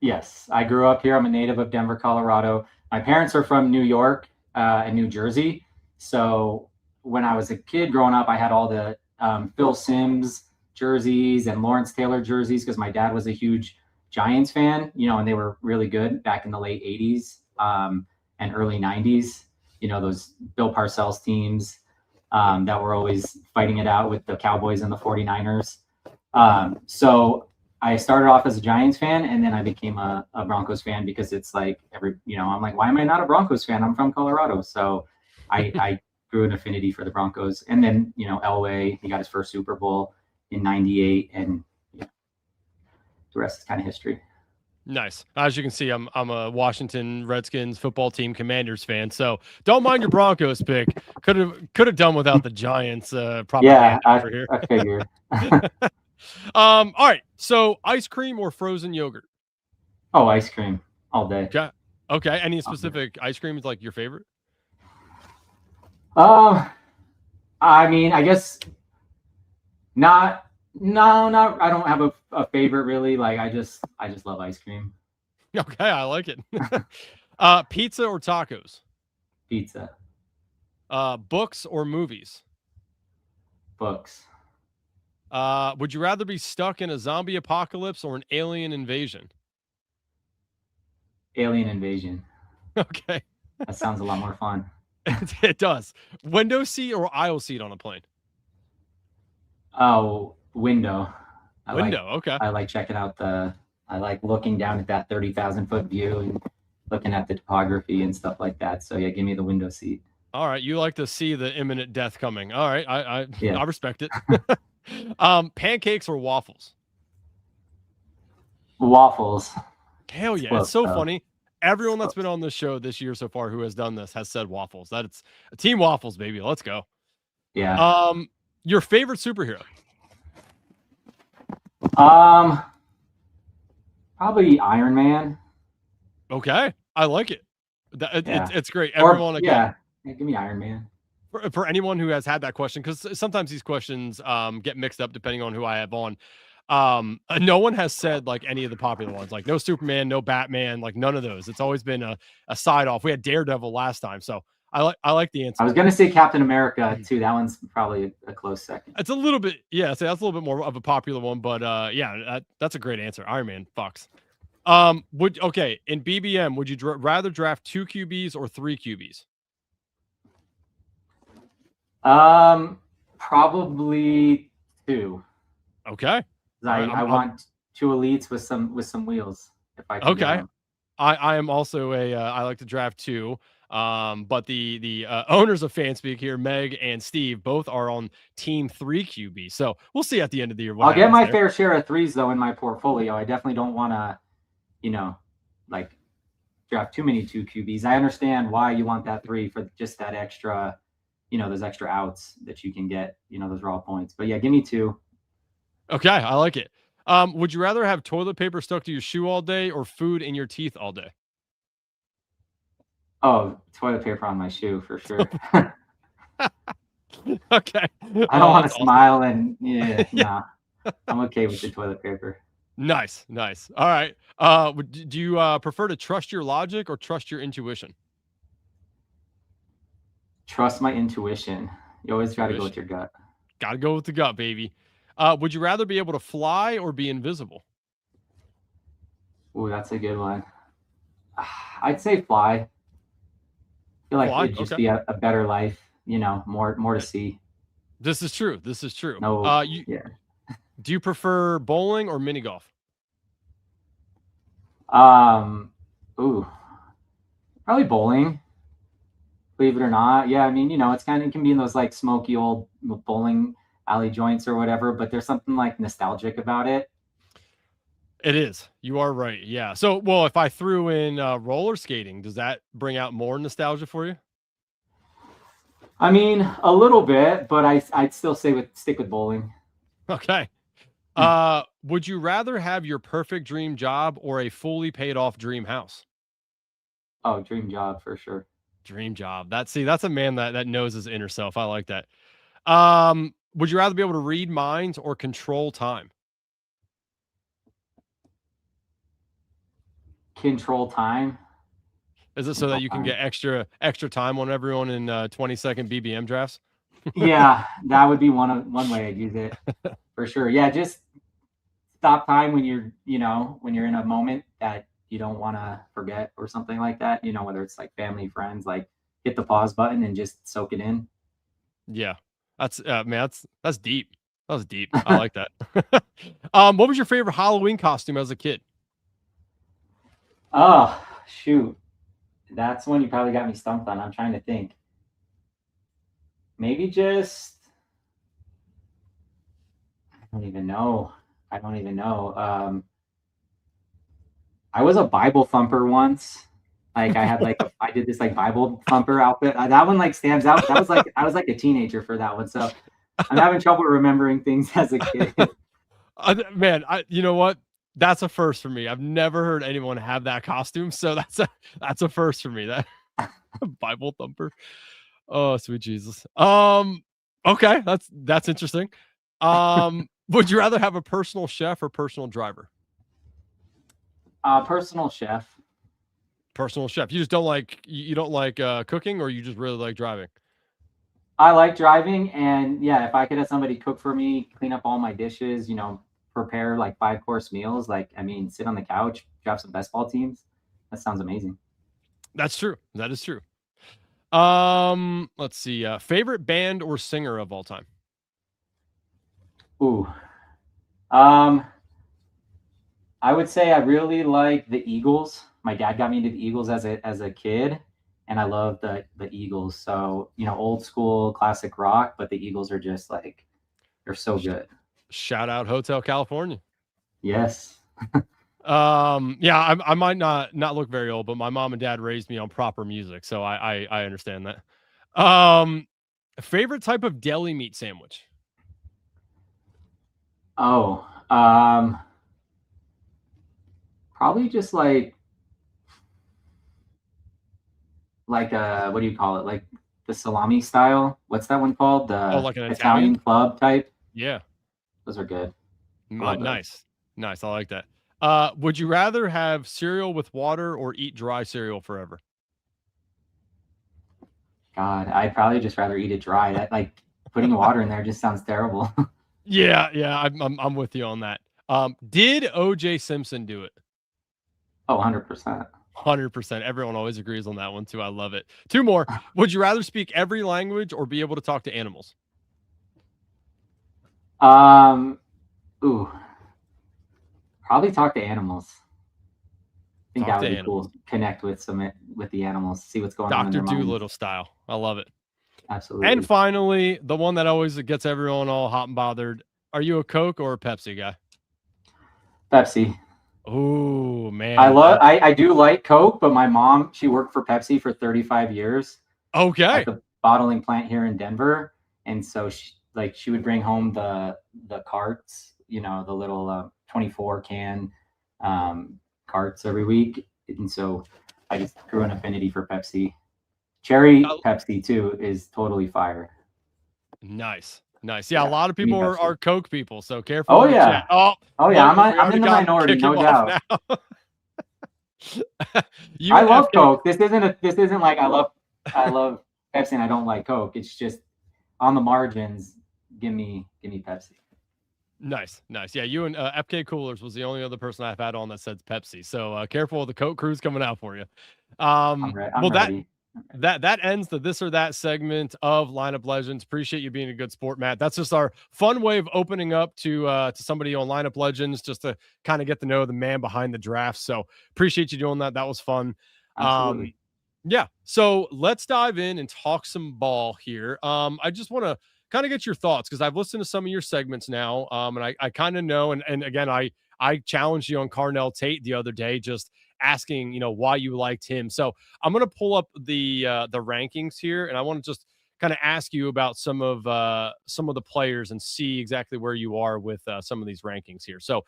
Yes. I grew up here. I'm a native of Denver, Colorado. My parents are from New York and New Jersey. So when I was a kid growing up, I had all the Phil Simms jerseys and Lawrence Taylor jerseys because my dad was a huge Giants fan, and they were really good back in the late 80s and early 90s. Those Bill Parcells teams that were always fighting it out with the Cowboys and the 49ers. So I started off as a Giants fan, and then I became a Broncos fan because it's like I'm like, why am I not a Broncos fan? I'm from Colorado. So I grew an affinity for the Broncos. And then, Elway, he got his first Super Bowl in 98, and the rest is kind of history. Nice. As you can see, I'm a Washington Redskins football team Commanders fan. So don't mind your Broncos pick. Could have done without the Giants. Probably. Yeah, I figured. All right. So ice cream or frozen yogurt? Oh, ice cream all day. Okay. Any specific ice cream is like your favorite? I mean, I guess not. No, I don't have a favorite really. Like I just love ice cream. Okay, I like it. Pizza or tacos? Pizza. Books or movies? Books. Would you rather be stuck in a zombie apocalypse or an alien invasion? Alien invasion. Okay. That sounds a lot more fun. It does. Window seat or aisle seat on a plane? Oh, window. Okay. I like checking out I like looking down at that 30,000 foot view and looking at the topography and stuff like that. So yeah, give me the window seat. All right. You like to see the imminent death coming. All right. I respect it. Pancakes or waffles? Waffles. Hell yeah. It's so funny. Everyone that's been on the show this year so far who has done this has said waffles. That's team waffles, baby. Let's go. Yeah. Your favorite superhero? Probably Iron Man. Okay. I like it. It's great. Everyone give me Iron Man. For anyone who has had that question, because sometimes these questions get mixed up depending on who I have on. No one has said like any of the popular ones, like no Superman, no Batman, like none of those. It's always been a side off. We had Daredevil last time, so I like the answer. I was gonna say Captain America too. That one's probably a close second. It's a little bit, so that's a little bit more of a popular one, but that's a great answer. Iron Man fucks. In BBM, would you rather draft 2 QBs or 3 QBs? Probably 2. Okay. I want 2 elites with some wheels if I can. Okay. I am also I like to draft 2. But the owners of Fanspeak here, Meg and Steve, both are on team 3 QB. So we'll see at the end of the year. I'll get my fair share of 3s though in my portfolio. I definitely don't want to, like draft too many 2 QBs. I understand why you want that 3 for just that extra, those extra outs that you can get, those raw points. But yeah, give me 2. Okay, I like it. Would you rather have toilet paper stuck to your shoe all day or food in your teeth all day? Oh, toilet paper on my shoe for sure. Okay. I don't want to smile and nah. I'm okay with the toilet paper. Nice. All right. Do you prefer to trust your logic or trust your intuition? Trust my intuition. You always got to go with your gut. Got to go with the gut, baby. Would you rather be able to fly or be invisible? Ooh, that's a good one. I'd say fly. I feel like it'd just be a better life, more to see. This is true. No, Do you prefer bowling or mini golf? Probably bowling. Believe it or not. Yeah, I mean, it can be in those like smoky old bowling alley joints or whatever, but there's something like nostalgic about it. It is. You are right. Yeah. So, well, if I threw in roller skating, does that bring out more nostalgia for you? I mean, a little bit, but I'd still stick with bowling. Okay. Would you rather have your perfect dream job or a fully paid off dream house? Oh, dream job for sure. Dream job. That's a man that knows his inner self. I like that. Would you rather be able to read minds or control time? Control time. Is it so that you can get extra time on everyone in 20-second BBM drafts? Yeah, that would be one way I'd use it for sure. Yeah, just stop time when you're in a moment that you don't want to forget or something like that. Whether it's like family, friends, like hit the pause button and just soak it in. Yeah, that's man, that's deep. That was deep. I like that. What was your favorite Halloween costume as a kid? Oh, shoot. That's one you probably got me stumped on. I'm trying to think. Maybe just I don't even know. I was a Bible thumper once. Like I had I did this like Bible thumper outfit. That one like stands out. That was like I was like a teenager for that one. So I'm having trouble remembering things as a kid. Man, you know what? That's a first for me. I've never heard anyone have that costume, so that's a first for me. That Bible thumper. Oh, sweet Jesus. Okay, that's interesting. Would you rather have a personal chef or personal driver? Personal chef. Personal chef. You just don't like cooking, or you just really like driving? I like driving, and yeah, if I could have somebody cook for me, clean up all my dishes, prepare like 5-course meals, sit on the couch, draft some best ball teams. That sounds amazing. That's true. That is true. Let's see. Favorite band or singer of all time? Ooh. I would say I really like the Eagles. My dad got me into the Eagles as a kid, and I love the Eagles. So, old school classic rock, but the Eagles are just like, they're so good. Shout out Hotel California. Yes. Yeah, I might not look very old, but my mom and dad raised me on proper music, so I understand that. Favorite type of deli meat sandwich? Oh, probably just like what do you call it? Like the salami style. What's that one called? Like an Italian club type. Yeah. Those are good. Nice. I like that. Would you rather have cereal with water or eat dry cereal forever? God, I'd probably just rather eat it dry. That like putting water in there just sounds terrible. Yeah, I'm with you on that. Did O.J. Simpson do it? Oh, 100%. 100%. Everyone always agrees on that one too. I love it. Two more. Would you rather speak every language or be able to talk to animals? Ooh, probably talk to animals. I think Talk that to would be animals. cool. Connect with the animals, see what's going on in Dr. their minds. Doolittle style. I love it. Absolutely. And finally, the one that always gets everyone all hot and bothered. Are you a Coke or a Pepsi guy? Pepsi. Oh man. I do like Coke, but my mom, she worked for Pepsi for 35 years Okay. at the bottling plant here in Denver. And so she would bring home the carts, the little 24 can carts every week. And so I just grew an affinity for Pepsi. Cherry Pepsi too is totally fire. Nice. Yeah, a lot of people are Coke people, so careful. Oh yeah. Chat. Oh yeah, I'm in the minority, no doubt. I love Coke. This isn't like I love Pepsi and I don't like Coke. It's just on the margins. Give me Pepsi. Nice. Yeah, you and FK Coolers was the only other person I've had on that said Pepsi. So careful with the Coke crew's coming out for you. I'm ready. That ends the this or that segment of Lineup Legends. Appreciate you being a good sport, Matt. That's just our fun way of opening up to somebody on Lineup Legends, just to kind of get to know the man behind the draft. So appreciate you doing that. That was fun. Absolutely. Yeah. So let's dive in and talk some ball here. I just want to kind of get your thoughts because I've listened to some of your segments now. And I kind of know, and again, I challenged you on Carnell Tate the other day, just asking, why you liked him. So I'm going to pull up the rankings here, and I want to just kind of ask you about some of the players and see exactly where you are with some of these rankings here. So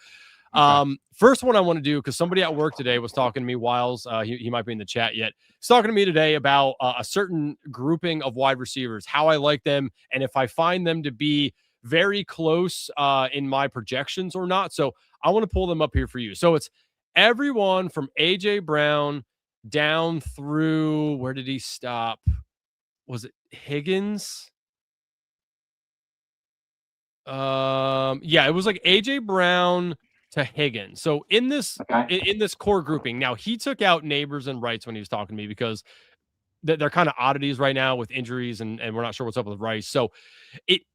first one I want to do, because somebody at work today was talking to me, Wiles, he might be in the chat yet. He's talking to me today about a certain grouping of wide receivers, how I like them, and if I find them to be very close in my projections or not. So I want to pull them up here for you. So it's everyone from AJ Brown down through, where did he stop? Was it Higgins? Yeah, it was like AJ Brown to Higgins. So in this core grouping, now he took out Neighbors and Wrights when he was talking to me because they're kind of oddities right now with injuries, and we're not sure what's up with Rice. So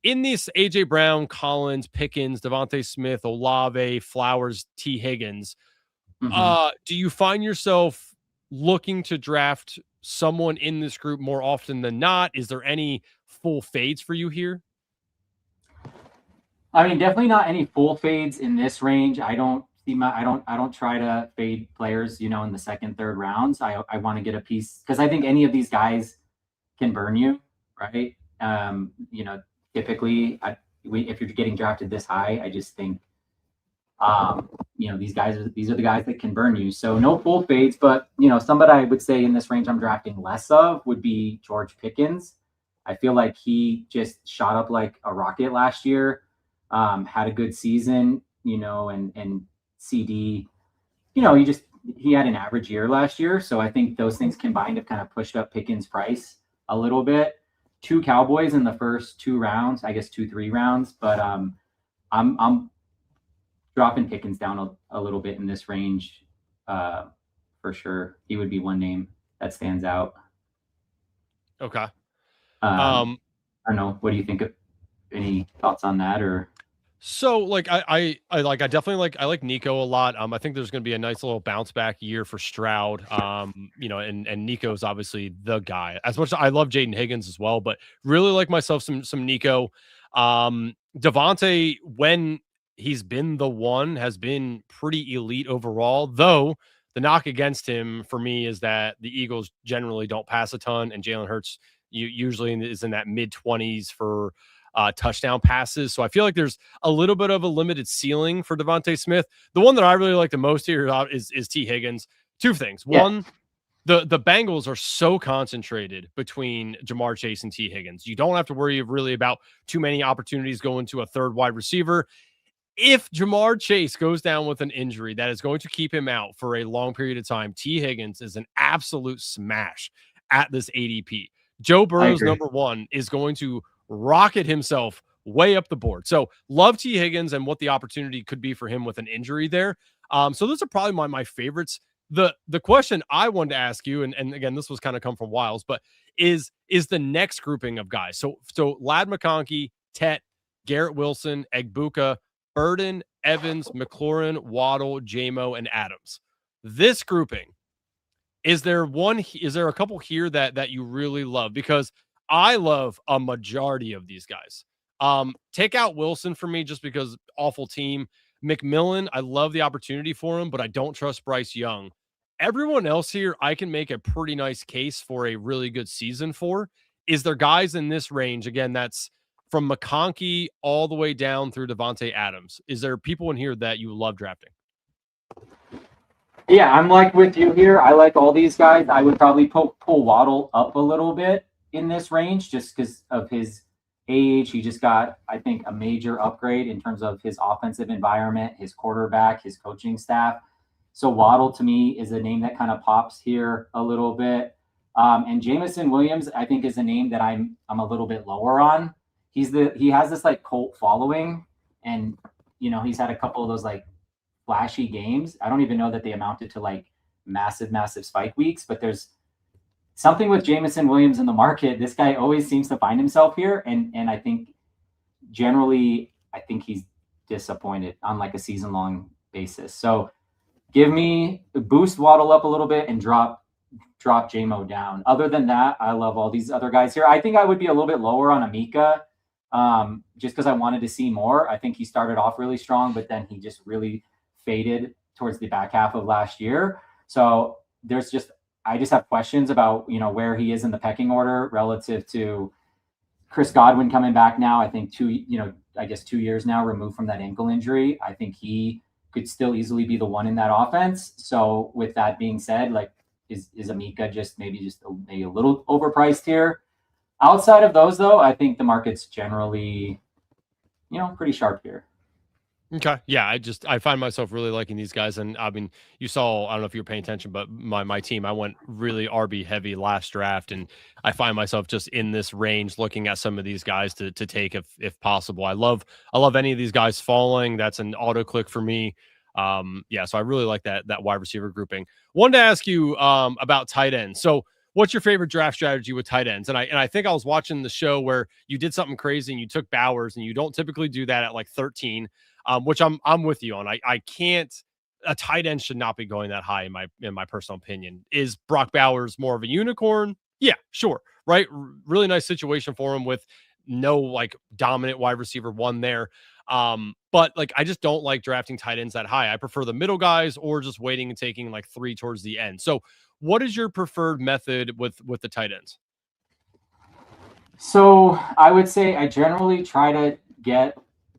in this AJ Brown, Collins, Pickens, Devontae Smith, Olave, Flowers, T. Higgins, do you find yourself looking to draft someone in this group more often than not? Is there any full fades for you here? I mean, definitely not any full fades in this range. I don't try to fade players, in the second, third rounds. I want to get a piece because I think any of these guys can burn you, right? Typically, if you're getting drafted this high, I just think, these are the guys that can burn you. So no full fades, but somebody I would say in this range I'm drafting less of would be George Pickens. I feel like he just shot up like a rocket last year. Had a good season, and CD, he had an average year last year. So I think those things combined have kind of pushed up Pickens' price a little bit. 2 Cowboys in the first 2 rounds, I guess 2-3 rounds, but I'm dropping Pickens down a little bit in this range for sure. He would be one name that stands out. Okay. I don't know. What do you think of any thoughts on that or? So like I like Nico a lot. I think there's going to be a nice little bounce back year for Stroud. And Nico's obviously the guy. As much as I love Jaden Higgins as well, but really like myself some Nico. Devontae, when he's been the one, has been pretty elite overall. Though the knock against him for me is that the Eagles generally don't pass a ton, and Jalen Hurts usually is in that mid-20s for touchdown passes. So I feel like there's a little bit of a limited ceiling for Devontae Smith. The one that I really like the most here is T. Higgins. 2 things. Yeah. One, the Bengals are so concentrated between Jamar Chase and T. Higgins. You don't have to worry really about too many opportunities going to a third wide receiver. If Jamar Chase goes down with an injury that is going to keep him out for a long period of time, T. Higgins is an absolute smash at this ADP. Joe Burrow's number 1 is going to rocket himself way up the board. So love T. Higgins and what the opportunity could be for him with an injury there. So those are probably my favorites The question I wanted to ask you, and again, this was kind of come from Wiles, but is the next grouping of guys. So Lad McConkey, Tet, Garrett Wilson, Egbuka, Burden, Evans, McLaurin, Waddle, JMO, and Adams. This grouping, is there a couple here that you really love? Because I love a majority of these guys. Take out Wilson for me just because awful team. McMillan, I love the opportunity for him, but I don't trust Bryce Young. Everyone else here, I can make a pretty nice case for a really good season for. Is there guys in this range? Again, that's from McConkey all the way down through Devontae Adams. Is there people in here that you love drafting? Yeah, I'm like with you here. I like all these guys. I would probably pull Waddle up a little bit in this range just because of his age. He just got, I think, a major upgrade in terms of his offensive environment, his quarterback, his coaching staff. So Waddle to me is a name that kind of pops here a little bit. And Jameson Williams, I think, is a name that I'm a little bit lower on. He has this like cult following, and he's had a couple of those like flashy games. I don't even know that they amounted to like massive spike weeks, but there's something with Jameson Williams in the market. This guy always seems to find himself here, and I think generally he's disappointed on like a season long basis. So give me boost Waddle up a little bit and drop JMO down. Other than that, I love all these other guys here. I think I would be a little bit lower on Amika, just because I wanted to see more. I think he started off really strong, but then he just really faded towards the back half of last year. So I just have questions about, where he is in the pecking order relative to Chris Godwin coming back now. I think 2 years now removed from that ankle injury. I think he could still easily be the one in that offense. So with that being said, like, is Amika just a little overpriced here? Outside of those, though, I think the market's generally, pretty sharp here. Okay. Yeah. I find myself really liking these guys. And I mean, you saw, I don't know if you were paying attention, but my team, I went really RB heavy last draft. And I find myself just in this range looking at some of these guys to take if possible. I love any of these guys falling. That's an auto click for me. So I really like that wide receiver grouping. Wanted to ask you about tight ends. So what's your favorite draft strategy with tight ends? And I think I was watching the show where you did something crazy and you took Bowers, and you don't typically do that at like 13. Which I'm with you on. I can't. A tight end should not be going that high in my personal opinion. Is Brock Bowers more of a unicorn? Yeah, sure. Right. Really nice situation for him with no like dominant wide receiver one there. But like I just don't like drafting tight ends that high. I prefer the middle guys or just waiting and taking like 3 towards the end. So what is your preferred method with the tight ends? So I would say I generally try to get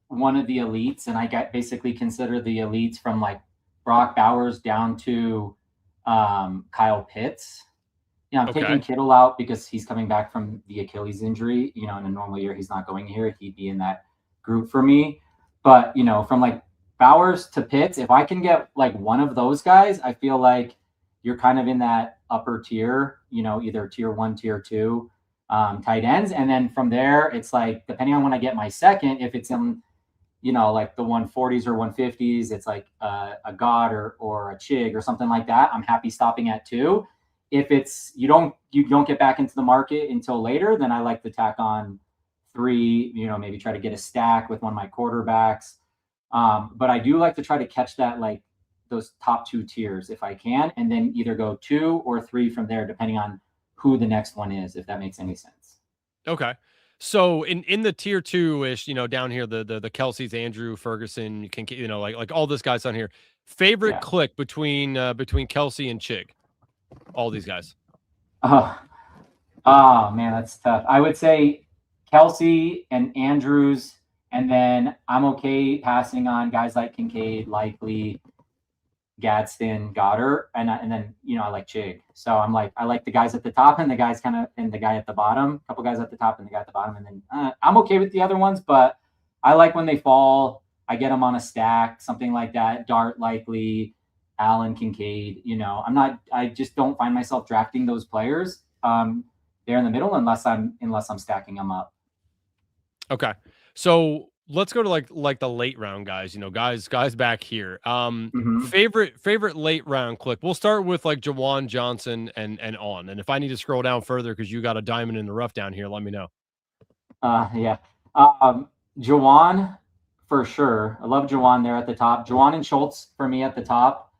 one of the elites, and I basically consider the elites from like Brock Bowers down to Kyle Pitts. I'm taking Kittle out because he's coming back from the Achilles injury. In a normal year, he's not going here. He'd be in that group for me. But, from like Bowers to Pitts, if I can get like one of those guys, I feel like you're kind of in that upper tier, either tier 1, tier 2 tight ends. And then from there, it's like, depending on when I get my second, if it's in, like the 140s or 150s, it's like a God or a Chig or something like that. I'm happy stopping at 2. If it's you don't get back into the market until later, then I like to tack on 3. Maybe try to get a stack with one of my quarterbacks. But I do like to try to catch that like those top 2 tiers if I can, and then either go 2 or 3 from there, depending on who the next one is, if that makes any sense. Okay. So in the tier 2-ish, down here, the Kelsey's, Andrew, Ferguson, like all this guys on here, favorite click between Kelsey and Chig, all these guys. Oh man, that's tough. I would say Kelsey and Andrews, and then I'm okay passing on guys like Kincaid, Likely, Gadsden, Goddard, and then I like Chig. So I'm like, I like the guys at the top and the guys and the guy at the bottom. A couple guys at the top and the guy at the bottom, and then I'm okay with the other ones, but I like when they fall. I get them on a stack, something like that. Dart, Likely, Allen, Kincaid. I just don't find myself drafting those players there in the middle unless I'm stacking them up. Okay, so let's go to like the late round guys, guys back here. Mhm. Favorite late round click. We'll start with like Jawan Johnson and on. And if I need to scroll down further because you got a diamond in the rough down here, let me know. Yeah. Jawan for sure. I love Jawan there at the top. Jawan and Schultz for me at the top.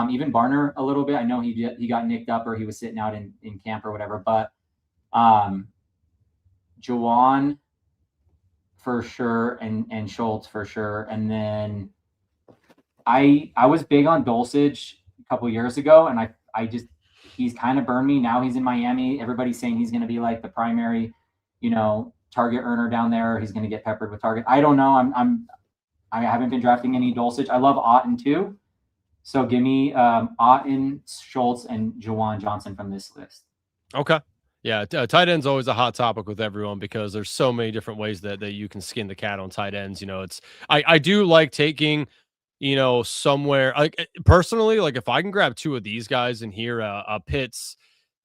Even Barner a little bit. I know he got nicked up or he was sitting out in camp or whatever, but Jawan for sure and Schultz for sure. And then I was big on Dulcich a couple years ago, and I just he's kind of burned me. Now he's in Miami. Everybody's saying he's going to be like the primary, target earner down there. He's going to get peppered with target. I don't know. I haven't been drafting any Dulcich. I love Otten too. So give me Otten, Schultz, and Jawan Johnson from this list. Okay. Yeah, tight end's always a hot topic with everyone because there's so many different ways that you can skin the cat on tight ends. I do like taking, somewhere like personally, like if I can grab two of these guys in here, a Pitts,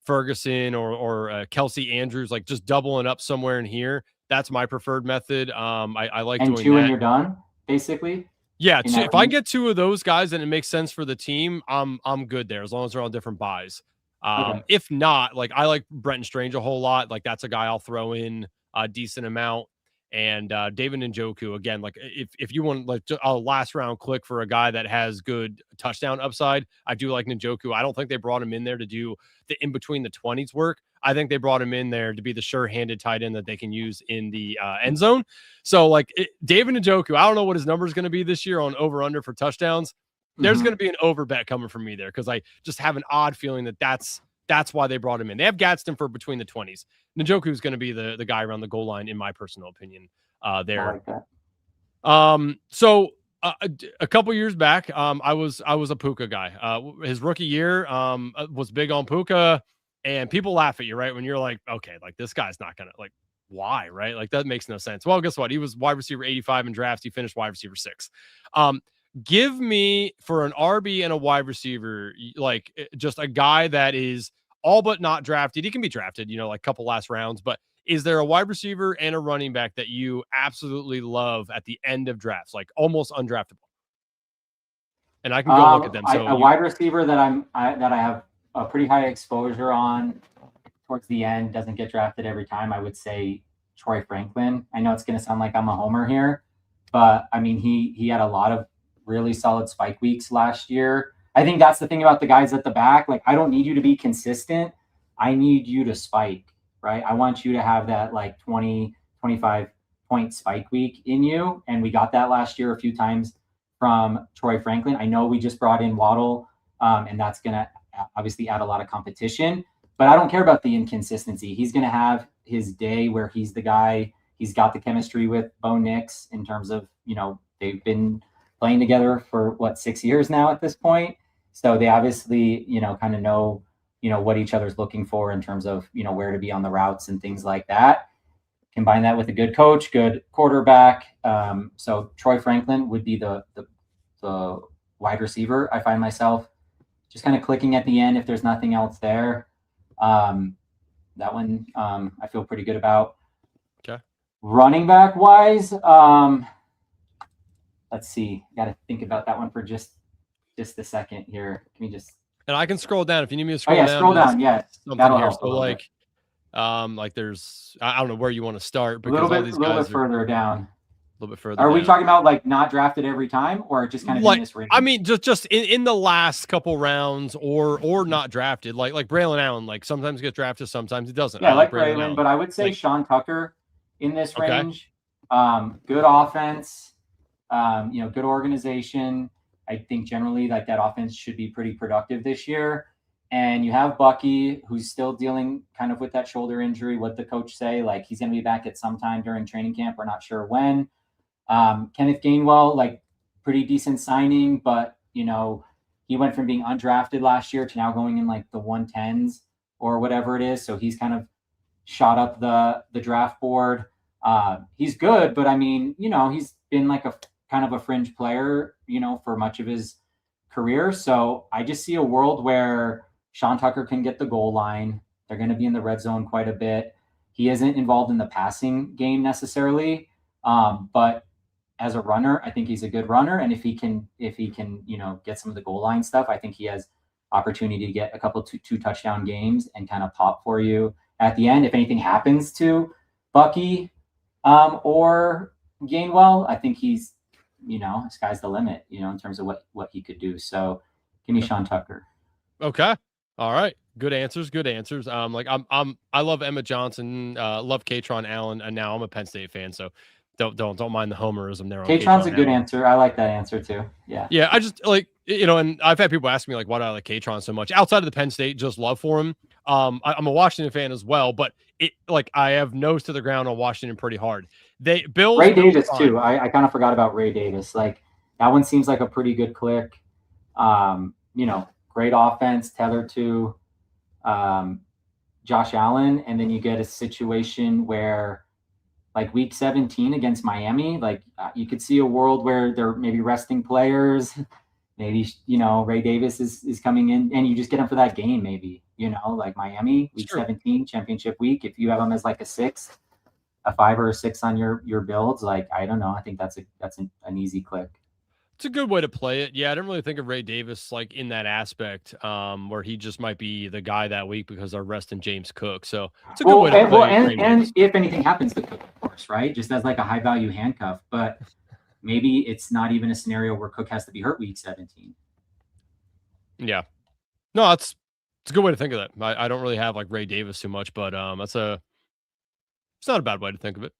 Ferguson, or Kelsey Andrews, like just doubling up somewhere in here. That's my preferred method. I like and doing two that. and you're done, basically. Yeah, if I get two of those guys and it makes sense for the team, I'm good there as long as they're on different buys. Okay. If not, like I like Brenton Strange a whole lot. Like that's a guy I'll throw in a decent amount. And David Njoku, again, like if you want like a last round click for a guy that has good touchdown upside, I do like Njoku. I don't think they brought him in there to do the in between the 20s work. I think they brought him in there to be the sure-handed tight end that they can use in the end zone. So like David Njoku, I don't know what his number is going to be this year on over under for touchdowns. There's going to be an over bet coming from me there because I just have an odd feeling that's why they brought him in. They have Gadsden for between the 20s. Njoku is going to be the guy around the goal line, in my personal opinion. There. I like that. So a couple years back, I was a Puka guy. His rookie year was big on Puka, and people laugh at you, right? When you're like, okay, like this guy's not gonna like. Why, right? Like that makes no sense. Well, guess what? He was wide receiver 85 in drafts. He finished wide receiver 6. Give me for an RB and a wide receiver, like just a guy that is all but not drafted. He can be drafted, like a couple last rounds, but is there a wide receiver and a running back that you absolutely love at the end of drafts, like almost undraftable? And I can go look at them. So wide receiver that I have a pretty high exposure on towards the end, doesn't get drafted every time, I would say Troy Franklin. I know it's going to sound like I'm a homer here, but I mean, he had a lot of really solid spike weeks last year. I think that's the thing about the guys at the back. Like, I don't need you to be consistent. I need you to spike, right? I want you to have that like 20, 25 point spike week in you. And we got that last year a few times from Troy Franklin. I know we just brought in Waddle, and that's going to obviously add a lot of competition, but I don't care about the inconsistency. He's going to have his day where he's the guy. He's got the chemistry with Bo Nix in terms of, they've been playing together for 6 years now at this point. So they obviously, kind of know, what each other's looking for in terms of, where to be on the routes and things like that. Combine that with a good coach, good quarterback. So Troy Franklin would be the wide receiver. I find myself just kind of clicking at the end if there's nothing else there. That one I feel pretty good about. Okay. Running back wise, let's see. Got to think about that one for just a second here. Can we just? And I can scroll down if you need me to scroll down. Scroll down. Yeah, that'll help. So like there's I don't know where you want to start because a little bit further down. A little bit further. Are we talking about like not drafted every time or just kind of in this range? I mean, just in the last couple rounds or not drafted, like Braylon Allen, like sometimes gets drafted, sometimes he doesn't. Yeah, like Braylon, but I would say Sean Tucker in this range. Good offense, good organization. I think generally like that offense should be pretty productive this year. And you have Bucky, who's still dealing kind of with that shoulder injury. What the coach say, like he's going to be back at some time during training camp. We're not sure when. Kenneth Gainwell, like pretty decent signing, but he went from being undrafted last year to now going in like the 110s or whatever it is. So he's kind of shot up the draft board. He's good, but I mean, he's been like a kind of a fringe player, for much of his career. So I just see a world where Sean Tucker can get the goal line. They're going to be in the red zone quite a bit. He isn't involved in the passing game necessarily, but as a runner, I think he's a good runner. And if he can, get some of the goal line stuff, I think he has opportunity to get a couple two touchdown games and kind of pop for you at the end. If anything happens to Bucky or Gainwell, I think he's, sky's the limit, in terms of what he could do. So give me Sean Tucker. Okay. All right. Good answers. I love Emmett Johnson, love Katron Allen, and now I'm a Penn State fan, so don't mind the homerism there. Katron's a good answer. I like that answer too. Yeah. Yeah. I just and I've had people ask me why do I like Katron so much outside of the Penn State, just love for him. I'm a Washington fan as well, but I have nose to the ground on Washington pretty hard. Bills Ray Davis too. I kind of forgot about Ray Davis. That one seems like a pretty good click. Great offense tethered to Josh Allen, and then you get a situation where week 17 against Miami, you could see a world where they're maybe resting players. Maybe, Ray Davis is coming in and you just get him for that game. Maybe, Miami week 17 championship week. If you have him as a 6, a 5 or a 6 on your builds, I don't know. I think that's an easy click. It's a good way to play it. Yeah, I didn't really think of Ray Davis in that aspect, where he just might be the guy that week because they're resting James Cook. So it's a good way to play it. And if anything happens to Cook, of course, right? Just as a high value handcuff. But maybe it's not even a scenario where Cook has to be hurt week 17. Yeah. No, it's a good way to think of that. I don't really have Ray Davis too much, but it's not a bad way to think of it.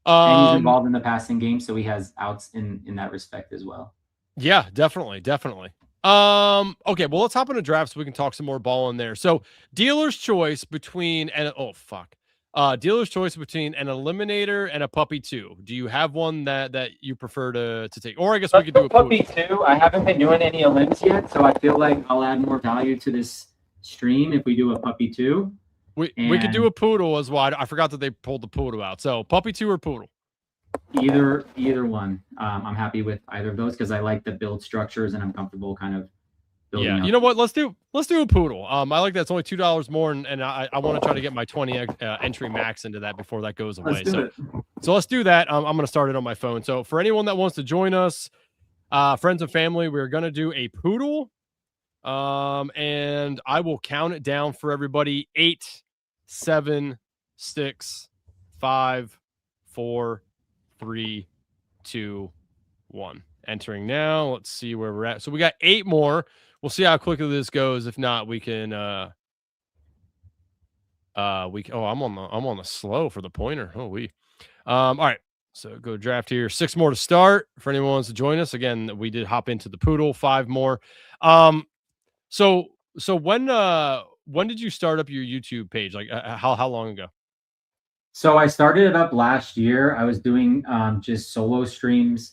And he's involved in the passing game, so he has outs in that respect as well. Yeah, definitely. Okay, well, let's hop into drafts so we can talk some more ball in there. So dealer's choice between dealer's choice between an eliminator and a puppy 2. Do you have one that you prefer to take? Or I guess we could do a puppy 2. I haven't been doing any elims yet, so I feel like I'll add more value to this stream if we do a puppy 2. We could do a poodle as well. I forgot that they pulled the poodle out. So puppy 2 or poodle? Either one. I'm happy with either of those because I like the build structures and I'm comfortable kind of building. Yeah, up. You know what? Let's do a poodle. I like that. It's only $2 more, and I want to try to get my 20 entry max into that before that goes away. So let's do that. I'm going to start it on my phone. So for anyone that wants to join us, friends and family, we're going to do a poodle. And I will count it down for everybody. 8, 7, 6, 5, 4, 3, 2, 1. Entering now. Let's see where we're at. So we got 8 more. We'll see how quickly this goes. If not, we can I'm on the slow for the pointer. All right. So go draft here. 6 more to start. For anyone who wants to join us. Again, we did hop into the poodle. 5 more. So when did you start up your YouTube page? How long ago? So I started it up last year. I was doing just solo streams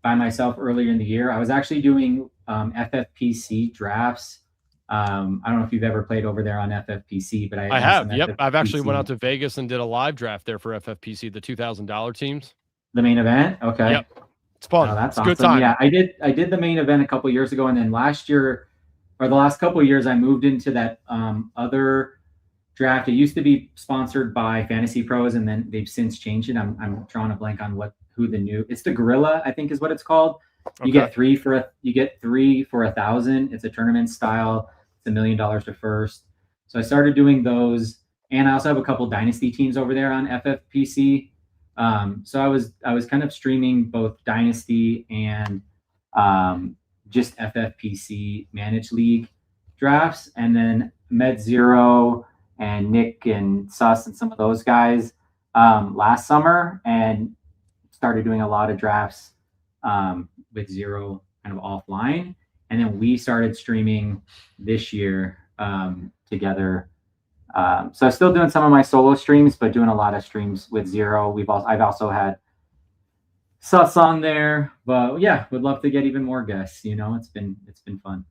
by myself earlier in the year. I was actually doing FFPC drafts. I don't know if you've ever played over there on FFPC, but I have. Yep. I've actually went out to Vegas and did a live draft there for FFPC, the $2,000 teams. The main event? Okay. Yep. It's fun. Oh, that's it's awesome. Good time. Yeah, I did the main event a couple years ago, and then last year, or the last couple of years, I moved into that other draft. It used to be sponsored by Fantasy Pros, and then they've since changed it. I'm drawing a blank on it's the Gorilla, I think is what it's called. You get 3 for $1,000. It's a tournament style. It's $1 million to first. So I started doing those, and I also have a couple dynasty teams over there on FFPC. So I was kind of streaming both dynasty and just FFPC managed league drafts, and then Med Zero and Nick and Sus and some of those guys last summer, and started doing a lot of drafts with Zero kind of offline. And then we started streaming this year together. So I'm still doing some of my solo streams, but doing a lot of streams with Zero. I've also had Sus on there, but yeah, would love to get even more guests. It's been fun.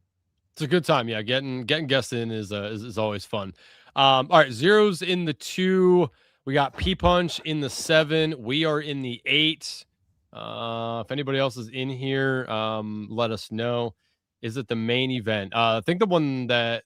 It's a good time. Yeah. Getting guests in is always fun. All right. Zero's in the 2. We got P Punch in the 7. We are in the 8. If anybody else is in here, let us know. Is it the main event? I think the one that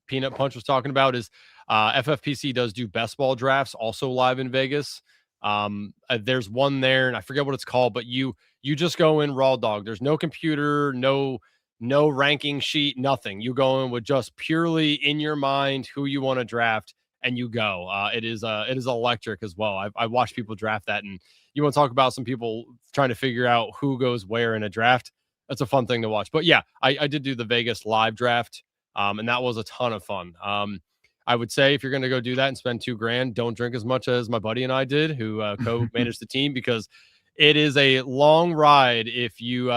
Peanut Punch was talking about is FFPC does do best ball drafts also live in Vegas. There's one there, and I forget what it's called, but you just go in raw dog. There's no computer, no ranking sheet, nothing. You go in with just purely in your mind who you want to draft, and you go. It is electric as well. I've watched people draft that, and you want to talk about some people trying to figure out who goes where in a draft. That's a fun thing to watch. But yeah, I did do the Vegas live draft, and that was a ton of fun. I would say if you're going to go do that and spend $2,000, don't drink as much as my buddy and I did, who co-managed the team, because it is a long ride if you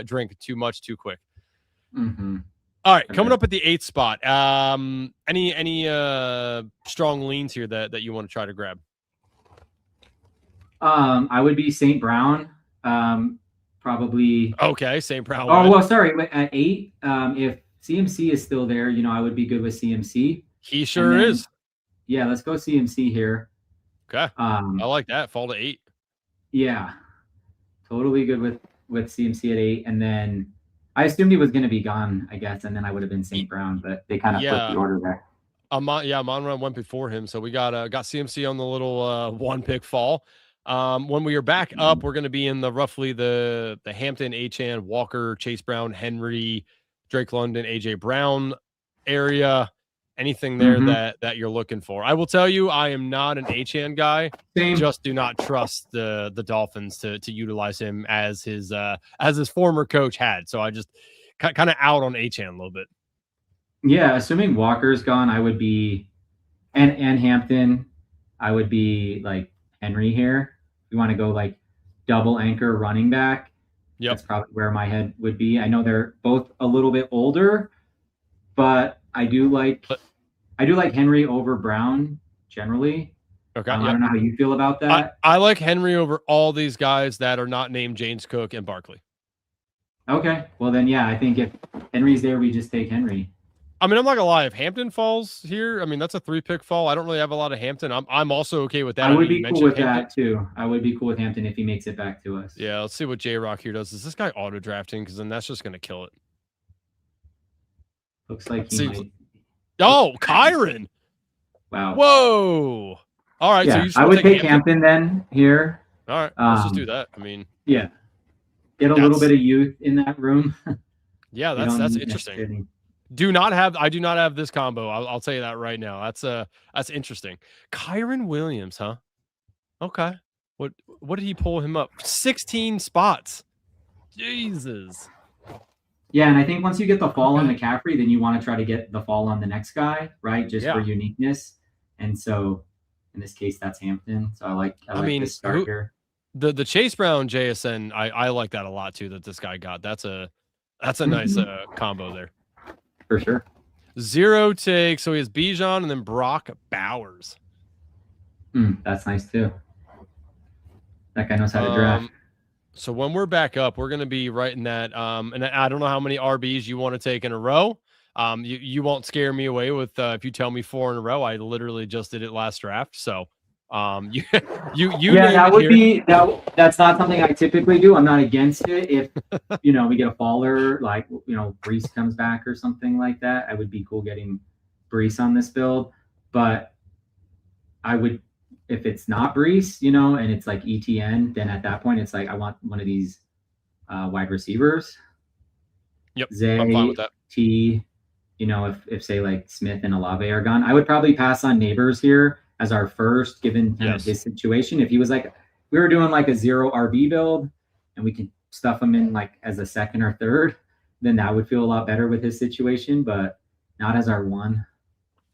drink too much too quick. Mm-hmm. All right, coming up at the 8th spot. Any strong leans here that you want to try to grab? I would be St. Brown. Probably. Okay, St. Brown. Oh, well, sorry. At 8, if CMC is still there, I would be good with CMC. He sure is. Yeah, let's go CMC here. Okay. I like that. Fall to 8. Yeah, totally good with CMC at 8. And then I assumed he was going to be gone, I guess, and then I would have been St. Brown, but they kind of flipped the order there. Monron went before him, so we got CMC on the little 1-pick fall. When we are back up, we're going to be in roughly the Hampton, Achane, Walker, Chase Brown, Henry, Drake London, AJ Brown area. Anything there that you're looking for? I will tell you, I am not an Achane guy. Same. Just do not trust the Dolphins to utilize him as his former coach had. So I just kind of out on Achane a little bit. Yeah, assuming Walker's gone, I would be and Hampton, I would be like Henry here. We want to go like double anchor running back. Yep. That's probably where my head would be. I know they're both a little bit older, but I do like Henry over Brown generally. Okay. I don't know how you feel about that. I like Henry over all these guys that are not named James Cook and Barkley. Okay. Well then, yeah, I think if Henry's there, we just take Henry. I mean, I'm not gonna lie. If Hampton falls here, I mean, that's a 3-pick fall. I don't really have a lot of Hampton. I'm also okay with that. I would be cool with that too. I would be cool with Hampton if he makes it back to us. Yeah, let's see what J-Rock here does. Is this guy auto drafting? Because then that's just gonna kill it. Looks like he might. Oh, Kyron! Wow. Whoa! All right, yeah, so I would take Hampton then here. All right, let's just do that. I mean, yeah, get a little bit of youth in that room. Yeah, that's interesting. I do not have this combo. I'll tell you that right now. That's interesting. Kyron Williams, huh? Okay. What did he pull him up? 16 spots. Jesus. Yeah, and I think once you get the fall on McCaffrey, then you want to try to get the fall on the next guy, right? Just for uniqueness. And so in this case, that's Hampton. So I like this start here. The Chase Brown JSN, I like that a lot too, that this guy got. That's a nice combo there. For sure. 0 takes. So he has Bijan and then Brock Bowers. That's nice too. That guy knows how to draft. So when we're back up, we're going to be right in that. And I don't know how many RBs you want to take in a row. You won't scare me away with if you tell me 4 in a row. I literally just did it last draft. So you that would be that's not something I typically do. I'm not against it. If we get a faller, like Brees comes back or something like that, I would be cool getting Brees on this build. But I would, if it's not Brees, and it's like ETN, then at that point it's like I want one of these wide receivers. Yep, Zay, I'm fine with that. T, if say like Smith and Olave are gone, I would probably pass on Neighbors here as our first, given kind of his situation. If he was like, we were doing like a 0 RB build and we could stuff him in like as a second or third, then that would feel a lot better with his situation, but not as our 1.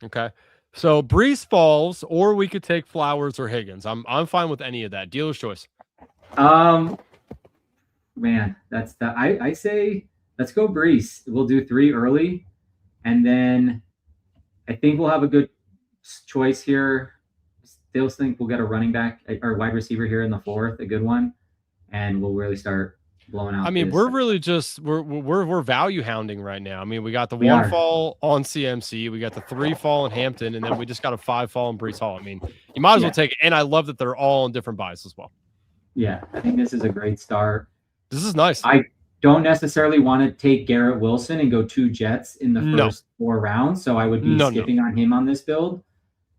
Okay. So Brees falls, or we could take Flowers or Higgins. I'm fine with any of that. Dealer's choice. Man, that's I say let's go Brees. We'll do 3 early, and then I think we'll have a good choice here. Still think we'll get a running back or wide receiver here in the 4th, a good one, and we'll really start blowing out. I mean, we're really just we're value hounding right now. I mean, we got the 1 fall on CMC, we got the 3 fall in Hampton, and then we just got a 5 fall in Brees Hall. I mean, you might as well take it. And I love that they're all in different buys as well. Yeah, I think this is a great start. This is nice. I don't necessarily want to take Garrett Wilson and go 2 Jets in the first 4 rounds, so I would be skipping on him on this build.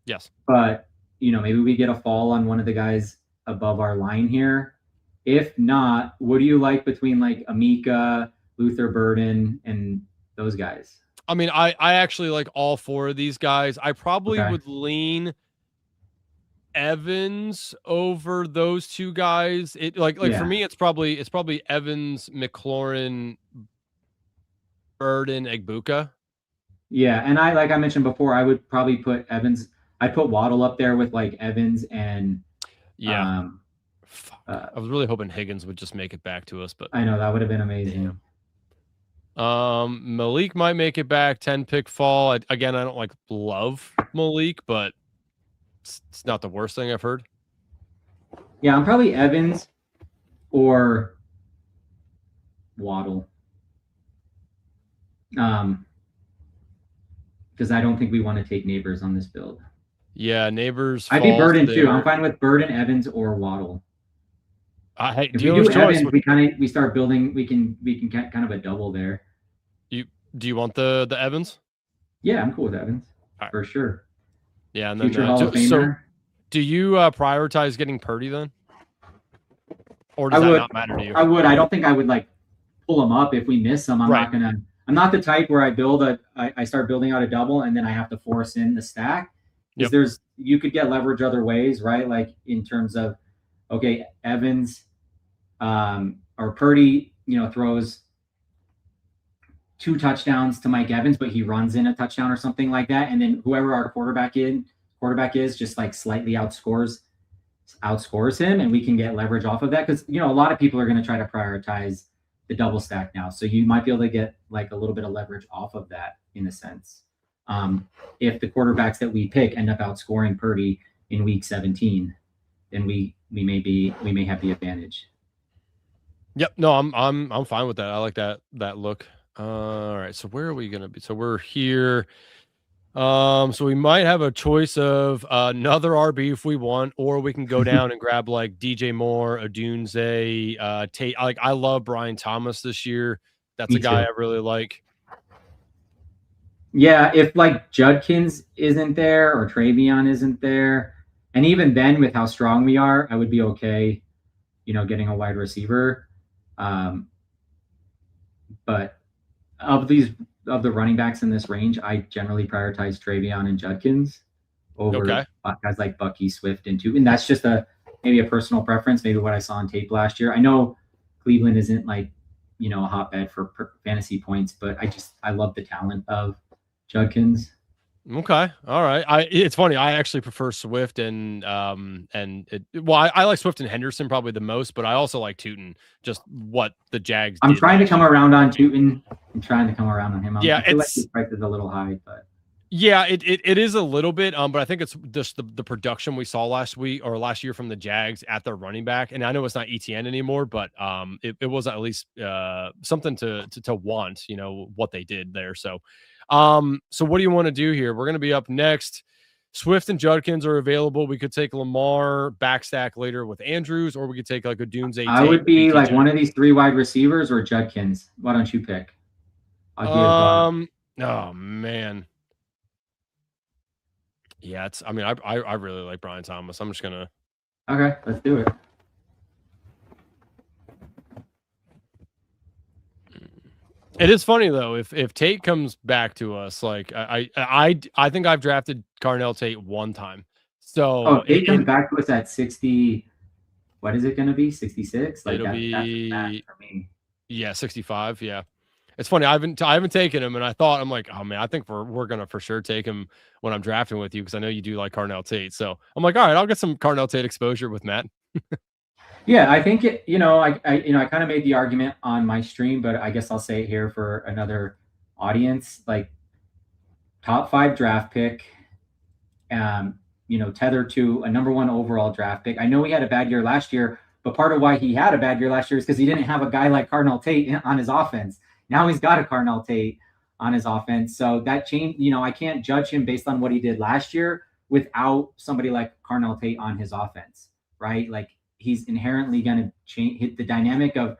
Yes. But, maybe we get a fall on one of the guys above our line here. If not, what do you like between like Amika, Luther Burden, and those guys? I mean, I actually like all 4 of these guys. I probably would lean Evans over those 2 guys. It for me, it's probably Evans, McLaurin, Burden, Egbuka. Yeah, and I mentioned before, I would probably put Evans. I'd put Waddle up there with like Evans and I was really hoping Higgins would just make it back to us, but I know that would have been amazing. Malik might make it back 10 pick fall. Again, I don't love Malik, but it's not the worst thing I've heard. Yeah, I'm probably Evans or Waddle. Because I don't think we want to take Neighbors on this build. Yeah, Neighbors. I'd be Burden too. I'm fine with Burden, Evans, or Waddle. If we do Evans, we start building. We can get kind of a double there. Do you want the Evans? Yeah, I'm cool with Evans for sure. Yeah, and then future Hall of Famer. So do you prioritize getting Purdy then, or does that not matter to you? I would. I don't think I would pull him up if we miss him. I'm not the type where I start building out a double and then I have to force in the stack. Because you could get leverage other ways, right? Like in terms of, okay, Evans or Purdy, throws 2 touchdowns to Mike Evans, but he runs in a touchdown or something like that. And then whoever our quarterback is just slightly outscores him, and we can get leverage off of that. Because, a lot of people are going to try to prioritize the double stack now. So you might be able to get a little bit of leverage off of that in a sense. If the quarterbacks that we pick end up outscoring Purdy in week 17, then we may have the advantage. Yep. No, I'm fine with that. I like that look. All right. So where are we gonna be? So we're here. So we might have a choice of another RB if we want, or we can go down and grab DJ Moore, Odunze, Tate. I love Brian Thomas this year. That's a guy I really like. Yeah, if Judkins isn't there or Travion isn't there, and even then with how strong we are, I would be okay, getting a wide receiver. But of the running backs in this range, I generally prioritize Travion and Judkins over guys like Bucky, Swift, and Tootin. That's just maybe a personal preference, maybe what I saw on tape last year. I know Cleveland isn't a hotbed for fantasy points, but I love the talent of Judkins. Okay. All right. It's funny. I actually prefer Swift and I like Swift and Henderson probably the most, but I also like Tootin. Just what the Jags. I'm trying to come around on Tootin. I'm trying to come around on him. I feel like his price is a little high, but yeah, it is a little bit. But I think it's just the production we saw last year from the Jags at their running back. And I know it's not ETN anymore, but it was at least something to want, what they did there. So what do you want to do here? We're going to be up next. Swift and Judkins are available. We could take Lamar backstack later with Andrews, or we could take a Dunze. I would be one of these 3 wide receivers or Judkins. Why don't you pick? Oh man. Yeah, I really like Brian Thomas. I'm just gonna. Okay, let's do it. It is funny though, if Tate comes back to us, I think I've drafted Carnell Tate one time. So Tate comes back to us at 60. What is it going to be? 66? It'll be for me. Yeah, 65. Yeah, it's funny. I haven't taken him, and I'm like, oh man, I think we're gonna for sure take him when I'm drafting with you because I know you do like Carnell Tate. So I'm like, all right, I'll get some Carnell Tate exposure with Matt. Yeah, I think I kind of made the argument on my stream, but I guess I'll say it here for another audience. Top 5 draft pick, tethered to a number 1 overall draft pick. I know he had a bad year last year, but part of why he had a bad year last year is because he didn't have a guy like Carnell Tate on his offense. Now he's got a Carnell Tate on his offense. So that changed, I can't judge him based on what he did last year without somebody like Carnell Tate on his offense, right? He's inherently going to change. The dynamic of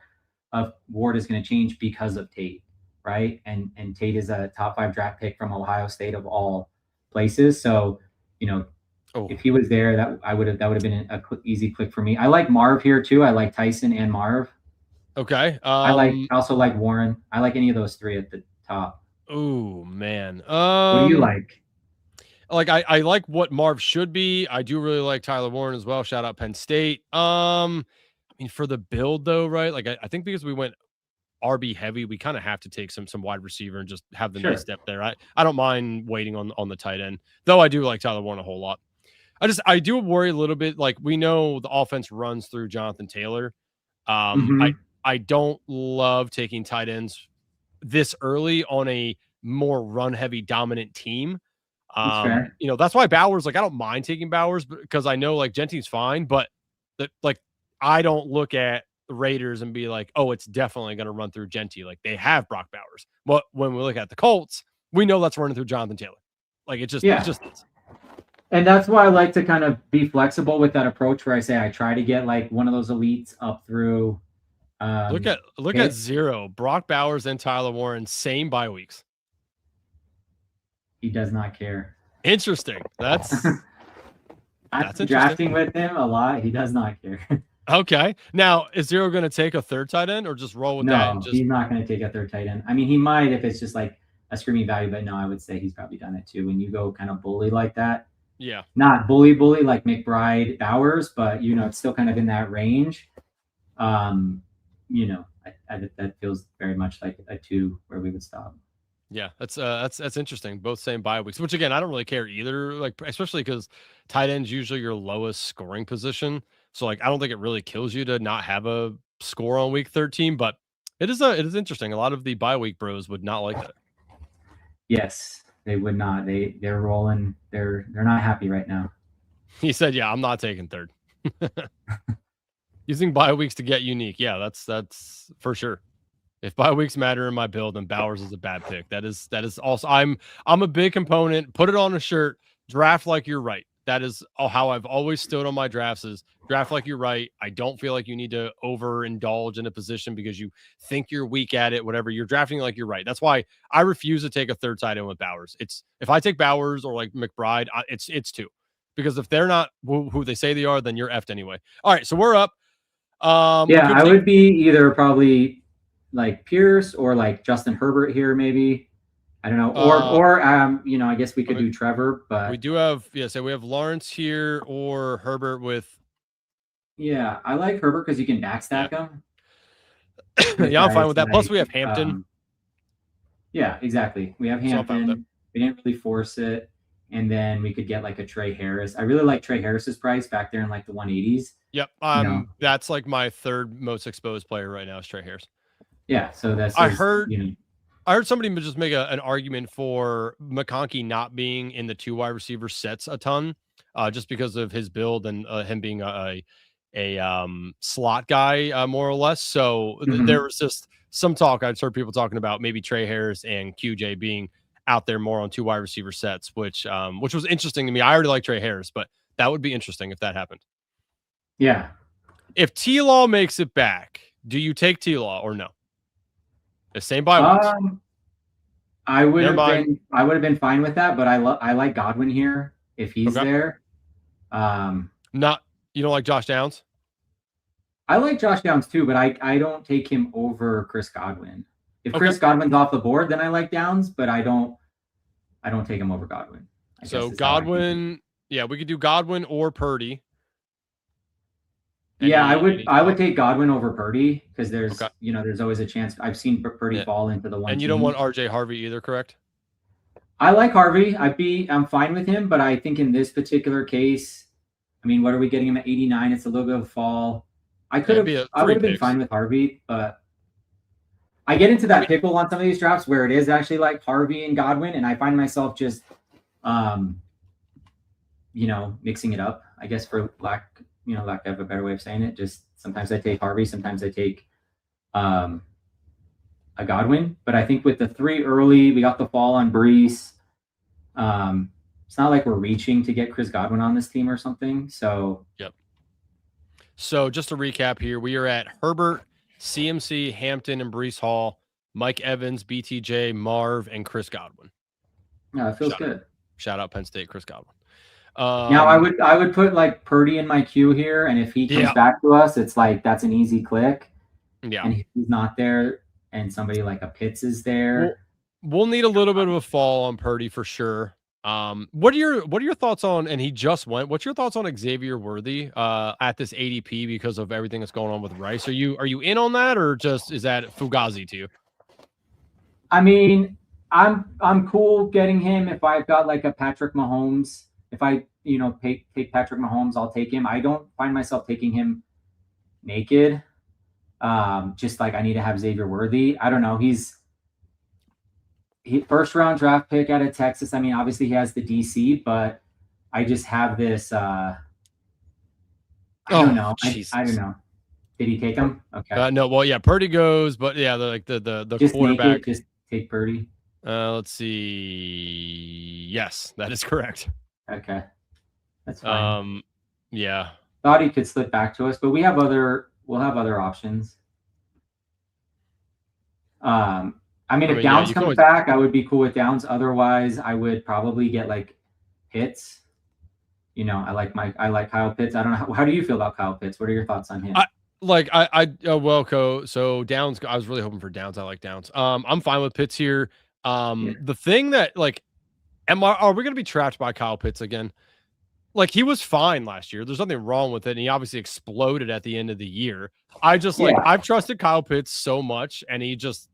Ward is going to change because of Tate, right? And Tate is a top 5 draft pick from Ohio State of all places. So, Oh, If he was there, that would have been a easy click for me. I like Marv here too. I like Tyson and Marv. okay. I also like Warren. I like any of those three at the top. Oh man. What do you like? Like I like what Marv should be. I do really like Tyler Warren as well. Shout out Penn State. I mean, for the build though, right? Like I think because we went RB heavy, we kind of have to take some wide receiver and just have the Sure. nice depth there. I don't mind waiting on the tight end, though. I do like Tyler Warren a whole lot. I do worry a little bit. Like we know the offense runs through Jonathan Taylor. Mhm. I don't love taking tight ends this early on a more run heavy dominant team. That's fair. You know, that's why Bowers, like I don't mind taking Bowers because I know like Gentine's fine, but like I don't look at the Raiders and be like, oh, it's definitely going to run through Genty. Like they have Brock Bowers. But when we look at the Colts, we know that's running through Jonathan Taylor. Like it just is. And that's why I like to kind of be flexible with that approach where I say I try to get like one of those elites up through. Look at 0. Brock Bowers and Tyler Warren, same bye weeks. He does not care. Interesting. That's interesting. Drafting with him a lot. He does not care. Okay. Now, is 0 going to take a third tight end or just roll with that? No, he's not going to take a third tight end. I mean, he might if it's just like a screaming value, but no, I would say he's probably done it too. When you go kind of bully like that, yeah, not bully like McBride Bowers, but you know, it's still kind of in that range. You know, that feels very much like a 2 where we would stop. Yeah, that's interesting. Both same bye weeks, which again, I don't really care either. Like, especially because tight end's usually your lowest scoring position. So like, I don't think it really kills you to not have a score on week 13, but it is interesting. A lot of the bye week bros would not like that. Yes, they would not. They're rolling. They're not happy right now. He said, "Yeah, I'm not taking third." Using bye weeks to get unique. Yeah, that's for sure. If bye weeks matter in my build, then Bowers is a bad pick. That is also I'm a big component. Put it on a shirt. Draft like you're right. That is how I've always stood on my drafts is draft like you're right. I don't feel like you need to overindulge in a position because you think you're weak at it, whatever. You're drafting like you're right. That's why I refuse to take a third tight end with Bowers. It's if I take Bowers or like McBride, it's 2. Because if they're not who they say they are, then you're effed anyway. All right, so we're up. Yeah, I would be either probably like Pierce or like Justin Herbert here, maybe. I don't know. Or you know, I guess we could do Trevor, but we do have so we have Lawrence here or Herbert with. Yeah, I like Herbert because you can backstack him. Yeah, I'm fine with that. Plus, we have Hampton. Yeah, exactly. We have Hampton. We didn't really force it. And then we could get like a Trey Harris. I really like Trey Harris's price back there in like the 180s. Yep. That's like my third most exposed player right now is Trey Harris. Yeah. So I heard somebody just make an argument for McConkey not being in the 2 wide receiver sets a ton, just because of his build and him being a slot guy, more or less. So there was just some talk. I'd heard people talking about maybe Trey Harris and QJ being out there more on 2 wide receiver sets, which was interesting to me. I already like Trey Harris, but that would be interesting if that happened. Yeah. If T-Law makes it back, do you take T-Law or no? The same bye weeks. I would have been fine with that, but I like Godwin here if he's there. You don't like Josh Downs? I like Josh Downs too, but I don't take him over Chris Godwin. If Chris Godwin's off the board, then I like Downs, but I don't take him over Godwin. So Godwin, yeah, we could do Godwin or Purdy. Yeah, I would take Godwin over Purdy because there's always a chance. I've seen Purdy fall into the 1. And you don't want RJ Harvey either, correct? I like Harvey. I'm fine with him, but I think in this particular case, I mean, what are we getting him at 89? It's a little bit of a fall. I would have been fine with Harvey, but I get into that pickle on some of these drafts where it is actually like Harvey and Godwin, and I find myself just, mixing it up, I guess, for lack of a better way of saying it. Just sometimes I take Harvey, sometimes I take a Godwin. But I think with the 3 early, we got the fall on Brees. It's not like we're reaching to get Chris Godwin on this team or something. So yep. So just to recap here, we are at Herbert, CMC, Hampton, and Brees Hall, Mike Evans, BTJ, Marv, and Chris Godwin. Yeah, it feels good. Shout out Penn State, Chris Godwin. Now I would put like Purdy in my queue here, and if he comes back to us, it's like that's an easy click. Yeah. And if he's not there, and somebody like a Pitts is there, we'll need a little bit of a fall on Purdy for sure. What are your thoughts on? And he just went. What's your thoughts on Xavier Worthy at this ADP because of everything that's going on with Rice? Are you in on that, or just is that fugazi to you? I mean, I'm cool getting him if I've got like a Patrick Mahomes. If I take Patrick Mahomes, I'll take him. I don't find myself taking him naked. Just like I need to have Xavier Worthy. I don't know. He first round draft pick out of Texas. I mean, obviously he has the DC, but I just have this. I don't know. I don't know. Did he take him? Okay. No. Well, yeah, Purdy goes, but yeah, the just quarterback. Naked, just take Purdy. Let's see. Yes, that is correct. Okay, that's fine. Yeah. Thought he could slip back to us, but we'll have other options. I mean, if Downs comes back, I would be cool with Downs. Otherwise, I would probably get like Pitts. I like Kyle Pitts. I don't know. How do you feel about Kyle Pitts? What are your thoughts on him? So Downs, I was really hoping for Downs. I like Downs. I'm fine with Pitts here. The thing that are we going to be trapped by Kyle Pitts again? Like, he was fine last year. There's nothing wrong with it. And he obviously exploded at the end of the year. I've trusted Kyle Pitts so much, and he just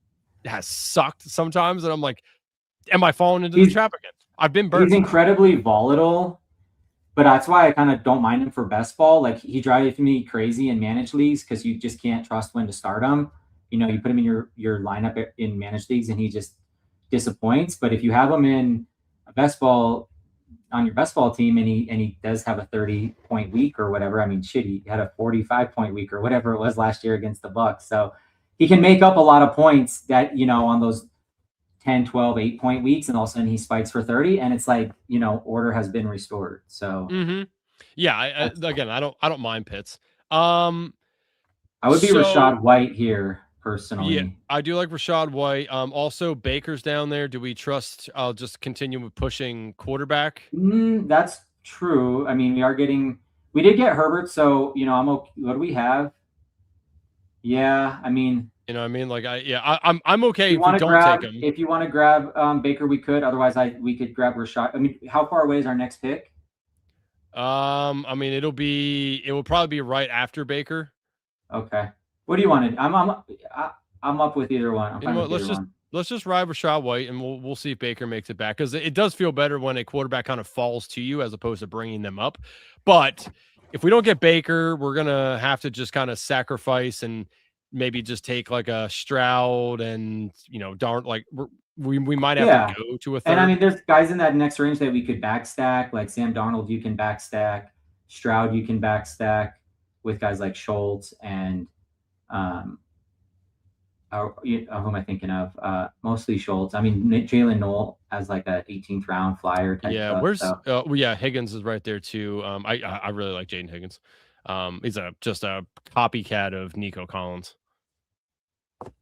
has sucked sometimes. And I'm like, am I falling into the trap again? I've been burned. He's incredibly volatile, but that's why I kind of don't mind him for best ball. Like, he drives me crazy in managed leagues because you just can't trust when to start him. You put him in your lineup in managed leagues, and he just disappoints. But if you have him in a best ball on your best ball team, and he does have a 30-point week or whatever. I mean, shit, he had a 45-point week or whatever it was last year against the Bucs. So he can make up a lot of points that, on those 10, 12, 8-point weeks, and all of a sudden he spikes for 30, and it's like, order has been restored. So yeah, again, I don't mind Pitts. I would be Rachaad White here personally. Yeah, I do like Rachaad White. Also Baker's down there. Do we trust? I'll just continue with pushing quarterback. That's true. I mean, we did get Herbert, so I'm okay. What do we have? Yeah, I mean, I'm okay if we don't take him. If you want to grab Baker, we could. Otherwise, we could grab Rachaad. I mean, how far away is our next pick? I mean, it will probably be right after Baker. Okay. What do you want? I'm up with either one. Let's just ride Rachaad White, and we'll see if Baker makes it back, because it does feel better when a quarterback kind of falls to you as opposed to bringing them up. But if we don't get Baker, we're gonna have to just kind of sacrifice and maybe just take like a Stroud, and we might have to go to a third. And I mean, there's guys in that next range that we could backstack, like Sam Darnold. You can backstack Stroud. You can backstack with guys like Schultz and who am I thinking of? Mostly Schultz. I mean, Jalen Noel as like a 18th round flyer type. Yeah, Higgins is right there too. I really like Jaden Higgins. He's just a copycat of Nico Collins.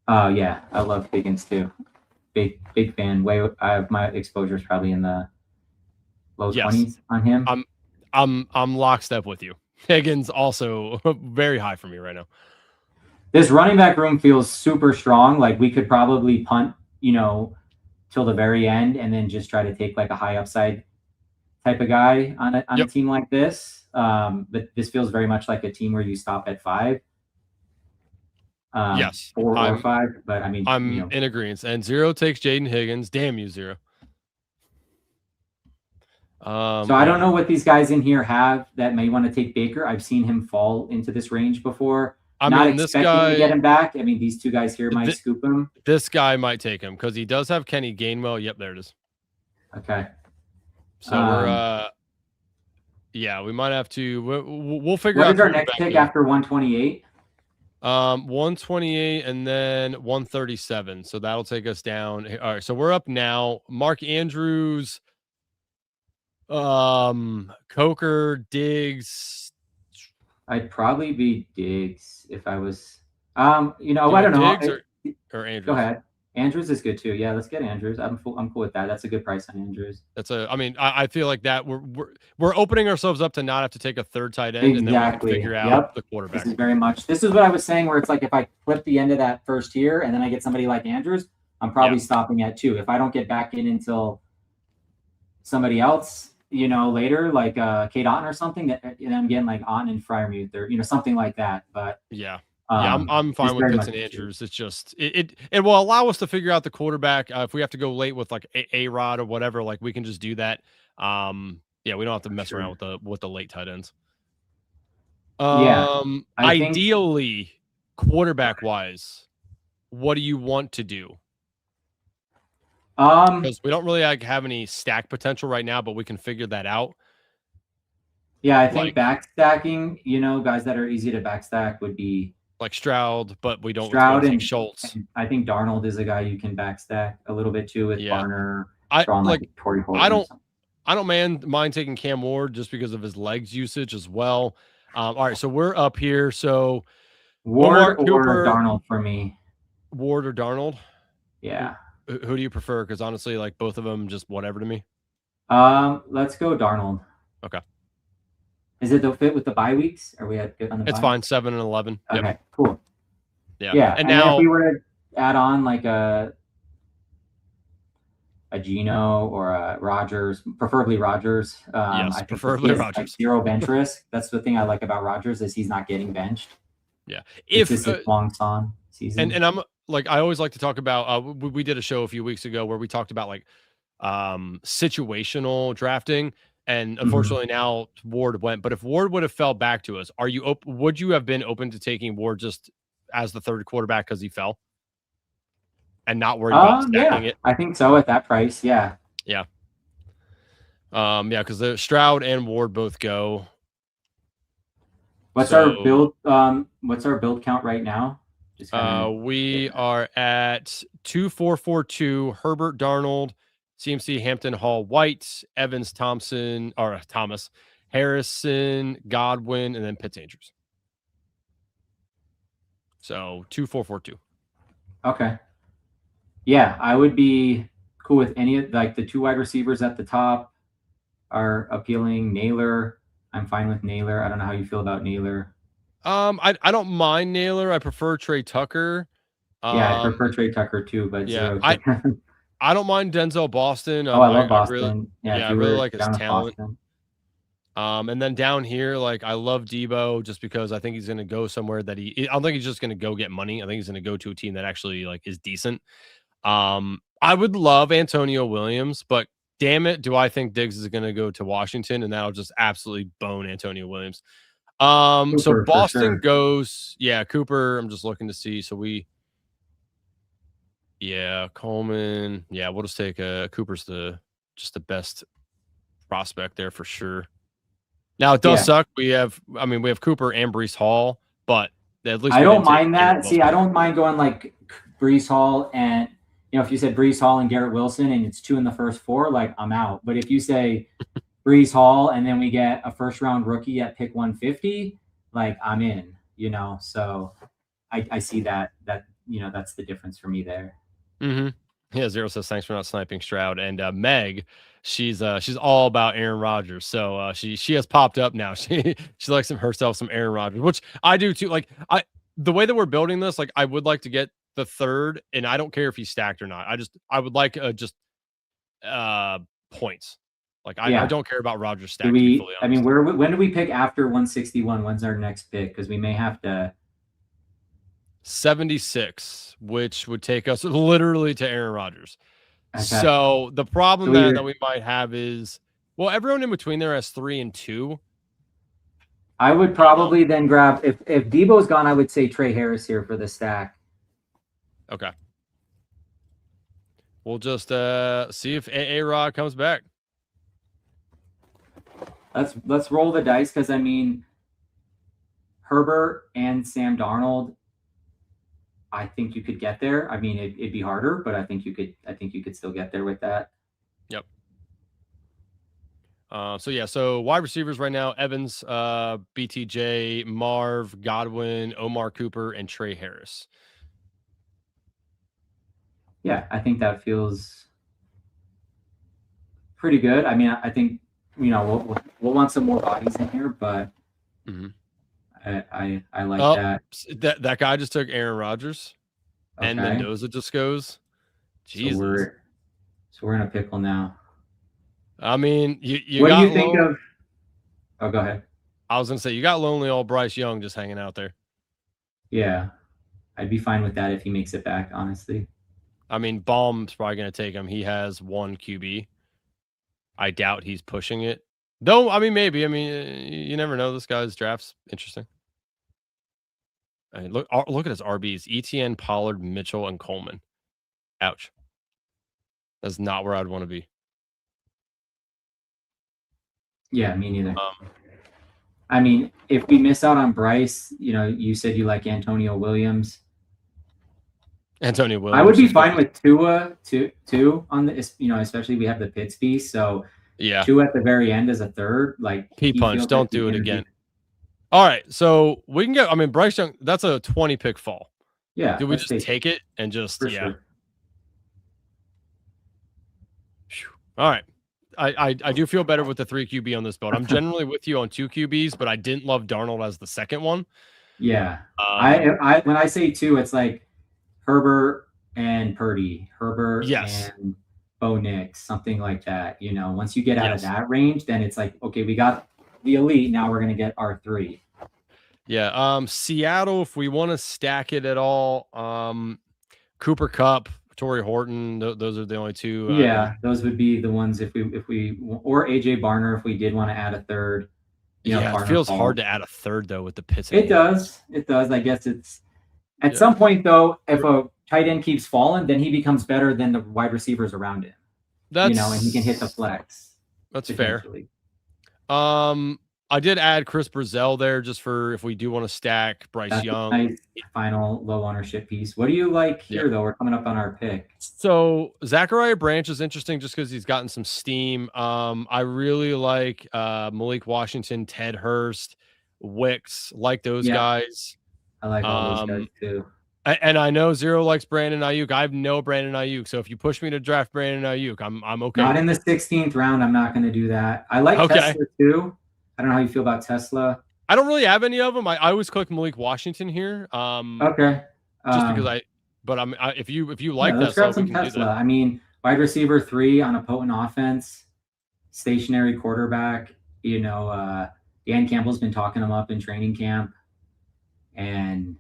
Yeah, I love Higgins too. Big fan. My exposure is probably in the low 20s on him. I'm lockstep with you. Higgins also very high for me right now. This running back room feels super strong. Like, we could probably punt, till the very end, and then just try to take like a high upside type of guy on a team like this. But this feels very much like a team where you stop at 5. 4 or 5. But I mean, I'm in agreement. And 0 takes Jaden Higgins. Damn you, 0. So I don't know what these guys in here have that may want to take Baker. I've seen him fall into this range before. This guy to get him back. I mean, these two guys here might scoop him. This guy might take him because he does have Kenny Gainwell. Yep, there it is. Okay. So we might have to. We'll figure out. What is our next pick after 128? 128 and then 137. So that'll take us down. All right. So we're up now. Mark Andrews, Coker, Diggs. I'd probably be Diggs if I was. I don't know. Or Andrews? Go ahead. Andrews is good too. Yeah, let's get Andrews. I'm cool with that. That's a good price on Andrews. I feel like that we're opening ourselves up to not have to take a third tight end, and then we have to figure out the quarterback. This is what I was saying, where it's like if I flip the end of that first tier and then I get somebody like Andrews, I'm probably stopping at 2. If I don't get back in until somebody else, later, like Kate Otten or something, that I'm getting like Otten and Freiermuth or something like that. But I'm fine with Pitts and Andrews. It's just it will allow us to figure out the quarterback. If we have to go late with like A-Rod or whatever, like we can just do that. We don't have to mess around with the late tight ends. Ideally, quarterback wise, what do you want to do? Because we don't really have any stack potential right now, but we can figure that out. Yeah, I think backstacking, guys that are easy to backstack would be like Stroud, but we don't. Stroud and Schultz. And I think Darnold is a guy you can backstack a little bit too with Barner. Torrey Horton. I don't mind taking Cam Ward just because of his legs usage as well. All right, so we're up here. So Ward or Darnold for me. Ward or Darnold? Yeah. Who do you prefer? Because honestly, like both of them, just whatever to me. Let's go Darnold. Okay. Is it the fit with the bye weeks? Are we good on the? It's fine. 7 and 11. Okay, cool. Yeah. And now if we were to add on like a Geno or a Rodgers, preferably Rodgers. Yes, preferably Rodgers. Like 0 bench risk. That's the thing I like about Rodgers is he's not getting benched. Yeah. If this is long son season. And I'm like, I always like to talk about, we did a show a few weeks ago where we talked about like situational drafting, and unfortunately now Ward went, but if Ward would have fell back to us, would you have been open to taking Ward just as the third quarterback because he fell and not worried about stacking it? I think so at that price. Yeah. Because the Stroud and Ward both go. What's our build count right now? We are at 2442. Herbert, Darnold, CMC, Hampton, Hall, White, Evans, Thomas, Harrison, Godwin, and then Pitts, Andrews. So 2442. Okay. Yeah, I would be cool with any of like the 2 wide receivers at the top are appealing. Naylor, I'm fine with Naylor. I don't know how you feel about Naylor. I don't mind Naylor. I prefer Trey Tucker. I prefer Trey Tucker too, but I don't mind Denzel Boston. I love Boston. I really like his talent. And then down here, like I love Debo just because I think he's going to go somewhere that I don't think he's just going to go get money. I think he's going to go to a team that actually like is decent. I would love Antonio Williams, but damn it, do I think Diggs is going to go to Washington, and that'll just absolutely bone Antonio Williams. Cooper, so Boston goes, Cooper. I'm just looking to see. So Coleman. Yeah, we'll just take Cooper's the best prospect there for sure. Now it does suck. We have Cooper and Breece Hall, but at least I don't mind that. See, I don't mind going like Breece Hall and if you said Breece Hall and Garrett Wilson and it's 2 in the first 4, like I'm out. But if you say Breece Hall and then we get a first round rookie at pick 150, like I'm in, so I see that that's the difference for me there. Yeah, Zero says thanks for not sniping Stroud. And Meg, she's all about Aaron Rodgers. So she has popped up now. She likes herself some Aaron Rodgers, which I do too. Like the way that we're building this, like I would like to get the third, and I don't care if he's stacked or not. I would like points. Like I don't care about Rodgers stacked. When do we pick after 161? When's our next pick? Because we may have to 76, which would take us literally to Aaron Rodgers. Okay. So the problem that we might have is, everyone in between there has 3 and 2. I would probably then grab, if Debo's gone, I would say Trey Harris here for the stack. Okay. We'll just see if A-Rod comes back. Let's roll the dice, because Herbert and Sam Darnold, I think you could get there. It'd be harder, but I think you could still get there with that. Yep. So wide receivers right now: Evans, BTJ, Marv, Godwin, Omar Cooper, and Trey Harris. Yeah, I think that feels pretty good. I mean, I think we'll want some more bodies in here, but I like that. That guy just took Aaron Rodgers, and Okay. Mendoza just goes. Jesus. So we're in a pickle now. I mean, you what got do you think of? Oh, go ahead. I was gonna say you got lonely old Bryce Young just hanging out there. Yeah, I'd be fine with that if he makes it back, honestly. I mean, Baum's probably gonna take him. He has one QB. I doubt he's pushing it. Though, I mean, maybe. I mean, you never know. This guy's draft's interesting. I mean, look at his RBs: ETN, Pollard, Mitchell, and Coleman. Ouch. That's not where I'd want to be. Yeah, me neither. I mean, if we miss out on Bryce, you said you like Antonio Williams. Antonio Williams. I would be fine with Tua two on the, especially we have the Pitts piece. So yeah, Tua at the very end as a third, like punch. Don't do it again. All right, so we can get. I mean, Bryce Young. That's a 20 pick fall. Yeah. Do we just take it and just Sure. All right. I do feel better with the 3 QB on this build. I'm generally with you on 2 QBs, but I didn't love Darnold as the second one. Yeah. I when I say 2, it's like Herbert and Purdy, and Bo Nix, something like that. Once you get out of that range, then it's like, okay, we got the elite. Now we're going to get our 3. Yeah. Seattle, if we want to stack it at all, Cooper Kupp, Torrey Horton, those are the only 2. Yeah, those would be the ones if we or AJ Barner if we did want to add a third. It feels hard to add a third though with the Pitts. It does. I guess it's at some point though. If a tight end keeps falling, then he becomes better than the wide receivers around him. And he can hit the flex. That's fair. I did add Chris Brazell there just for if we do want to stack Bryce Young. Nice final low ownership piece. What do you like here though? We're coming up on our pick. So Zachariah Branch is interesting just because he's gotten some steam. I really like Malik Washington, Ted Hurst, Wicks, like those guys. I like all those guys too. And I know Zero likes Brandon Ayuk. I have no Brandon Ayuk. So if you push me to draft Brandon Ayuk, I'm okay. Not in the 16th round. I'm not going to do that. I like Tesla too. I don't know how you feel about Tesla. I don't really have any of them. I always click Malik Washington here. Okay. Just because if you like let's Tesla, grab some Tesla. I mean, wide receiver 3 on a potent offense, stationary quarterback. Dan Campbell's been talking him up in training camp, and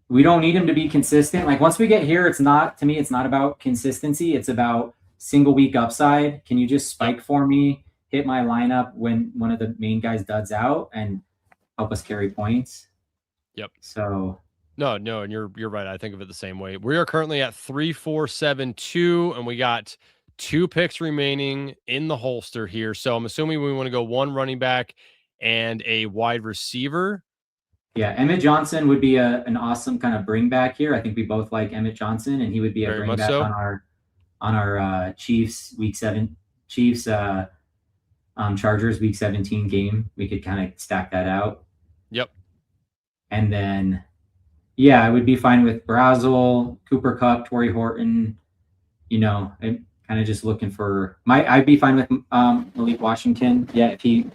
we don't need him to be consistent. Like once we get here, it's not about consistency. It's about single week upside. Can you just spike for me? Hit my lineup when one of the main guys duds out and help us carry points. Yep. So no, and you're right. I think of it the same way. We are currently at 3, 4, 7, 2, and we got 2 picks remaining in the holster here. So I'm assuming we want to go 1 running back and a wide receiver. Yeah, Emmett Johnson would be an awesome kind of bring back here. I think we both like Emmett Johnson, and he would be a bring back on our Chiefs Week 7 Chiefs. Chargers Week 17 game. We could kind of stack that out. Yep. And then, I would be fine with Brazel, Cooper Kupp, Torrey Horton. And kind of just looking for I'd be fine with Malik Washington. Yeah, if he's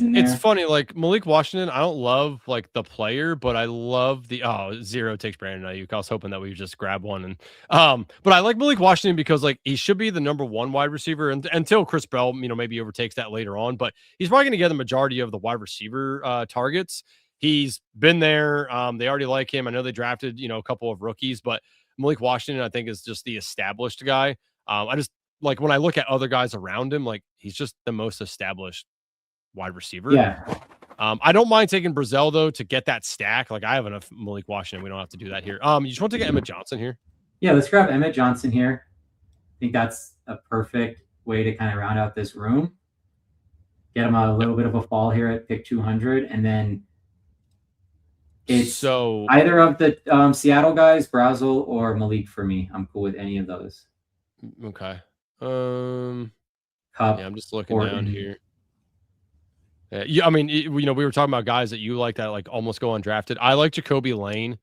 in there. It's funny, like Malik Washington, I don't love like the player, but I love the Zero takes Brandon Ayuk. I was hoping that we would just grab one, and but I like Malik Washington because like he should be the number 1 wide receiver until Chris Bell, maybe overtakes that later on, but he's probably going to get the majority of the wide receiver targets. He's been there. They already like him. I know they drafted, a couple of rookies, but Malik Washington, I think, is just the established guy. I just like when I look at other guys around him, like he's just the most established wide receiver. Yeah. I don't mind taking Brazell though to get that stack. Like I have enough Malik Washington. We don't have to do that here. You just want to get Emmett Johnson here? Yeah, let's grab Emmett Johnson here. I think that's a perfect way to kind of round out this room. Get him a little bit of a fall here at pick 200, and then it's either of the Seattle guys, Brazel or Malik for me. I'm cool with any of those. Okay. Kupp, I'm just looking down here. Yeah, I mean, we were talking about guys that you like that like almost go undrafted. I like Jacoby Lane.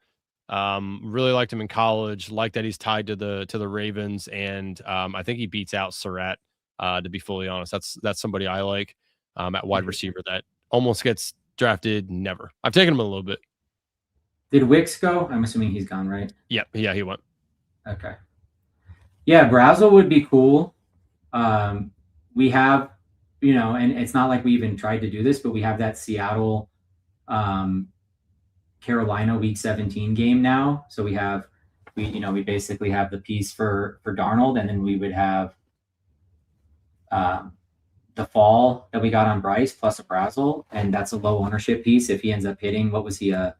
Really liked him in college. Like that he's tied to the Ravens, and I think he beats out Surratt. To be fully honest, that's somebody I like at wide receiver that almost gets drafted. Never. I've taken him a little bit. Did Wicks go? I'm assuming he's gone, right? Yeah, he went. Okay. Yeah, Brazel would be cool. We have, and it's not like we even tried to do this, but we have that Seattle, Carolina Week 17 game now. So we basically have the piece for Darnold, and then we would have the fall that we got on Bryce plus a Brazel, and that's a low ownership piece. If he ends up hitting, what was he, a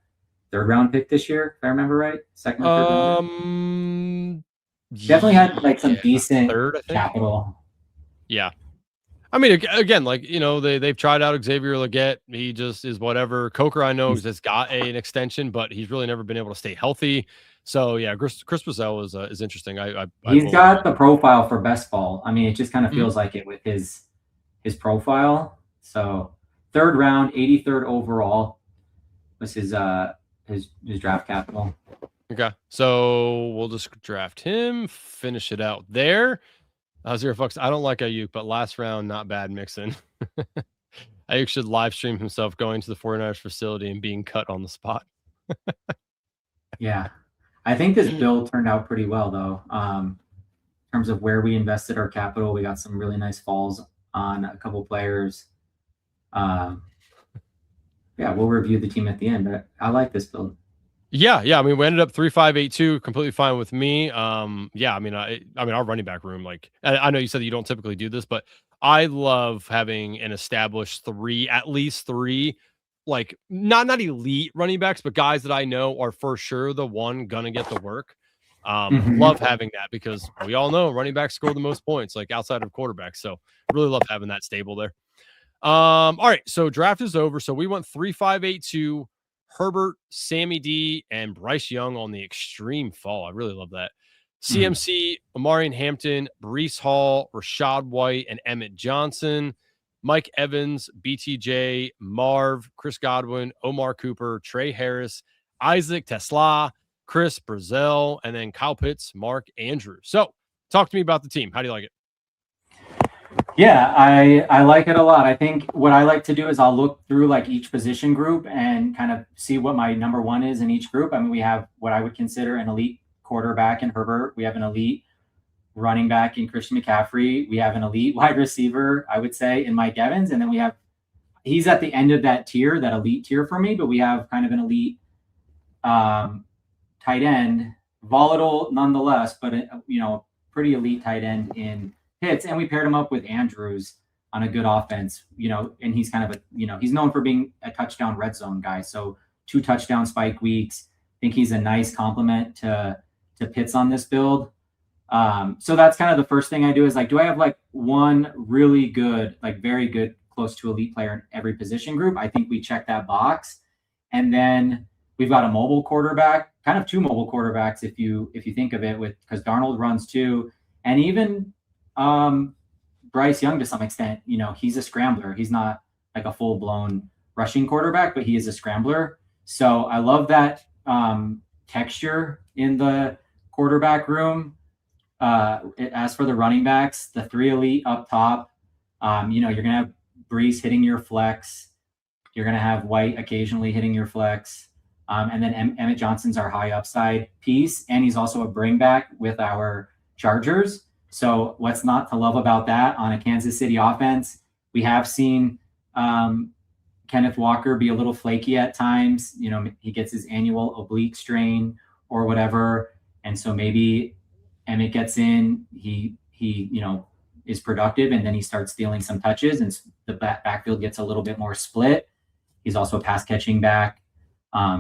third round pick this year, if I remember right? Second or third round? Definitely had like some decent capital. Yeah. I mean, again, like, they've tried out Xavier Legette. He just is whatever. Coker, I know, has got an extension, but he's really never been able to stay healthy. So, yeah, Chris Brazel is interesting. He's got the profile for best ball. I mean, it just kind of feels like it with his profile. So, third round, 83rd overall was his draft capital. Okay, so we'll just draft him, finish it out there. Zero Fucks. I don't like Ayuk, but last round, not bad mixing. Ayuk should live stream himself going to the 49ers facility and being cut on the spot. Yeah. I think this build turned out pretty well, though. In terms of where we invested our capital, we got some really nice falls on a couple players. Yeah, we'll review the team at the end, but I like this build. Yeah. I mean, we ended up 3-5-8-2, completely fine with me. Yeah. I mean, our running back room, like, I know you said that you don't typically do this, but I love having an established at least three, like not elite running backs, but guys that I know are for sure the one gonna get the work. Love having that because we all know running backs score the most points, like outside of quarterbacks. So really love having that stable there. All right, so draft is over. So we went 3-5-8-2. Herbert, Sammy D, and Bryce Young on the extreme fall. I really love that. CMC, Amarian Hampton, Breece Hall, Rashad White, and Emmett Johnson. Mike Evans, BTJ, Marv, Chris Godwin, Omar Cooper, Trey Harris, Isaac Tesla, Chris Brazel, and then Kyle Pitts, Mark Andrews. So talk to me about the team. How do you like it? Yeah, I like it a lot. I think what I like to do is I'll look through like each position group and kind of see what my number one is in each group. I mean, we have what I would consider an elite quarterback in Herbert. We have an elite running back in Christian McCaffrey. We have an elite wide receiver, I would say, in Mike Evans. And then he's at the end of that tier, that elite tier for me, but we have kind of an elite tight end, volatile nonetheless, but pretty elite tight end in Pitts, and we paired him up with Andrews on a good offense, and he's kind of he's known for being a touchdown red zone guy. So 2 touchdown spike weeks. I think he's a nice complement to Pitts on this build. So that's kind of the first thing I do is like, do I have like one really good, like very good, close to elite player in every position group? I think we check that box. And then we've got a mobile quarterback, kind of 2 mobile quarterbacks if you think of it, because Darnold runs 2, and even Bryce Young to some extent, he's a scrambler. He's not like a full-blown rushing quarterback, but he is a scrambler. So I love that texture in the quarterback room. As for the running backs, the 3 elite up top, you're going to have Breece hitting your flex. You're going to have White occasionally hitting your flex. And then Emmett Johnson's our high upside piece. And he's also a bring back with our Chargers. So what's not to love about that on a Kansas City offense? We have seen Kenneth Walker be a little flaky at times. He gets his annual oblique strain or whatever. And so maybe Emmett gets in, he is productive, and then he starts stealing some touches, and the backfield gets a little bit more split. He's also a pass catching back.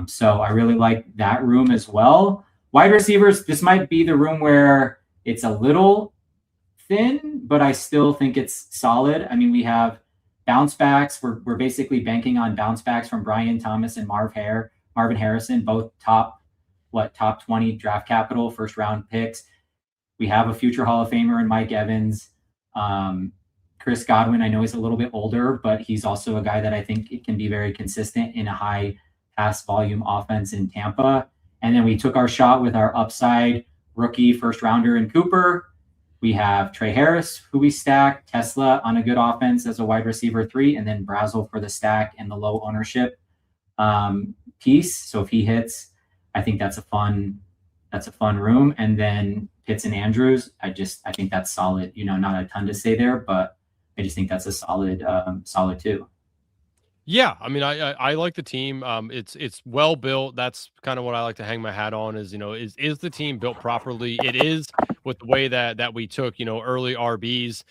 So I really like that room as well. Wide receivers, this might be the room where it's a little thin, but I still think it's solid. I mean, we have bounce backs. We're basically banking on bounce backs from Brian Thomas and Marvin Harrison, both top 20 draft capital, first round picks. We have a future Hall of Famer in Mike Evans. Chris Godwin, I know he's a little bit older, but he's also a guy that I think it can be very consistent in a high pass volume offense in Tampa. And then we took our shot with our upside rookie first rounder in Cooper. We have Trey Harris, who we stack, Tesla on a good offense as a wide receiver 3, and then Brazel for the stack and the low ownership piece. So if he hits, I think that's a fun room. And then Pitts and Andrews, I think that's solid. Not a ton to say there, but I just think that's a solid 2. Yeah, I mean, I like the team. It's well built. That's kind of what I like to hang my hat on. Is is the team built properly? It is, with the way that we took early RBs,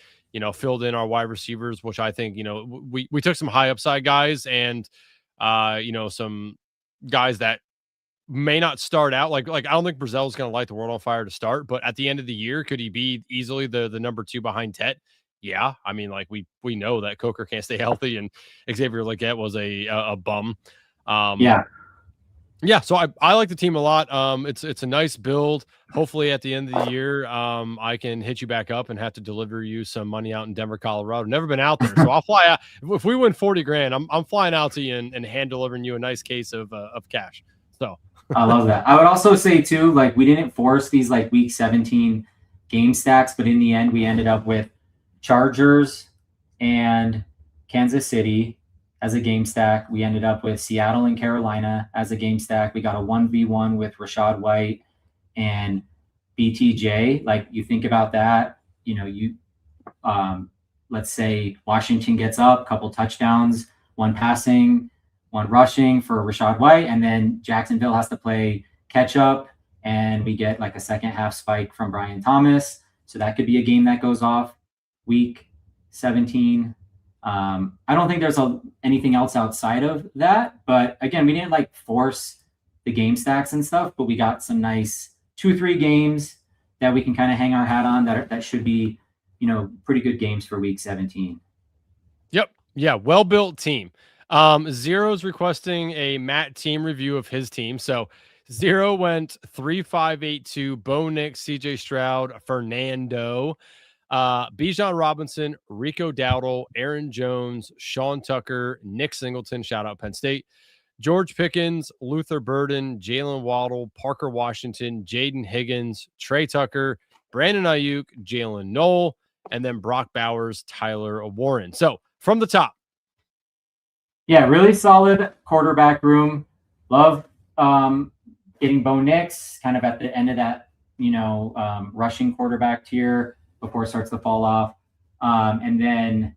filled in our wide receivers, which I think we took some high upside guys and some guys that may not start out like I don't think Brazel's going to light the world on fire to start, but at the end of the year, could he be easily the number 2 behind Tet? Yeah, I mean, like we know that Coker can't stay healthy, and Xavier Legette was a bum. Yeah. So I like the team a lot. It's a nice build. Hopefully, at the end of the year, I can hit you back up and have to deliver you some money out in Denver, Colorado. Never been out there, so I'll fly out. If we win 40 grand, I'm flying out to you and hand delivering you a nice case of cash. So I love that. I would also say too, like we didn't force these like week 17 game stacks, but in the end, we ended up with Chargers and Kansas City as a game stack. We ended up with Seattle and Carolina as a game stack. We got a 1v1 with Rashad White and BTJ. Like you think about that, let's say Washington gets up, couple touchdowns, 1 passing, 1 rushing for Rashad White, and then Jacksonville has to play catch up, and we get like a second half spike from Brian Thomas. So that could be a game that goes off. Week 17. I don't think there's anything else outside of that, but again, we didn't like force the game stacks and stuff, but we got some nice 2-3 games that we can kind of hang our hat on that should be, pretty good games for week 17. Yep. Yeah. Well-built team. Zero's requesting a Matt team review of his team. So Zero went 3-5-8-2, Bo Nix, CJ Stroud, Fernando, Bijan Robinson, Rico Dowdle, Aaron Jones, Sean Tucker, Nick Singleton, shout out Penn State, George Pickens, Luther Burden, Jalen Waddle, Parker Washington, Jaden Higgins, Trey Tucker, Brandon Ayuk, Jalen Knoll, and then Brock Bowers, Tyler Warren. So from the top. Yeah, really solid quarterback room. Love getting Bo Nix kind of at the end of that, rushing quarterback tier before it starts to fall off. And then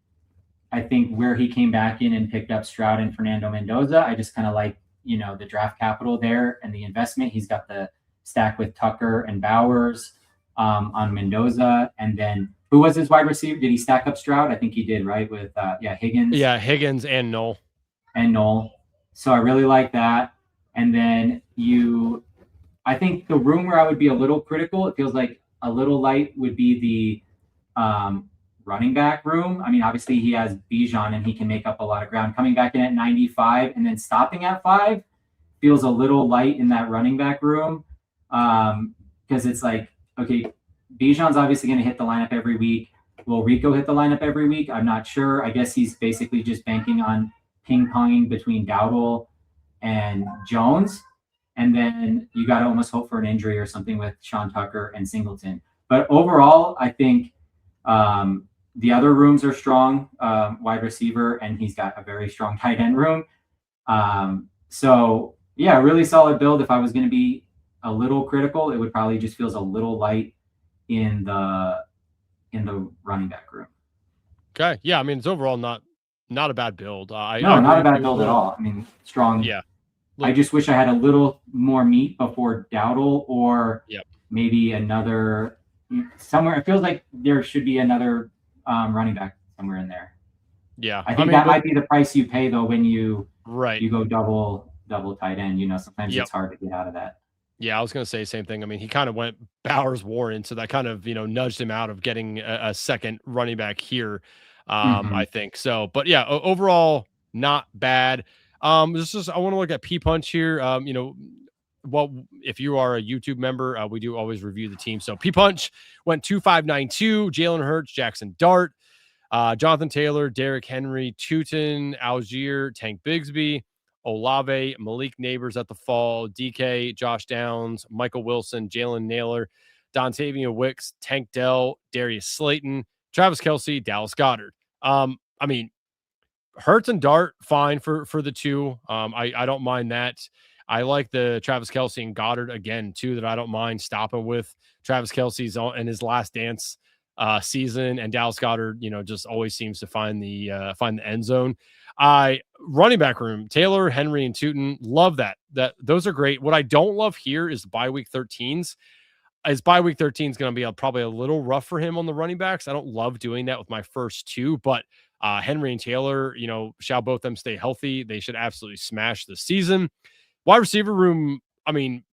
I think where he came back in and picked up Stroud and Fernando Mendoza, I just kind of like, the draft capital there and the investment. He's got the stack with Tucker and Bowers on Mendoza. And then who was his wide receiver? Did he stack up Stroud? I think he did, right? With Higgins. Yeah, Higgins and Knoll. So I really like that. And then I think the room where I would be a little critical, it feels like a little light, would be the running back room. I mean, obviously he has Bijan and he can make up a lot of ground. Coming back in at 95 and then stopping at 5 feels a little light in that running back room. Because it's like, okay, Bijan's obviously going to hit the lineup every week. Will Rico hit the lineup every week? I'm not sure. I guess he's basically just banking on ping-ponging between Dowdle and Jones. And then you got to almost hope for an injury or something with Sean Tucker and Singleton. But overall, I think the other rooms are strong, wide receiver, and he's got a very strong tight end room. So, yeah, really solid build. If I was going to be a little critical, it would probably just feels a little light in the running back room. Okay. Yeah, I mean, it's overall not a bad build. Not a bad build at all. I mean, strong. Yeah. I just wish I had a little more meat before Dowdle or maybe another somewhere. It feels like there should be another running back somewhere in there. Yeah. I think that might be the price you pay though when you go double tight end. Sometimes it's hard to get out of that. Yeah, I was going to say the same thing. I mean, he kind of went Bowers Warren, so that kind of, nudged him out of getting a second running back here, I think. So, but yeah, overall, not bad. I want to look at P Punch here. Well, if you are a YouTube member, we do always review the team. So P Punch went 2-5-9-2, Jalen Hurts, Jackson Dart, Jonathan Taylor, Derrick Henry, Tootin, Algier, Tank Bigsby, Olave, Malik Neighbors at the fall, DK, Josh Downs, Michael Wilson, Jalen Naylor, Dontavian Wicks, Tank Dell, Darius Slayton, Travis Kelce, Dallas Goedert. I mean, Hurts and Dart, fine for the two. I don't mind that. I like the Travis Kelce and Goddard again, too, that I don't mind stopping with. Travis Kelce's in his last dance season, and Dallas Goedert, just always seems to find the end zone. Running back room, Taylor, Henry, and Tootin, love that. Those are great. What I don't love here is the bye week 13s. His bye week 13 is going to be probably a little rough for him on the running backs. I don't love doing that with my first two, but Henry and Taylor, shall both them stay healthy. They should absolutely smash the season. Wide receiver room, I mean,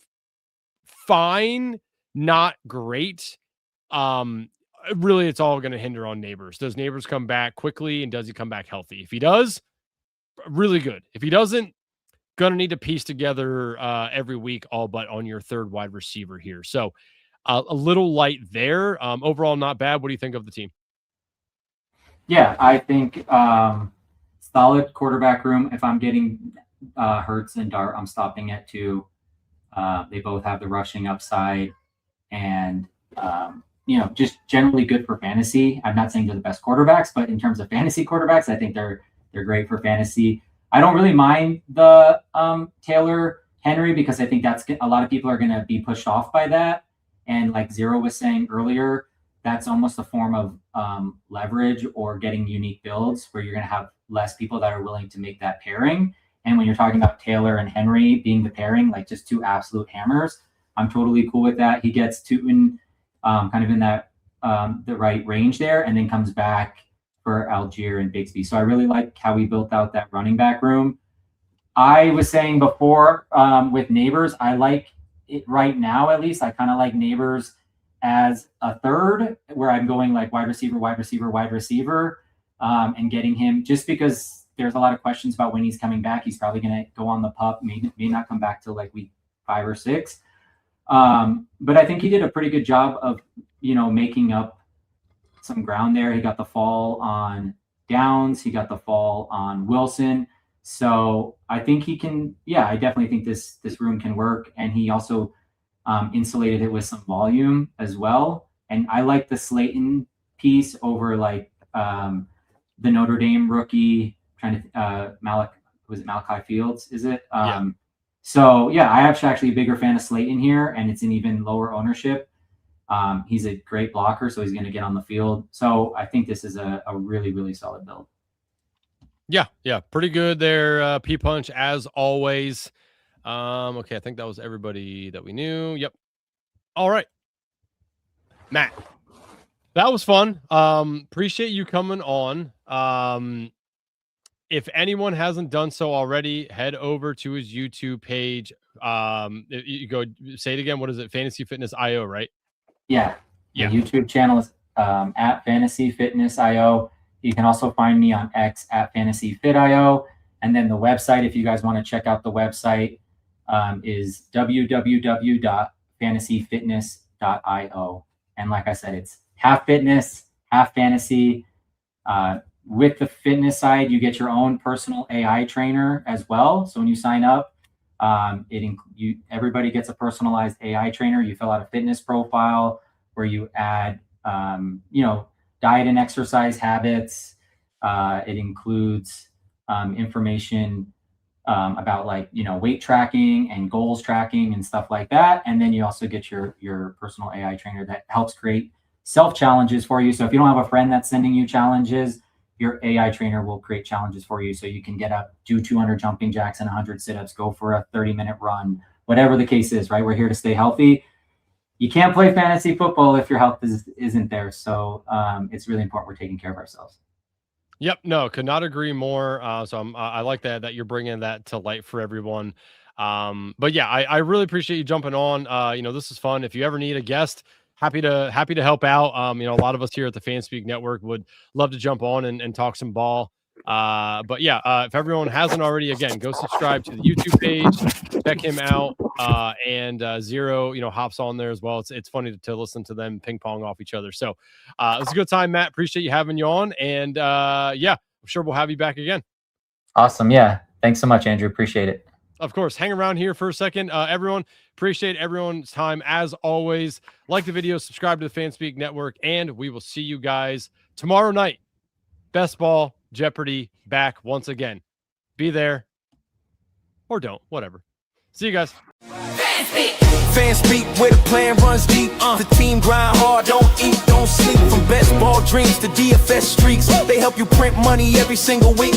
fine, not great. Really, it's all going to hinder on Neighbors. Does Neighbors come back quickly, and does he come back healthy? If he does, really good. If he doesn't, going to need to piece together every week, all but on your third wide receiver here. So a little light there. Overall, not bad. What do you think of the team? Yeah, I think solid quarterback room. If I'm getting Hurts and Dart, I'm stopping at 2. They both have the rushing upside, and just generally good for fantasy. I'm not saying they're the best quarterbacks, but in terms of fantasy quarterbacks, I think they're great for fantasy. I don't really mind the Taylor Henry, because I think that's a lot of people are going to be pushed off by that. And like Zero was saying earlier, that's almost a form of leverage or getting unique builds where you're going to have less people that are willing to make that pairing. And when you're talking about Taylor and Henry being the pairing, like just two absolute hammers, I'm totally cool with that. He gets Tootin kind of in that the right range there, and then comes back for Algier and Bigsby. So I really like how we built out that running back room. I was saying before with Neighbors, I like it right now, at least. I kind of like Neighbors as a third, where I'm going like wide receiver, and getting him, just because there's a lot of questions about when he's coming back. He's probably going to go on the pup, may not come back till like week 5 or 6. But I think he did a pretty good job of, making up some ground there. He got the fall on Downs. He got the fall on Wilson. So I think he can, I definitely think this room can work. And he also insulated it with some volume as well. And I like the Slayton piece over like the Notre Dame rookie, Malachi Fields, is it? Yeah. So I actually a bigger fan of Slayton here, and it's an even lower ownership. He's a great blocker, so he's going to get on the field. So I think this is a really, really solid build. Yeah, pretty good there. P-Punch, as always. Okay, I think that was everybody that we knew. Yep. All right. Matt, that was fun. Appreciate you coming on. If anyone hasn't done so already, head over to his YouTube page. You go, say it again. What is it? Fantasy Fitness IO, right? Yeah. The YouTube channel is at Fantasy Fitness IO. You can also find me on X at Fantasy Fit IO. And then the website, if you guys want to check out the website, is www.fantasyfitness.io. And like I said, it's half fitness, half fantasy. With the fitness side, you get your own personal AI trainer as well. So when you sign up, everybody gets a personalized AI trainer. You fill out a fitness profile where you add, diet and exercise habits. It includes information about weight tracking and goals tracking and stuff like that. And then you also get your personal AI trainer that helps create self challenges for you. So if you don't have a friend that's sending you challenges, your AI trainer will create challenges for you. So you can get up, do 200 jumping jacks and 100 sit-ups, go for a 30-minute run, whatever the case is, right? We're here to stay healthy. You can't play fantasy football if your health isn't there. So it's really important we're taking care of ourselves. Yep. No, could not agree more. So I like that you're bringing that to light for everyone. But yeah, I really appreciate you jumping on. This is fun. If you ever need a guest, happy to help out. A lot of us here at the FanSpeak Network would love to jump on and talk some ball. But yeah, if everyone hasn't already, again, go subscribe to the YouTube page, check him out. And Zero, hops on there as well. It's funny to listen to them ping pong off each other. So it was a good time, Matt. Appreciate you having you on. And I'm sure we'll have you back again. Awesome. Yeah. Thanks so much, Andrew. Appreciate it. Of course, hang around here for a second. Everyone, appreciate everyone's time. As always, like the video, subscribe to the FanSpeak Network, and we will see you guys tomorrow night. Best Ball Jeopardy back once again. Be there or don't, whatever. See you guys. Fans speak where the plan runs deep. The team grind hard, don't eat, don't sleep. From best ball dreams to DFS streaks, they help you print money every single week.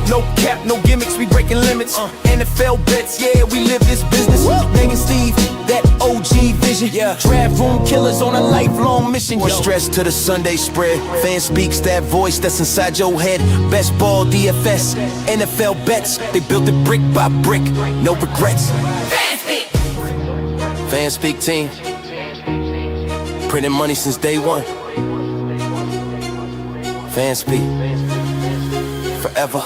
No cap, no gimmicks, we breaking limits. NFL bets, yeah, we live this business. Degen Steve, that OG vision. Draft room killers on a lifelong mission. More stress to the Sunday spread. Fan speaks, that voice that's inside your head. Best ball, DFS, NFL bets. They built it brick by brick, no regrets. Fan speak team, printing money since day one. Fan speak forever.